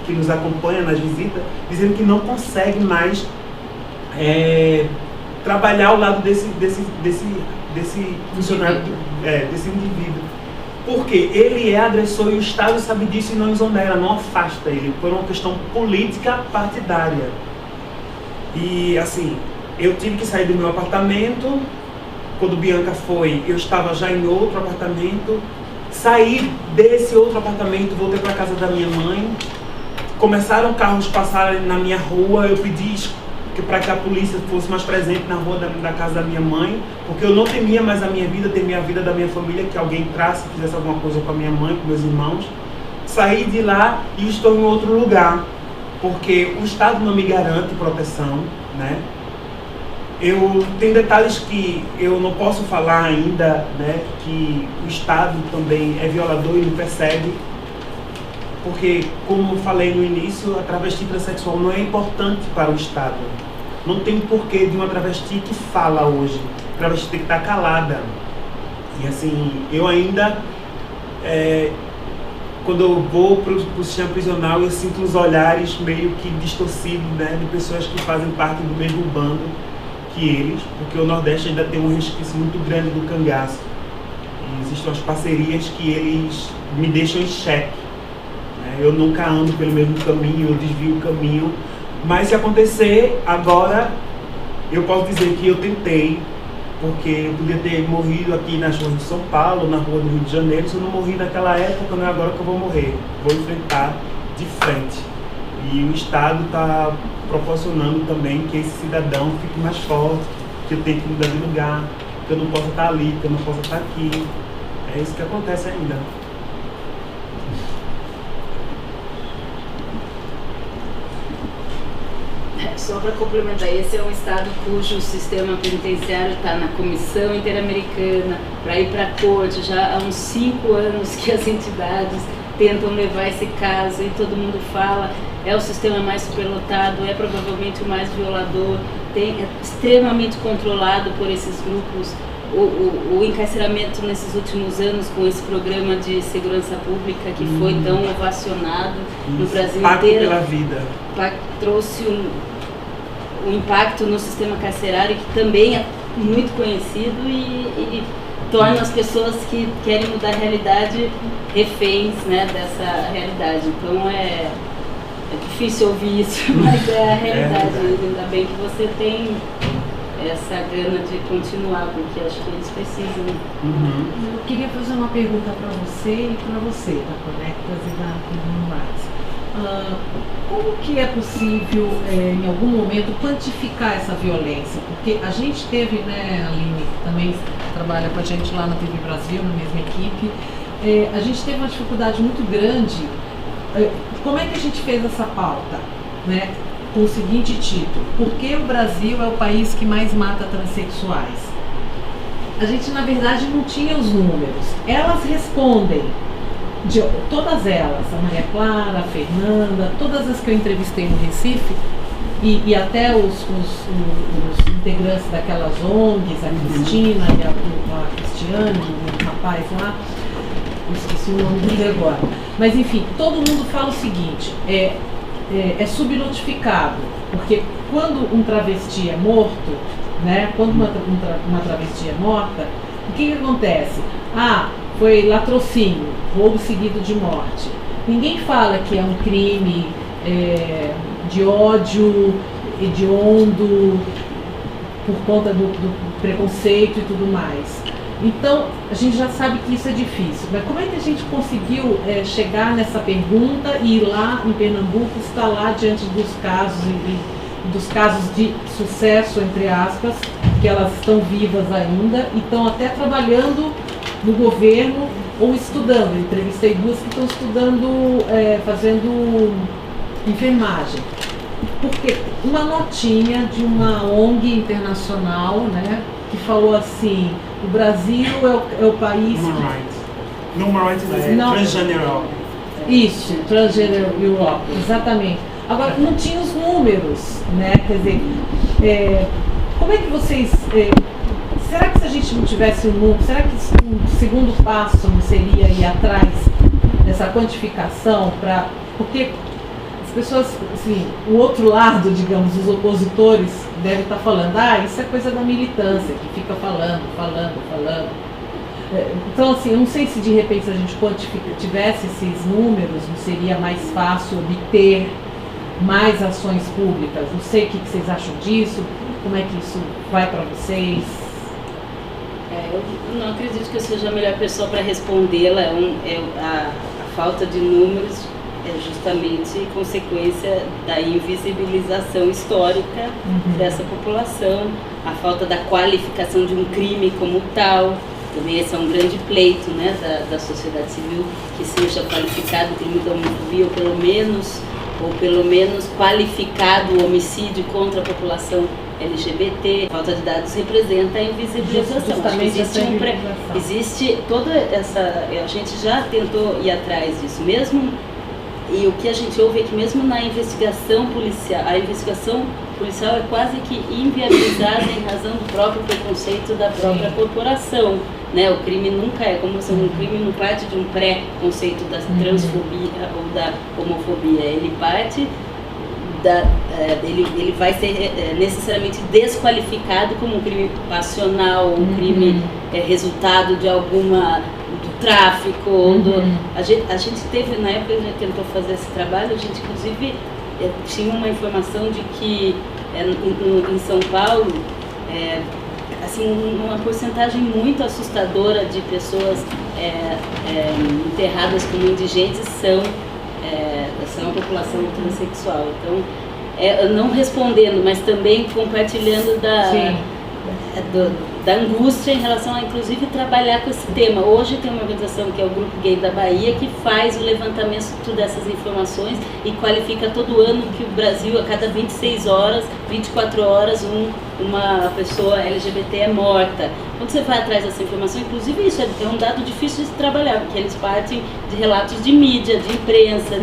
que nos acompanha nas visitas, dizendo que não consegue mais trabalhar ao lado desse funcionário, desse indivíduo. Porque ele é agressor e o Estado sabe disso e não exonera, não afasta ele, por uma questão política partidária. E assim, eu tive que sair do meu apartamento. Quando Bianca foi, eu estava já em outro apartamento. Saí desse outro apartamento, voltei para a casa da minha mãe. Começaram carros passarem na minha rua, eu pedi para que a polícia fosse mais presente na rua da casa da minha mãe, porque eu não temia mais a minha vida, temia a vida da minha família, que alguém entrasse, fizesse alguma coisa com a minha mãe, com meus irmãos. Saí de lá e estou em outro lugar, porque o Estado não me garante proteção, né? Tem detalhes que eu não posso falar ainda, né, que o Estado também é violador e me persegue, porque, como eu falei no início, a travesti transexual não é importante para o Estado. Não tem porquê de uma travesti que fala hoje. A travesti tem que estar calada. E assim, eu ainda, quando eu vou para o sistema prisional, eu sinto os olhares meio que distorcidos, né, de pessoas que fazem parte do mesmo bando que eles, porque o Nordeste ainda tem um resquício muito grande do cangaço. E existem umas parcerias que eles me deixam em xeque. Eu nunca ando pelo mesmo caminho, eu desvio o caminho. Mas se acontecer, agora eu posso dizer que eu tentei, porque eu podia ter morrido aqui nas ruas de São Paulo, na rua do Rio de Janeiro. Se eu não morri naquela época, não é agora que eu vou morrer. Vou enfrentar de frente. E o Estado está proporcionando também que esse cidadão fique mais forte, que eu tenho que mudar de lugar, que eu não posso estar ali, que eu não posso estar aqui. É isso que acontece ainda. Só para complementar, esse é um estado cujo sistema penitenciário está na Comissão Interamericana para ir para a corte. Já há uns 5 anos que as entidades tentam levar esse caso e todo mundo fala, é o sistema mais superlotado, é provavelmente o mais violador, é extremamente controlado por esses grupos. O encarceramento nesses últimos anos com esse programa de segurança pública que foi tão ovacionado no Brasil Pacto inteiro, pela vida, trouxe um impacto no sistema carcerário que também é muito conhecido e torna as pessoas que querem mudar a realidade reféns, né, dessa realidade. Então é difícil ouvir isso, mas é a realidade. Ainda bem que você tem essa gana de continuar, porque acho que eles precisam. Eu queria fazer uma pergunta para você e para você, da Conectas e da Human Rights. Como que é possível, em algum momento, quantificar essa violência? Porque a gente teve, né, a Aline, que também trabalha com a gente lá na TV Brasil, na mesma equipe, a gente teve uma dificuldade muito grande. Como é que a gente fez essa pauta, né? Com o seguinte título: por que o Brasil é o país que mais mata transexuais? A gente, na verdade, não tinha os números. Elas respondem, todas elas, a Maria Clara, a Fernanda, todas as que eu entrevistei no Recife, e até os integrantes daquelas ONGs, a Cristina e a Cristiane, o rapaz lá, eu esqueci o nome dele agora. Mas enfim, todo mundo fala o seguinte, é subnotificado, porque quando um travesti é morto, né, quando uma travesti é morta, o que acontece? Foi latrocínio, roubo seguido de morte. Ninguém fala que é um crime de ódio hediondo por conta do preconceito e tudo mais. Então, a gente já sabe que isso é difícil, mas como é que a gente conseguiu chegar nessa pergunta e ir lá em Pernambuco, estar lá diante dos casos e dos casos de sucesso, entre aspas, que elas estão vivas ainda e estão até trabalhando no governo ou estudando? Eu entrevistei 2 que estão estudando, fazendo enfermagem. Porque uma notinha de uma ONG internacional, né, que falou assim: o Brasil é o país... Human Rights Transgender Europe. Isso, Transgender Europe, exatamente. Agora, não tinha os números, né? Quer dizer, como é que vocês... será que se a gente não tivesse um número, será que segundo passo não seria ir atrás dessa quantificação, porque as pessoas, assim, o outro lado, digamos, os opositores devem estar falando, isso é coisa da militância, que fica falando. Então, assim, eu não sei se de repente a gente tivesse esses números, não seria mais fácil obter mais ações públicas. Não sei o que vocês acham disso, como é que isso vai para vocês? Eu não acredito que eu seja a melhor pessoa para respondê-la. A falta de números é justamente consequência da invisibilização histórica dessa população, a falta da qualificação de um crime como tal. Também esse é um grande pleito, né, da sociedade civil, que seja qualificado o crime da homofobia, ou pelo menos qualificado o homicídio contra a população LGBT. A falta de dados representa a invisibilização. Existe toda essa... A gente já tentou ir atrás disso mesmo, e o que a gente ouve é que mesmo na investigação policial, a investigação policial é quase que inviabilizada em razão do próprio preconceito da própria corporação. Né? O crime nunca é, como se um crime não parte de um pré-conceito da transfobia ou da homofobia, ele parte ele vai ser necessariamente desqualificado como um crime passional, um crime resultado de do tráfico. A gente teve, na época que a gente tentou fazer esse trabalho, a gente inclusive tinha uma informação de que em São Paulo, assim, uma porcentagem muito assustadora de pessoas enterradas como indigentes são a população transexual. Então, não respondendo, mas também compartilhando da angústia em relação a, inclusive, trabalhar com esse tema. Hoje tem uma organização que é o Grupo Gay da Bahia, que faz o levantamento dessas informações e qualifica todo ano que o Brasil, a cada 26 horas, 24 horas, uma pessoa LGBT é morta. Quando você vai atrás dessa informação, inclusive isso é um dado difícil de se trabalhar, porque eles partem de relatos de mídia, de imprensa,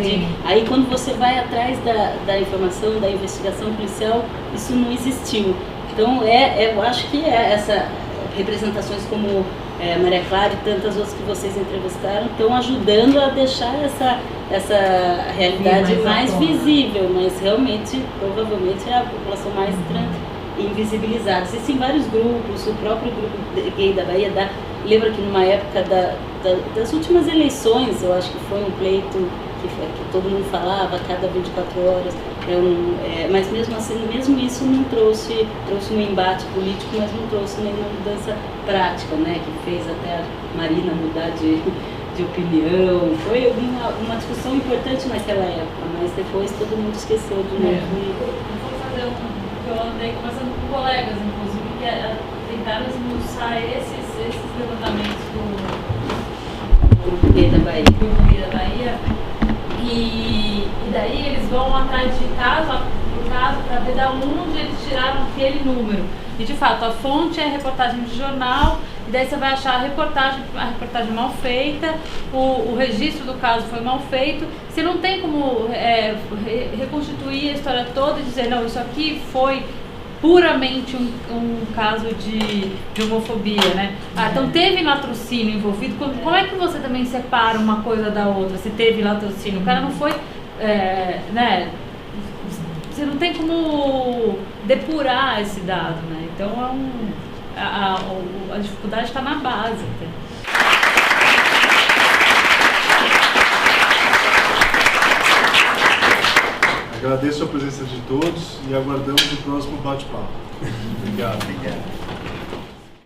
aí quando você vai atrás da informação, da investigação policial, isso não existiu. Então, eu acho que essas representações como Maria Clara e tantas outras que vocês entrevistaram estão ajudando a deixar essa realidade mais visível, mas realmente, provavelmente, é a população mais invisibilizada. Existem vários grupos, o próprio Grupo Gay da Bahia lembra que numa época das últimas eleições, eu acho que foi um pleito que todo mundo falava a cada 24 horas, mas mesmo assim, mesmo isso não trouxe um embate político, mas não trouxe nenhuma mudança prática, né, que fez até a Marina mudar de opinião. Foi uma discussão importante naquela época, mas depois todo mundo esqueceu de novo. Vou fazer eu andei conversando com colegas, inclusive, que tentaram esmiuçar esses levantamentos do Grupo Gay da Bahia. E daí eles vão atrás de caso por caso para ver da onde eles tiraram aquele número. E de fato, a fonte é reportagem de jornal, e daí você vai achar a reportagem mal feita, o registro do caso foi mal feito. Você não tem como reconstituir a história toda e dizer, não, isso aqui foi puramente um caso de homofobia, né? Então teve latrocínio envolvido. Como é que você também separa uma coisa da outra? Se teve latrocínio, o cara não foi, né? Você não tem como depurar esse dado, né? Então a dificuldade está na base. Agradeço a presença de todos e aguardamos o próximo bate-papo. Obrigado.